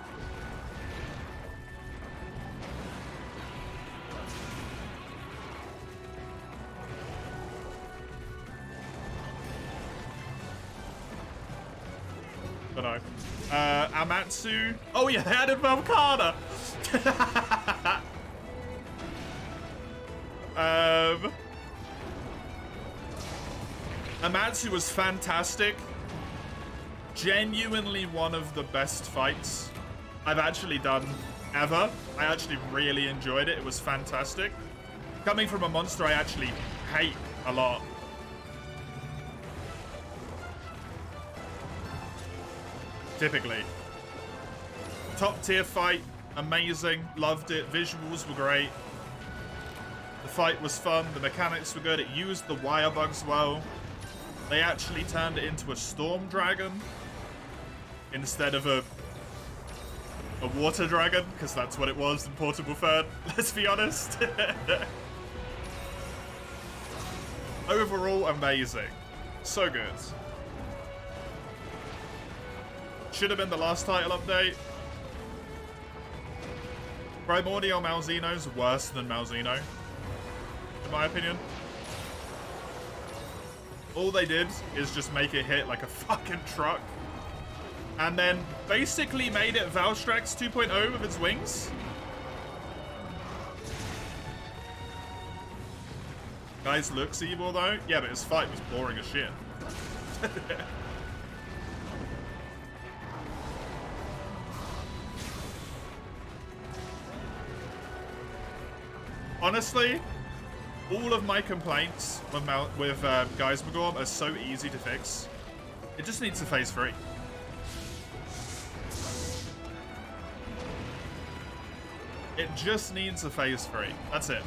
Don't know. Amatsu. Oh yeah, they added Volcana. Amatsu was fantastic. Genuinely one of the best fights I've actually done ever. I actually really enjoyed it. It was fantastic. Coming from a monster I actually hate a lot. Typically. Top tier fight, amazing, loved it, visuals were great. The fight was fun, the mechanics were good, it used the wire bugs well. They actually turned it into a storm dragon instead of a water dragon, because that's what it was in Portable Third, let's be honest. Overall, amazing. So good. Should have been the last title update. Primordial Malzeno's worse than Malzeno, in my opinion. All they did is just make it hit like a fucking truck. And then basically made it Valstrax 2.0 with its wings. Guys looks evil though. Yeah, but his fight was boring as shit. Honestly, all of my complaints with Geismagorn are so easy to fix. It just needs a phase 3. It just needs a phase 3. That's it.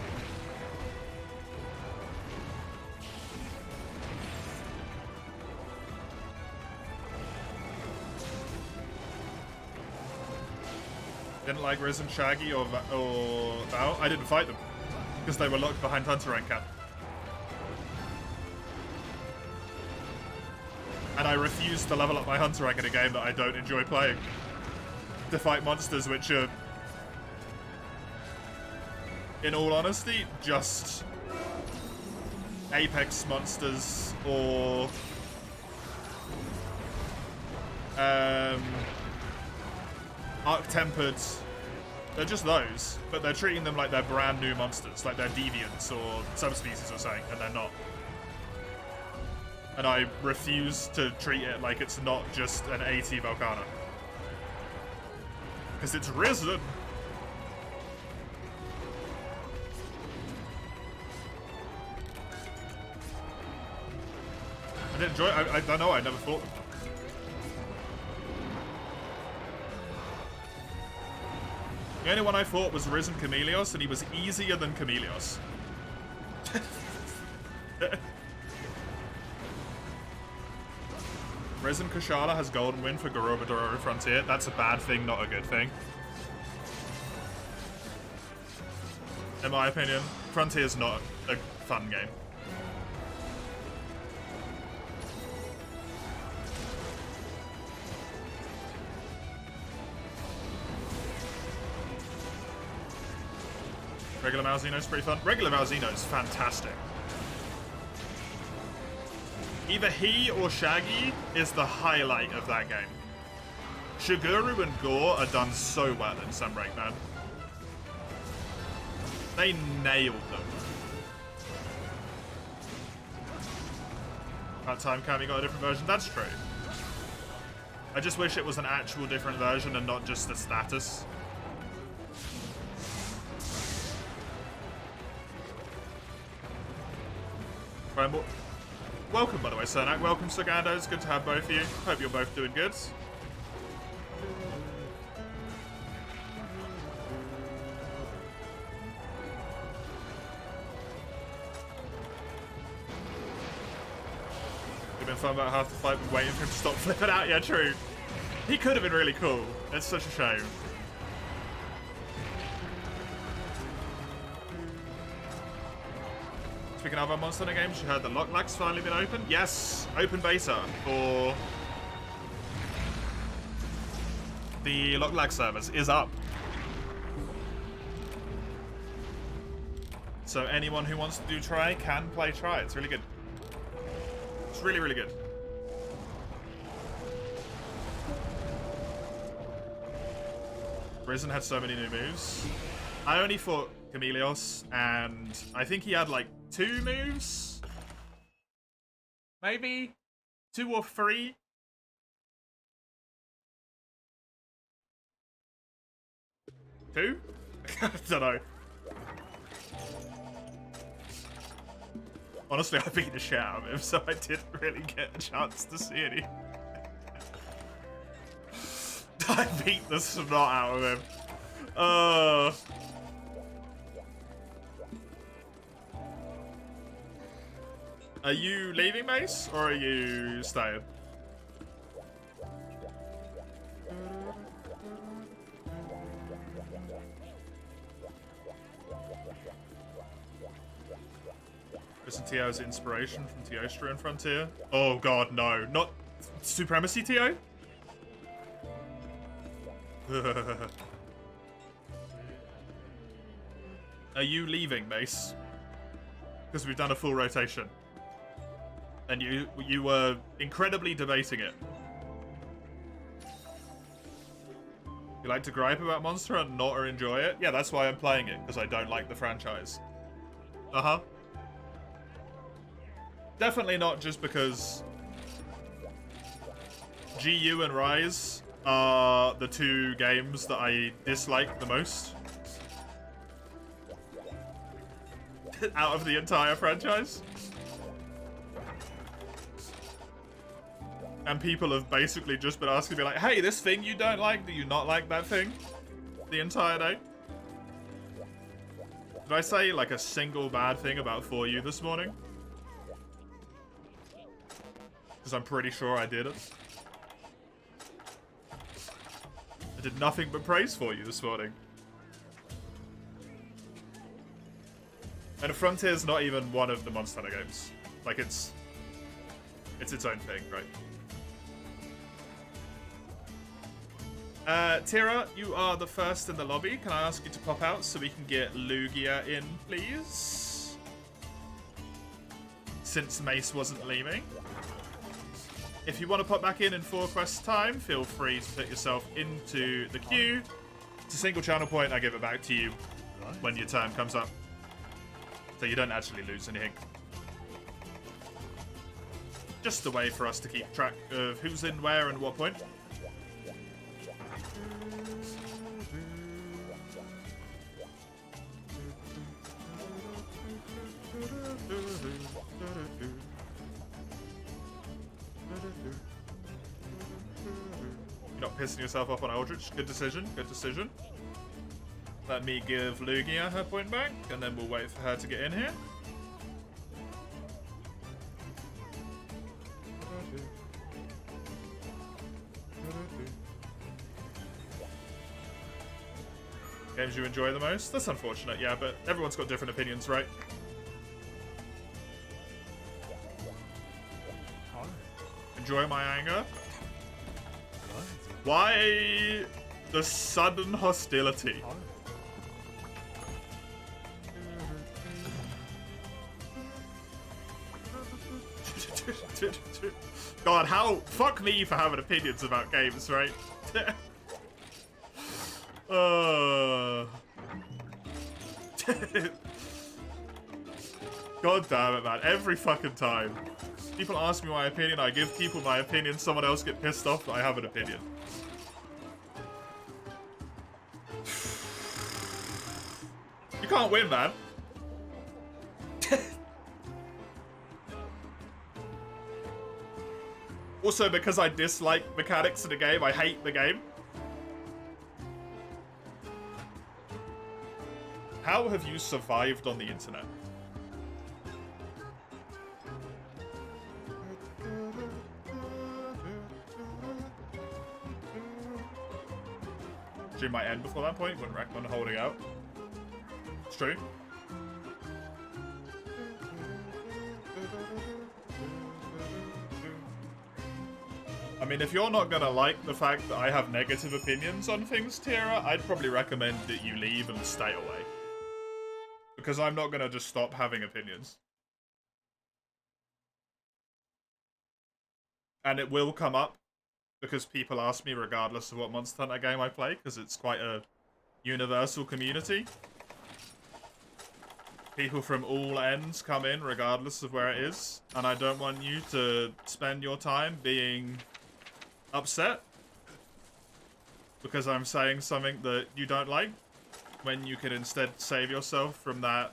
Didn't like Riz and Shaggy or Val. I didn't fight them because they were locked behind Hunter Rank Cap. And I refuse to level up my Hunter Rank in a game that I don't enjoy playing. To fight monsters which are, in all honesty, just Apex monsters or Arc-Tempered. They're just those, but they're treating them like they're brand new monsters, like they're deviants or subspecies or something, and they're not. And I refuse to treat it like it's not just an AT Volcana. Because it's risen! I did enjoy it. I don't know. I never fought them. The only one I fought was Risen Chameleos, and he was easier than Chameleos. Risen Kushala has Golden Wind for Gorobadoro Frontier. That's a bad thing, not a good thing. In my opinion, Frontier is not a fun game. Regular Malzeno's pretty fun. Regular Malzeno's fantastic. Either he or Shaggy is the highlight of that game. Shiguru and Gore are done so well in Sunbreak, man. They nailed them. That time Cammy got a different version. That's true. I just wish it was an actual different version and not just a status. Right, welcome, by the way, Cernak. Welcome, Sagando. It's good to have both of you. Hope you're both doing good. It's been fun about half the fight, waiting for him to stop flipping out. Yeah, true. He could have been really cool. It's such a shame. Speaking of our Monster Hunter games, you heard the Locklag's finally been open? Yes, open beta for the Locklag servers is up. So anyone who wants to do try can play try. It's really good. It's really, really good. Risen had so many new moves. I only fought Chameleos, and I think he had like 2 moves? Maybe? 2 or 3? Two? I don't know. Honestly, I beat the shit out of him, so I didn't really get a chance to see any. I beat the snot out of him. Are you leaving, Mace, or are you staying? Listen, Tio's inspiration from Teostra and Frontier. Oh god, no. Not Supremacy, Tio? Are you leaving, Mace? Because we've done a full rotation. And you were incredibly debating it. You like to gripe about Monster and not or enjoy it? Yeah, that's why I'm playing it, because I don't like the franchise. Uh-huh. Definitely not just because GU and Rise are the 2 games that I dislike the most out of the entire franchise. And people have basically just been asking me like, hey, this thing you don't like, do you not like that thing? The entire day. Did I say like a single bad thing about 4U this morning? Because I'm pretty sure I did it. I did nothing but praise for you this morning. And Frontier's not even one of the Monster Hunter games. Like, it's its own thing, right? Tira, you are the first in the lobby. Can I ask you to pop out so we can get Lugia in, please? Since Mace wasn't leaving. If you want to pop back in 4 quests time, feel free to put yourself into the queue. It's a single channel point. I give it back to you when your turn comes up. So you don't actually lose anything. Just a way for us to keep track of who's in where and what point. not pissing yourself off on Eldritch. Good decision, good decision. Let me give Lugia her point back, and then we'll wait for her to get in here. Games you enjoy the most? That's unfortunate, yeah, but everyone's got different opinions, right? Enjoy my anger? Why the sudden hostility? God, how... Fuck me for having opinions about games, right? God damn it, man. Every fucking time. People ask me my opinion, I give people my opinion, someone else get pissed off that I have an opinion. You can't win, man. Also, because I dislike mechanics in the game, I hate the game. How have you survived on the internet? Stream might end before that point, wouldn't recommend holding out. It's true. I mean, if you're not gonna like the fact that I have negative opinions on things, Tira, I'd probably recommend that you leave and stay away. Because I'm not gonna just stop having opinions. And it will come up, because people ask me regardless of what Monster Hunter game I play, because it's quite a universal community. People from all ends come in regardless of where it is, and I don't want you to spend your time being upset because I'm saying something that you don't like, when you can instead save yourself from that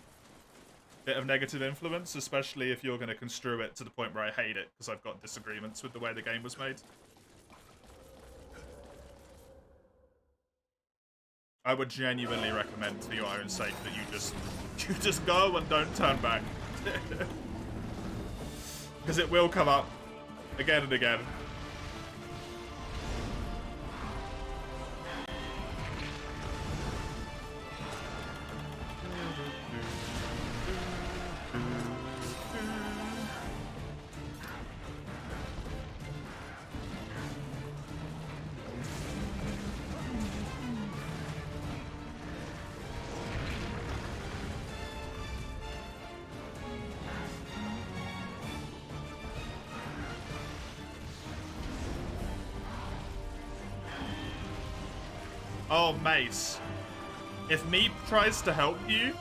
bit of negative influence, especially if you're going to construe it to the point where I hate it because I've got disagreements with the way the game was made. I would genuinely recommend for your own sake that you just go and don't turn back. Because it will come up again and again. Oh, Mace. If Meep tries to help you,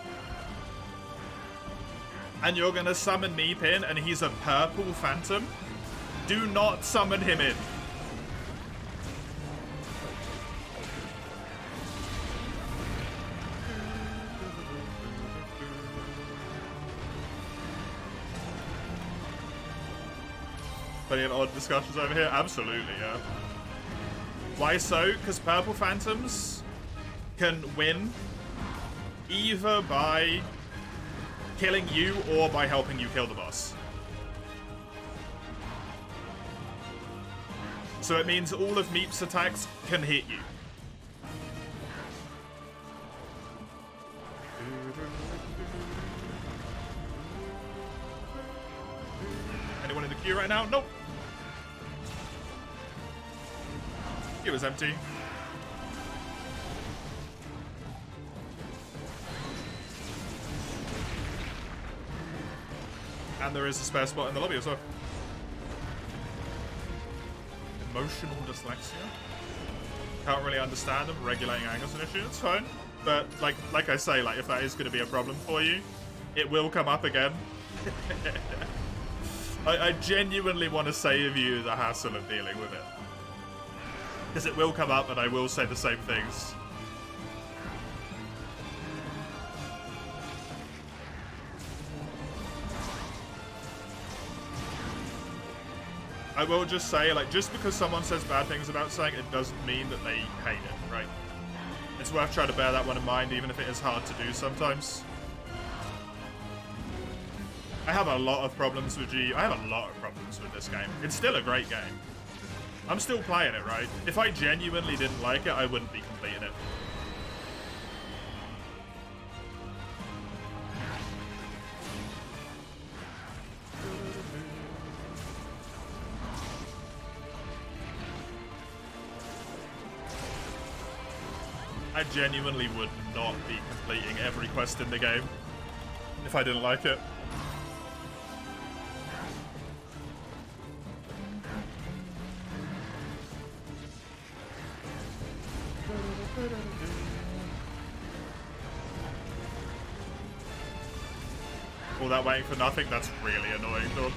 and you're gonna summon Meep in, and he's a purple phantom, do not summon him in. Plenty of odd discussions over here? Absolutely, yeah. Why so? Because purple phantoms can win either by killing you or by helping you kill the boss. So it means all of Meep's attacks can hit you. Anyone in the queue right now? Nope. It was empty. And there is a spare spot in the lobby as well. Emotional dyslexia. Can't really understand them. Regulating anger is an issue. It's fine. But like I say, if that is going to be a problem for you, it will come up again. I genuinely want to save you the hassle of dealing with it. Because it will come up and I will say the same things. I will just say, like, just because someone says bad things about something, it doesn't mean that they hate it, right? It's worth trying to bear that one in mind, even if it is hard to do sometimes. I have a lot of problems with GU. I have a lot of problems with this game. It's still a great game. I'm still playing it, right? If I genuinely didn't like it, I wouldn't be completing it. I genuinely would not be completing every quest in the game if I didn't like it. All that waiting for nothing, that's really annoying, though.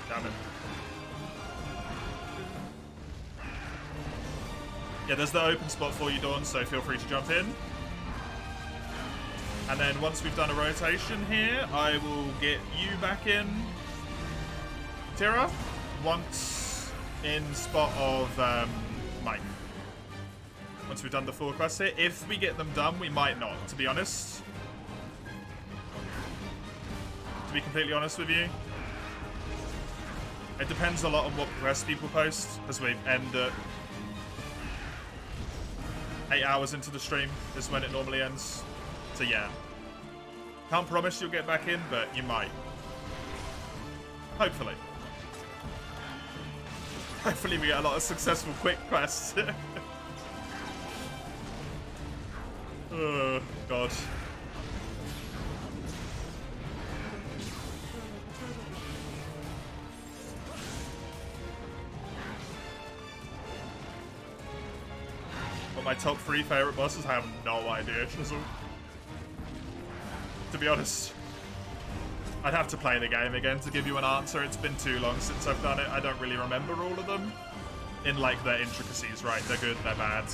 Damn it. Yeah, there's the open spot for you, Dawn, so feel free to jump in. And then once we've done a rotation here, I will get you back in, Tira, once in spot of Mike. Once we've done the 4 quests here. If we get them done, we might not, to be honest. To be completely honest with you. It depends a lot on what quests people post, because we end at 8 hours into the stream is when it normally ends. So yeah. Can't promise you'll get back in, but you might. Hopefully. Hopefully we get a lot of successful quick quests. Oh, God. What my top 3 favorite bosses? I have no idea, Chisel. To be honest, I'd have to play the game again to give you an answer. It's been too long since I've done it. I don't really remember all of them in, like, their intricacies, right? They're good, they're bad.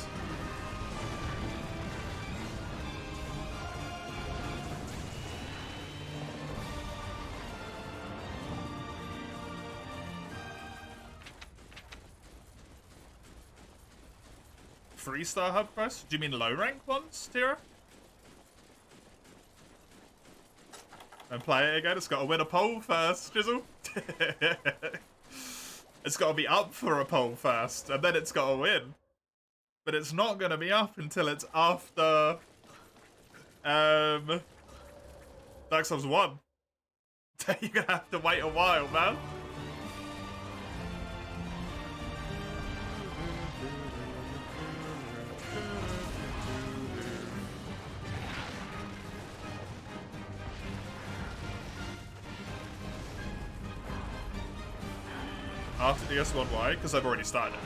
Three-star hub quest? Do you mean low rank ones, Tira? And play it again. It's got to win a poll first, Jizzle. It's got to be up for a poll first, and then it's got to win. But it's not going to be up until it's after Dark Souls 1. You're going to have to wait a while, man. After DS1, why? Because I've already started it.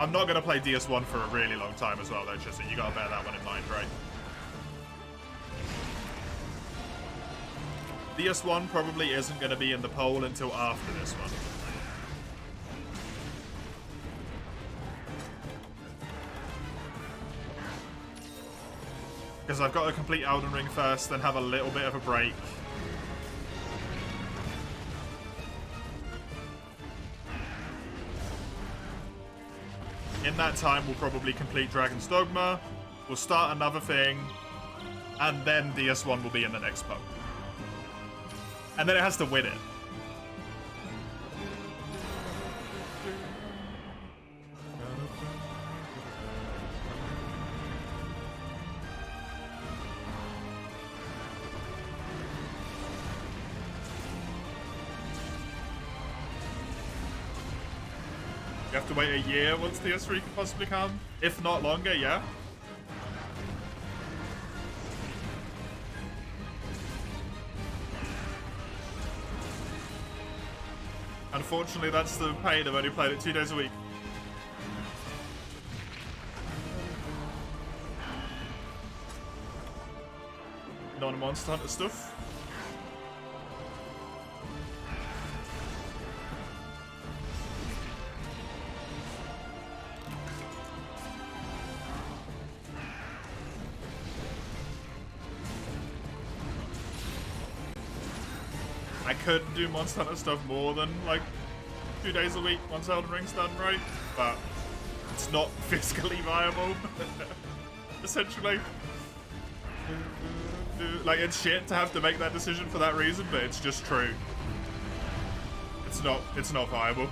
I'm not going to play DS1 for a really long time as well, though, Chester. You got to bear that one in mind, right? DS1 probably isn't going to be in the poll until after this one. Because I've got to complete Elden Ring first, then have a little bit of a break. In that time, we'll probably complete Dragon's Dogma, we'll start another thing, and then DS1 will be in the next poll. And then it has to win it. You have to wait a year once DS3 can possibly come. If not longer, yeah. Unfortunately, that's the pain. I've only played it 2 days a week. non-Monster Hunter stuff. I could do Monster Hunter stuff more than like 2 days a week once Elden Ring's done, right? But it's not fiscally viable, essentially. Like, it's shit to have to make that decision for that reason, but it's just true. It's not viable.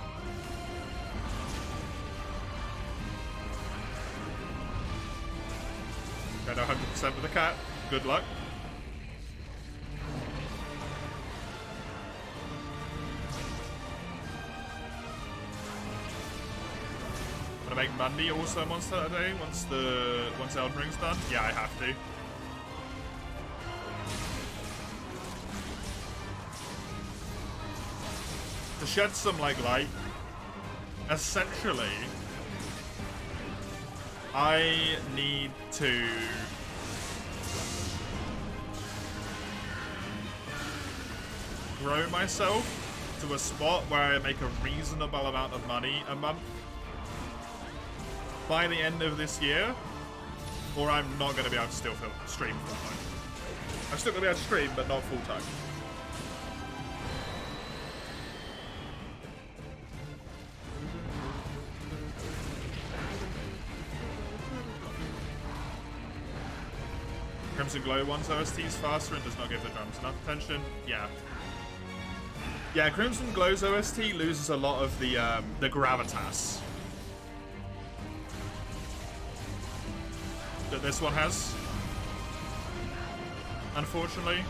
Got 100% with the cat. Good luck. Gonna make Monday also Monster Hunter Day once Elden Ring's done. Yeah, I have to. To shed some like light, essentially, I need to grow myself to a spot where I make a reasonable amount of money a month by the end of this year, or I'm not going to be able to still stream full-time. I'm still going to be able to stream, but not full-time. Crimson Glow one's OST is faster and does not give the drums enough attention. Yeah. Yeah, Crimson Glow's OST loses a lot of the gravitas that this one has, unfortunately.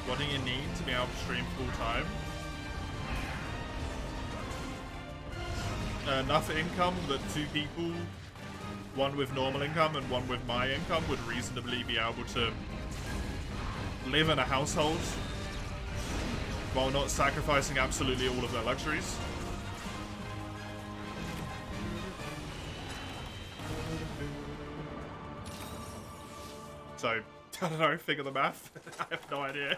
What do you need to be able to stream full-time? Enough income that 2 people, one with normal income and one with my income, would reasonably be able to live in a household while not sacrificing absolutely all of their luxuries. So, I don't know, figure the math. I have no idea.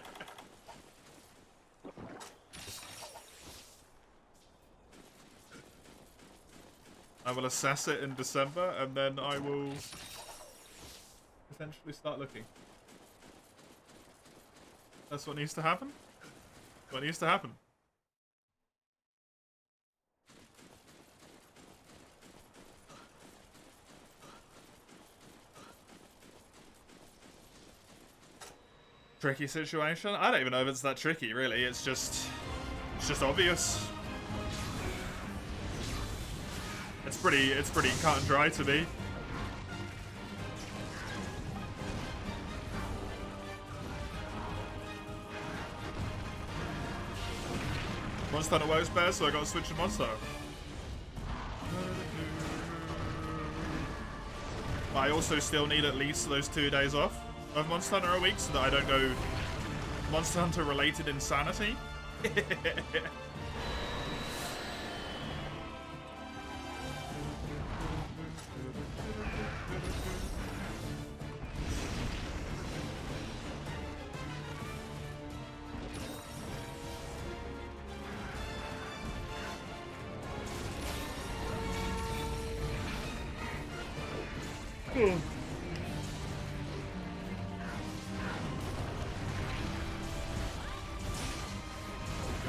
I will assess it in December, and then I will potentially start looking. That's what needs to happen. What needs to happen. Tricky situation? I don't even know if it's that tricky, really. It's just obvious. It's pretty cut and dry to me. Monster Hunter works better, so I got to switch to Monster. But I also still need at least those 2 days off of Monster Hunter a week so that I don't go Monster Hunter related insanity.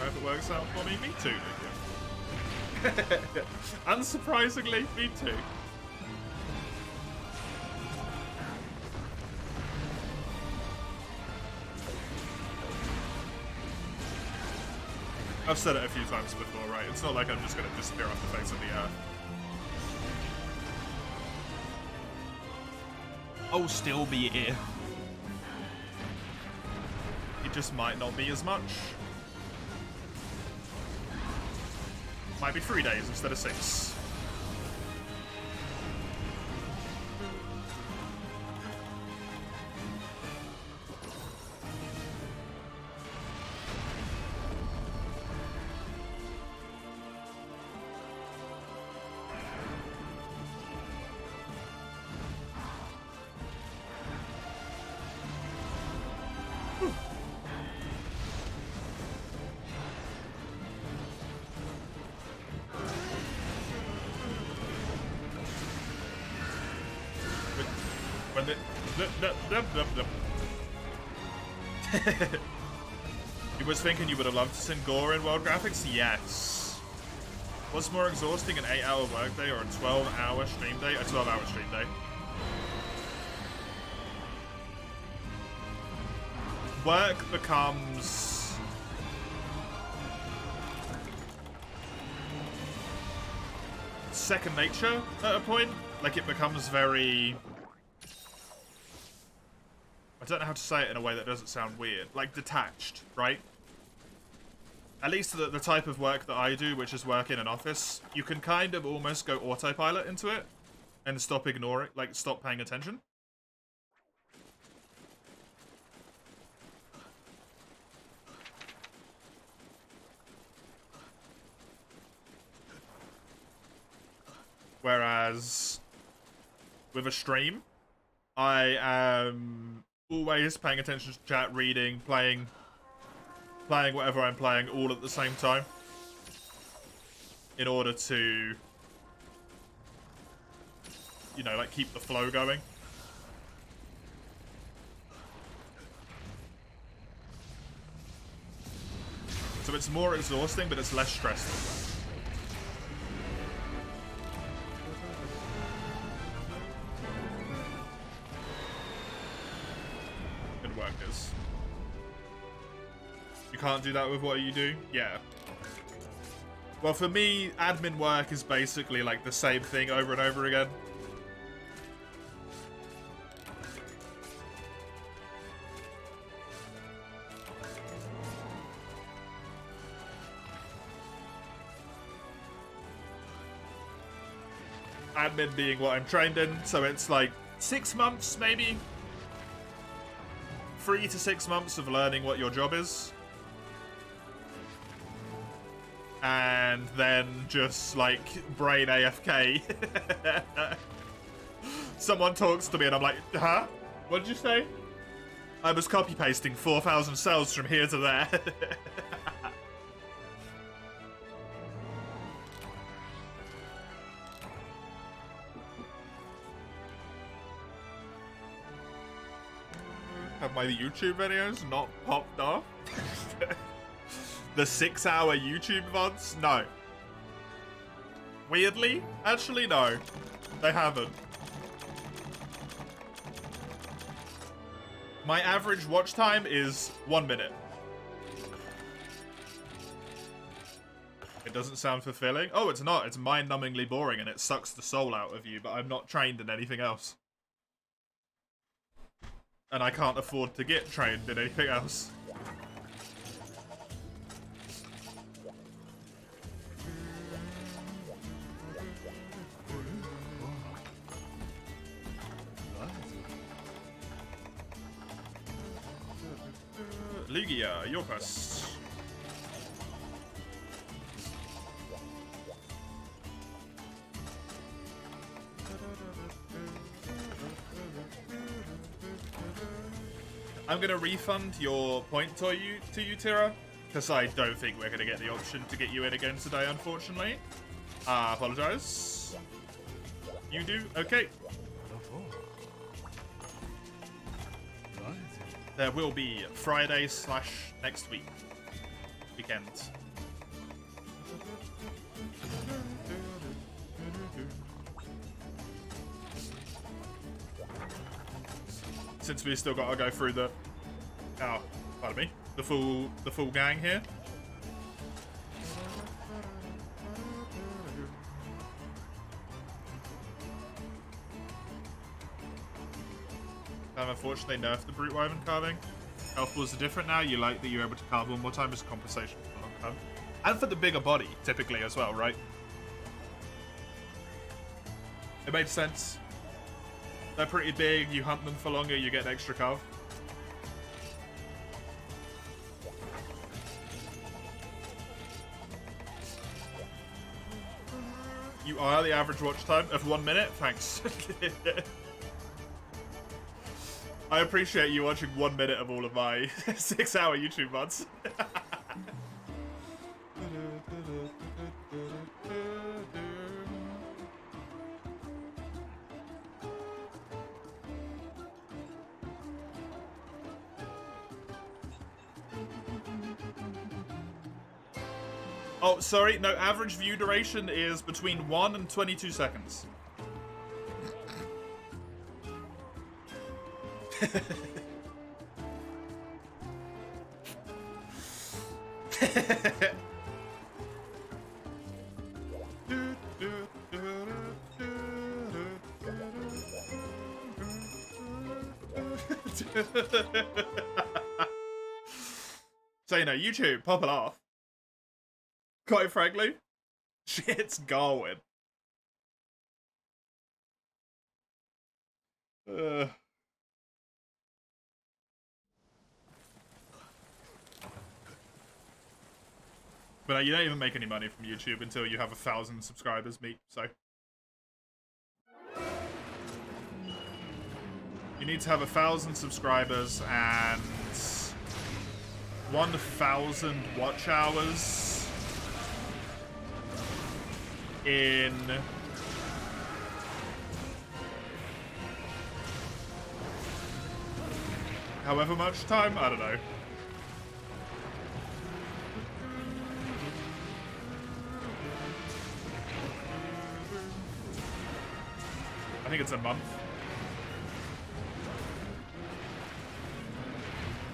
If it works out for me too, Nick. Unsurprisingly, me too. I've said it a few times before, right? It's not like I'm just gonna disappear off the face of the earth. I'll still be here. It just might not be as much. Might be 3 days instead of 6. And it... You was thinking you would have loved to sing gore in world graphics? Yes. What's more exhausting, an 8-hour workday or a 12-hour stream day? A 12-hour stream day. Work becomes... second nature at a point. Like, it becomes very... I don't know how to say it in a way that doesn't sound weird. Like, detached, right? At least the type of work that I do, which is work in an office, you can kind of almost go autopilot into it and stop ignoring, like, stop paying attention. Whereas with a stream, I am always paying attention to chat, reading, playing whatever I'm playing all at the same time in order to, you know, like, keep the flow going. So it's more exhausting, but it's less stressful. Good work, is. You can't do that with what you do? Yeah. Well, for me, admin work is basically like the same thing over and over again. Admin being what I'm trained in, so it's like 6 months, maybe 3 to 6 months of learning what your job is. And then just, like, brain AFK. Someone talks to me and I'm like, huh? What did you say? I was copy-pasting 4,000 cells from here to there. Have my YouTube videos not popped off? The 6-hour YouTube VODs? No. Weirdly? Actually, no. They haven't. My average watch time is 1 minute. It doesn't sound fulfilling? Oh, it's not. It's mind-numbingly boring and it sucks the soul out of you, but I'm not trained in anything else. And I can't afford to get trained in anything else. Lugia, your first. I'm gonna refund your point to you, Tira, because I don't think we're gonna get the option to get you in again today, unfortunately. Apologize. You do? Okay. There will be Friday / next week. Weekend. Since we still gotta go through the... Oh, pardon me. The full gang here. Unfortunately, they nerfed the brute wyvern carving. Health balls are different now. You like that you're able to carve one more time as compensation for the long carve. And for the bigger body, typically, as well, right? It made sense. They're pretty big. You hunt them for longer, you get an extra carve. You are the average watch time of 1 minute? Thanks. I appreciate you watching 1 minute of all of my 6-hour YouTube VODs. Oh, sorry. No, average view duration is between 1 and 22 seconds. So, you know, YouTube, pop it off. Quite frankly, shit's going. But you don't even make any money from YouTube until you have 1,000 subscribers, meet, so. You need to have 1,000 subscribers and 1,000 watch hours in however much time? I don't know. I think it's a month.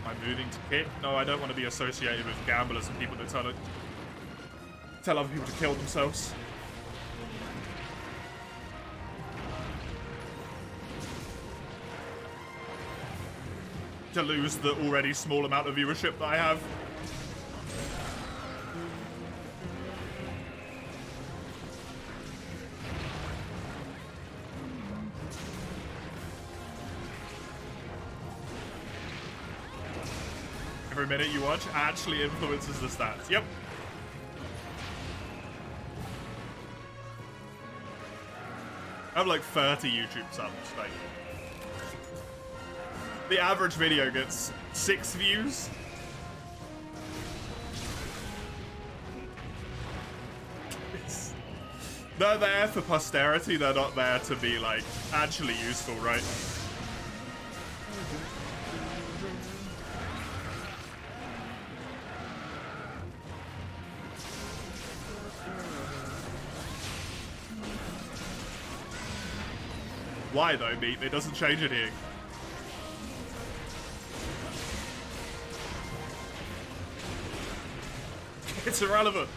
Am I moving to Kit? No, I don't want to be associated with gamblers and people that tell other people to kill themselves. To lose the already small amount of viewership that I have. Every minute you watch actually influences the stats. Yep. I have like 30 YouTube subs, like. The average video gets 6 views. They're there for posterity, they're not there to be, like, actually useful, right? Why, though, Meat? It doesn't change anything. It's irrelevant.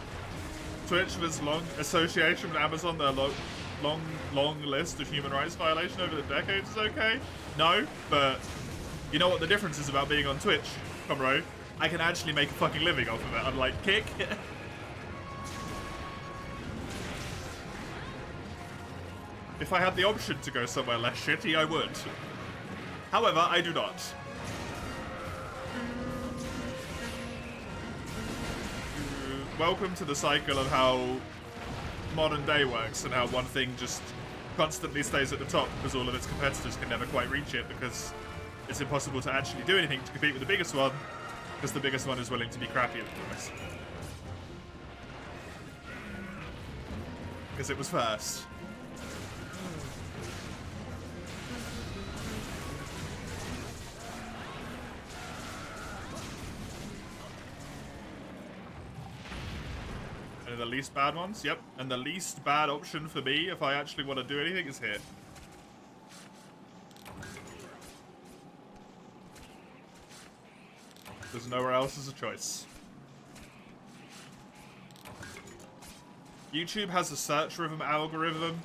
Twitch was long association with Amazon, their long list of human rights violations over the decades is okay. No, but you know what the difference is about being on Twitch, Comro? I can actually make a fucking living off of it, unlike Kick. If I had the option to go somewhere less shitty, I would. However, I do not. Welcome to the cycle of how modern day works and how one thing just constantly stays at the top because all of its competitors can never quite reach it because it's impossible to actually do anything to compete with the biggest one because the biggest one is willing to be crappy at the price. Because it was first. The least bad ones? Yep. And the least bad option for me, if I actually want to do anything, is here. There's nowhere else as a choice. YouTube has a search rhythm algorithm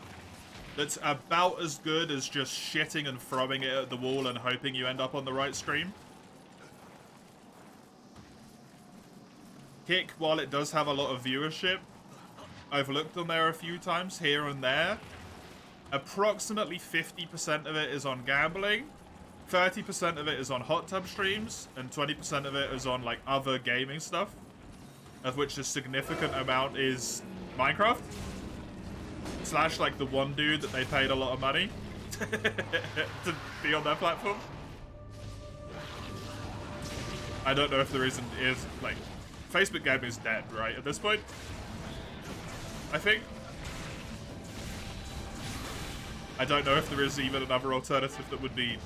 that's about as good as just shitting and throwing it at the wall and hoping you end up on the right stream. Kick, while it does have a lot of viewership, I've looked on there a few times here and there. Approximately 50% of it is on gambling, 30% of it is on hot tub streams, and 20% of it is on like other gaming stuff, of which a significant amount is Minecraft. Slash like the one dude that they paid a lot of money to be on their platform. I don't know if the reason is like Facebook gaming is dead, right, at this point? I think. I don't know if there is even another alternative that would be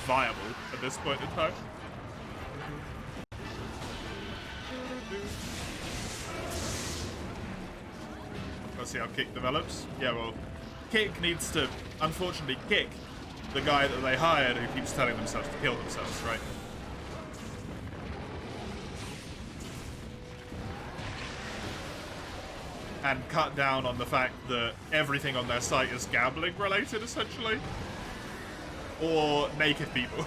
viable at this point in time. Let's see how Kick develops. Yeah, well, Kick needs to, unfortunately, kick the guy that they hired who keeps telling themselves to kill themselves, right? And cut down on the fact that everything on their site is gambling related, essentially. Or naked people.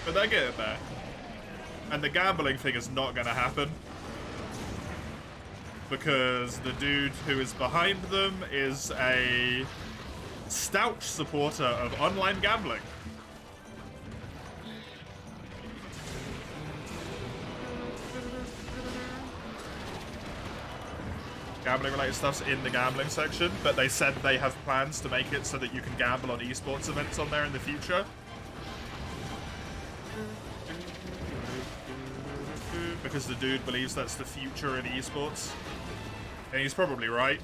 But they're getting there. And the gambling thing is not going to happen. Because the dude who is behind them is a stout supporter of online gambling. Gambling related stuff's in the gambling section, but they said they have plans to make it so that you can gamble on esports events on there in the future. Because the dude believes that's the future in esports. And he's probably right.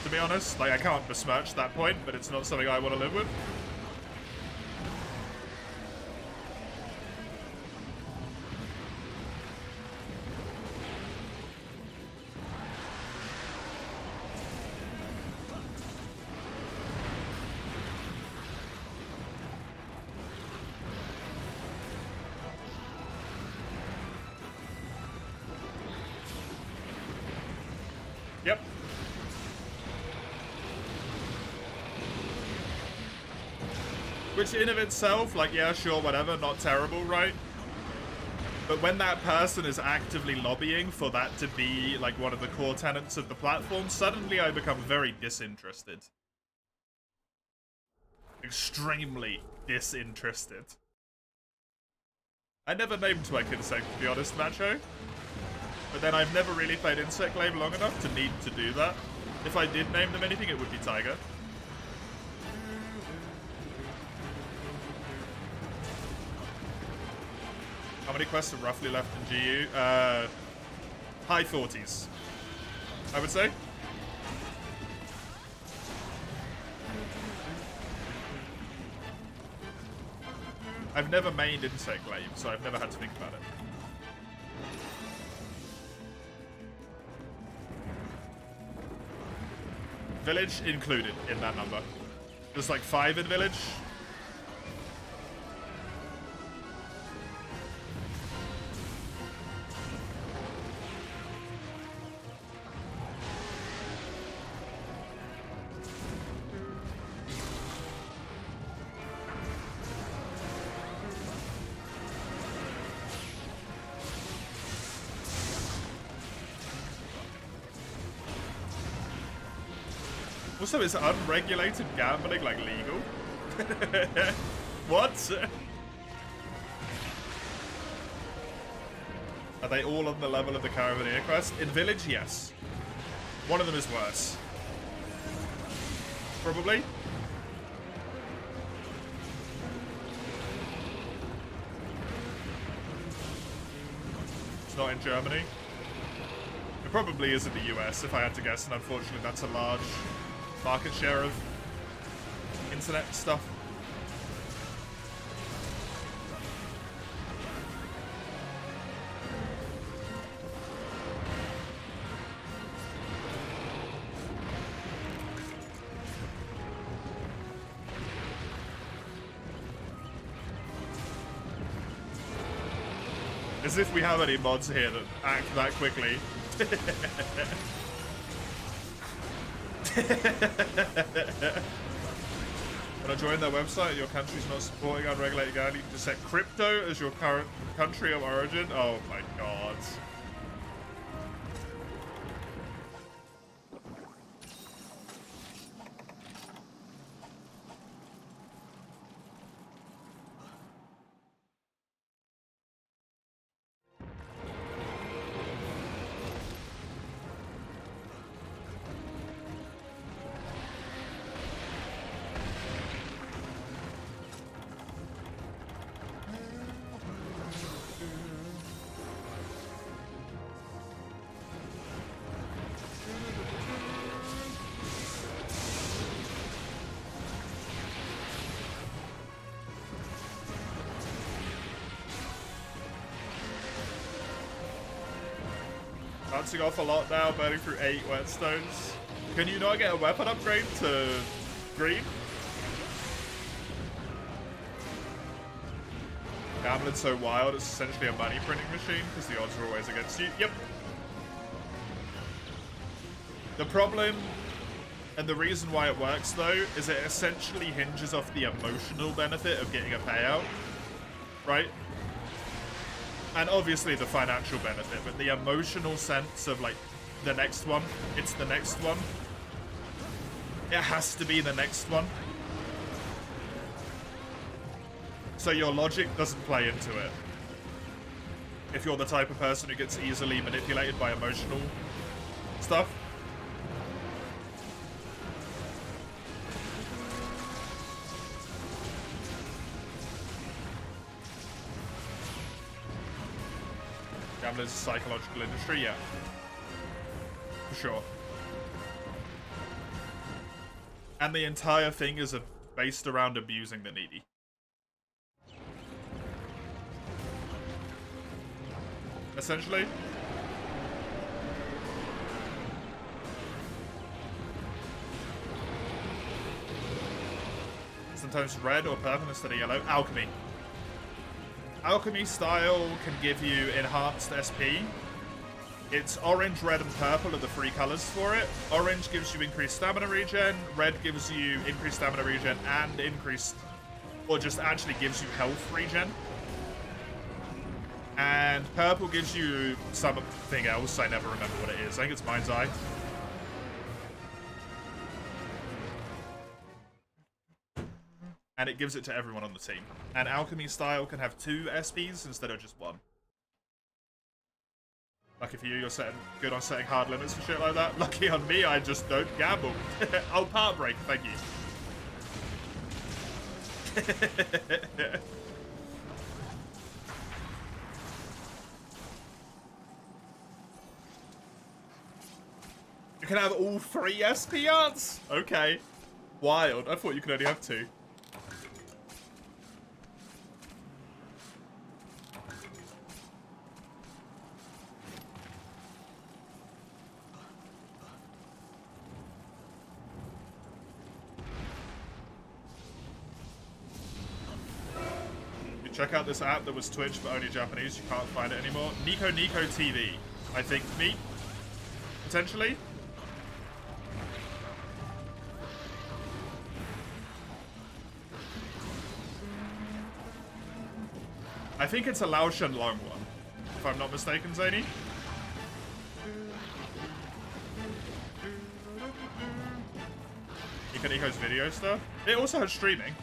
To be honest, like, I can't besmirch that point, but it's not something I want to live with. Yep. Which in of itself, like, yeah, sure, whatever, not terrible, right? But when that person is actively lobbying for that to be, like, one of the core tenets of the platform, suddenly I become very disinterested. Extremely disinterested. I never named Twek Insect, to be honest, Macho. But then I've never really played Insect Glaive long enough to need to do that. If I did name them anything, it would be Tiger. How many quests are roughly left in GU? High 40s, I would say. I've never mained Insect Glaive, so I've never had to think about it. Village included in that number. There's like 5 in Village. Also, is unregulated gambling, like, legal? What? Are they all on the level of the Caravaneer quest? In Village, yes. One of them is worse. Probably. It's not in Germany. It probably is in the US, if I had to guess, and unfortunately that's a large market share of internet stuff. As if we have any mods here that act that quickly. When I join their website and your country's not supporting unregulated gambling, you just set crypto as your current country of origin? Oh my god. bouncing off a lot now, burning through 8 whetstones. Can you not get a weapon upgrade to green? Gambling's so wild, it's essentially a money printing machine because the odds are always against you. Yep. The problem, and the reason why it works though, is it essentially hinges off the emotional benefit of getting a payout, right? And obviously the financial benefit, but the emotional sense of like, the next one, it's the next one. It has to be the next one. So your logic doesn't play into it. If you're the type of person who gets easily manipulated by emotional stuff. Gambling is a psychological industry, yeah. For sure. And the entire thing is based around abusing the needy. Essentially. Sometimes red or purple instead of yellow. Alchemy. Alchemy style can give you enhanced SP. It's orange, red, and purple are the 3 colors for it. Orange gives you increased stamina regen. Red gives you increased stamina regen and increased, or just actually gives you health regen. And purple gives you something else. I never remember what it is. I think it's Mind's Eye. And it gives it to everyone on the team. And Alchemy style can have 2 SPs instead of just 1. Lucky for you, you're good on setting hard limits for shit like that. Lucky on me, I just don't gamble. Oh, Part Break, thank you. You can have all 3 SP arts? Okay. Wild. I thought you could only have 2. You check out this app that was Twitch but only Japanese. You can't find it anymore. Nico TV. I think me. Potentially. I think it's a Lao Shen Long one, if I'm not mistaken, Zany. Nico's video stuff. It also has streaming.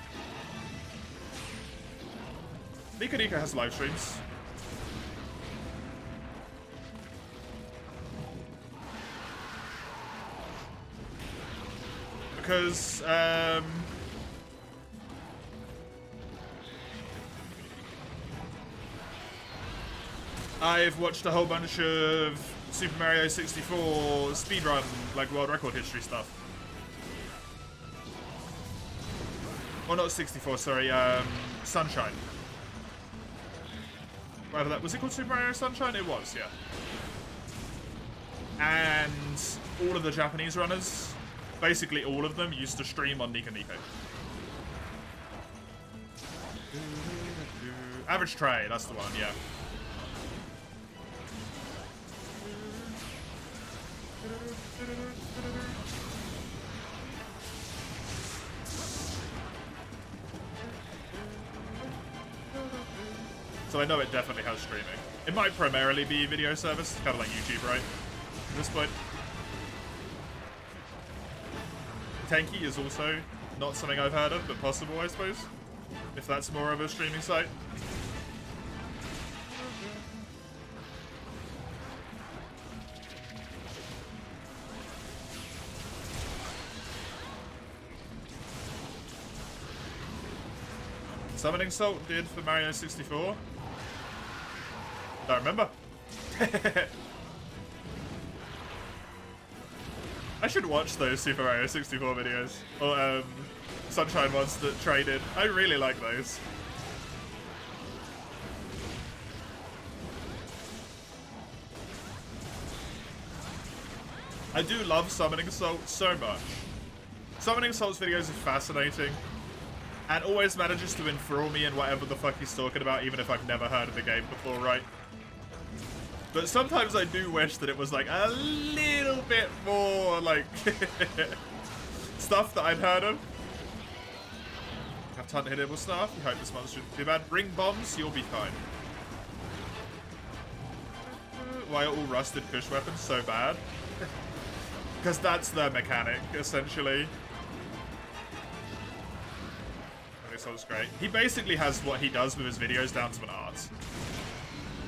Nico has live streams. Because, I've watched a whole bunch of Super Mario 64 speedrun, like world record history stuff. Or not 64, sorry, Sunshine. Whatever that was, it called Super Mario Sunshine? It was, yeah. And all of the Japanese runners, basically all of them, used to stream on Nico. Average Trey, that's the one, yeah. So I know it definitely has streaming. It might primarily be video service, kind of like YouTube, right? At this point. Tenki is also not something I've heard of, but possible, I suppose. If that's more of a streaming site. Summoning Salt did for Mario 64. Don't remember. I should watch those Super Mario 64 videos. Or Sunshine ones that traded. I really like those. I do love Summoning Salt so much. Summoning Salt's videos are fascinating, and always manages to enthrall me in whatever the fuck he's talking about, even if I've never heard of the game before, right? But sometimes I do wish that it was like a little bit more like stuff that I'd heard of. Have ton of hittable stuff. You hope this monster shouldn't be too bad. Bring bombs, you'll be fine. Why are all rusted fish weapons so bad? Because that's the mechanic, essentially. Okay, so it's great. He basically has what he does with his videos down to an art.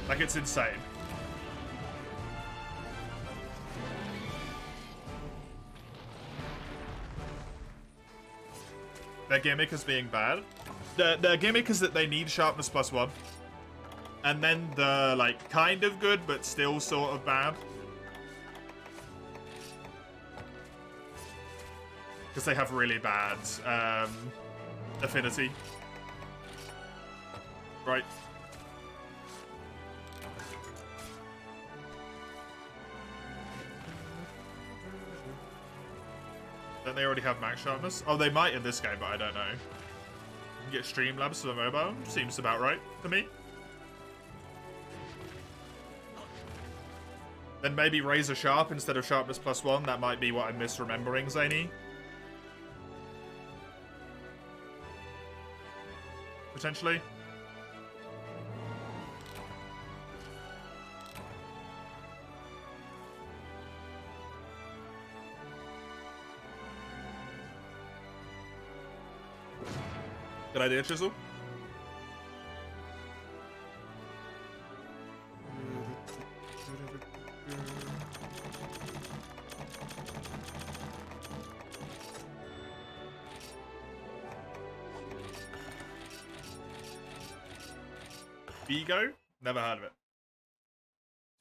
Like, it's insane. Their gimmick is being bad. Their gimmick is that they need sharpness +1. And then the, like, kind of good, but still sort of bad. Because they have really bad affinity. Right. Don't they already have max sharpness? Oh, they might in this game, but I don't know. You can get Streamlabs for the mobile. Seems about right to me. Then maybe Razor Sharp instead of Sharpness +1. That might be what I'm misremembering, Zany. Potentially. Good idea, Chisel. Vigo? Never heard of it. To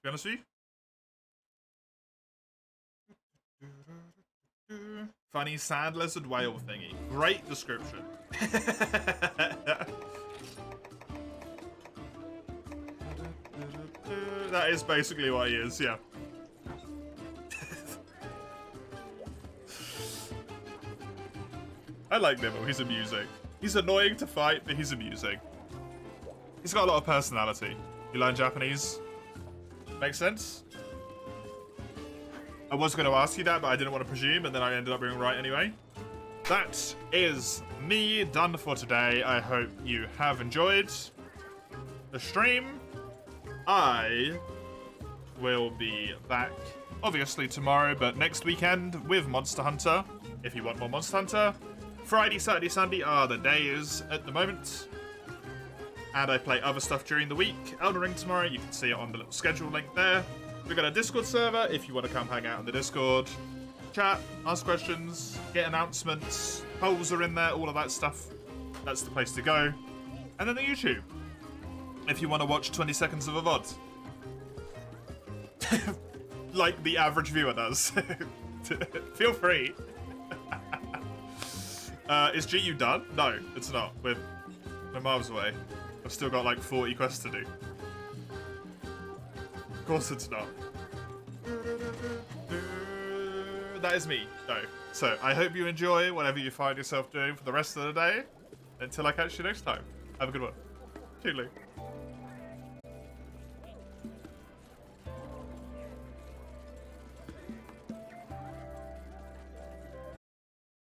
be honest with you. Funny sand lizard whale thingy. Great description. That is basically what he is, yeah. I like Nibble, he's amusing. He's annoying to fight, but he's amusing. He's got a lot of personality. You learn Japanese? Makes sense? I was going to ask you that, but I didn't want to presume, and then I ended up being right anyway. That is me done for today. I hope you have enjoyed the stream. I will be back, obviously, tomorrow, but next weekend with Monster Hunter, if you want more Monster Hunter. Friday, Saturday, Sunday are the days at the moment. And I play other stuff during the week. Elden Ring tomorrow, you can see it on the little schedule link there. We've got a Discord server if you want to come hang out on the Discord. Chat, ask questions, get announcements, polls are in there, all of that stuff. That's the place to go. And then the YouTube, if you want to watch 20 seconds of a VOD. Like the average viewer does. Feel free. Is GU done? No, it's not. We're miles away. I've still got like 40 quests to do. Of course it's not. That is me, though. So, I hope you enjoy whatever you find yourself doing for the rest of the day. Until I catch you next time. Have a good one. Toodaloo.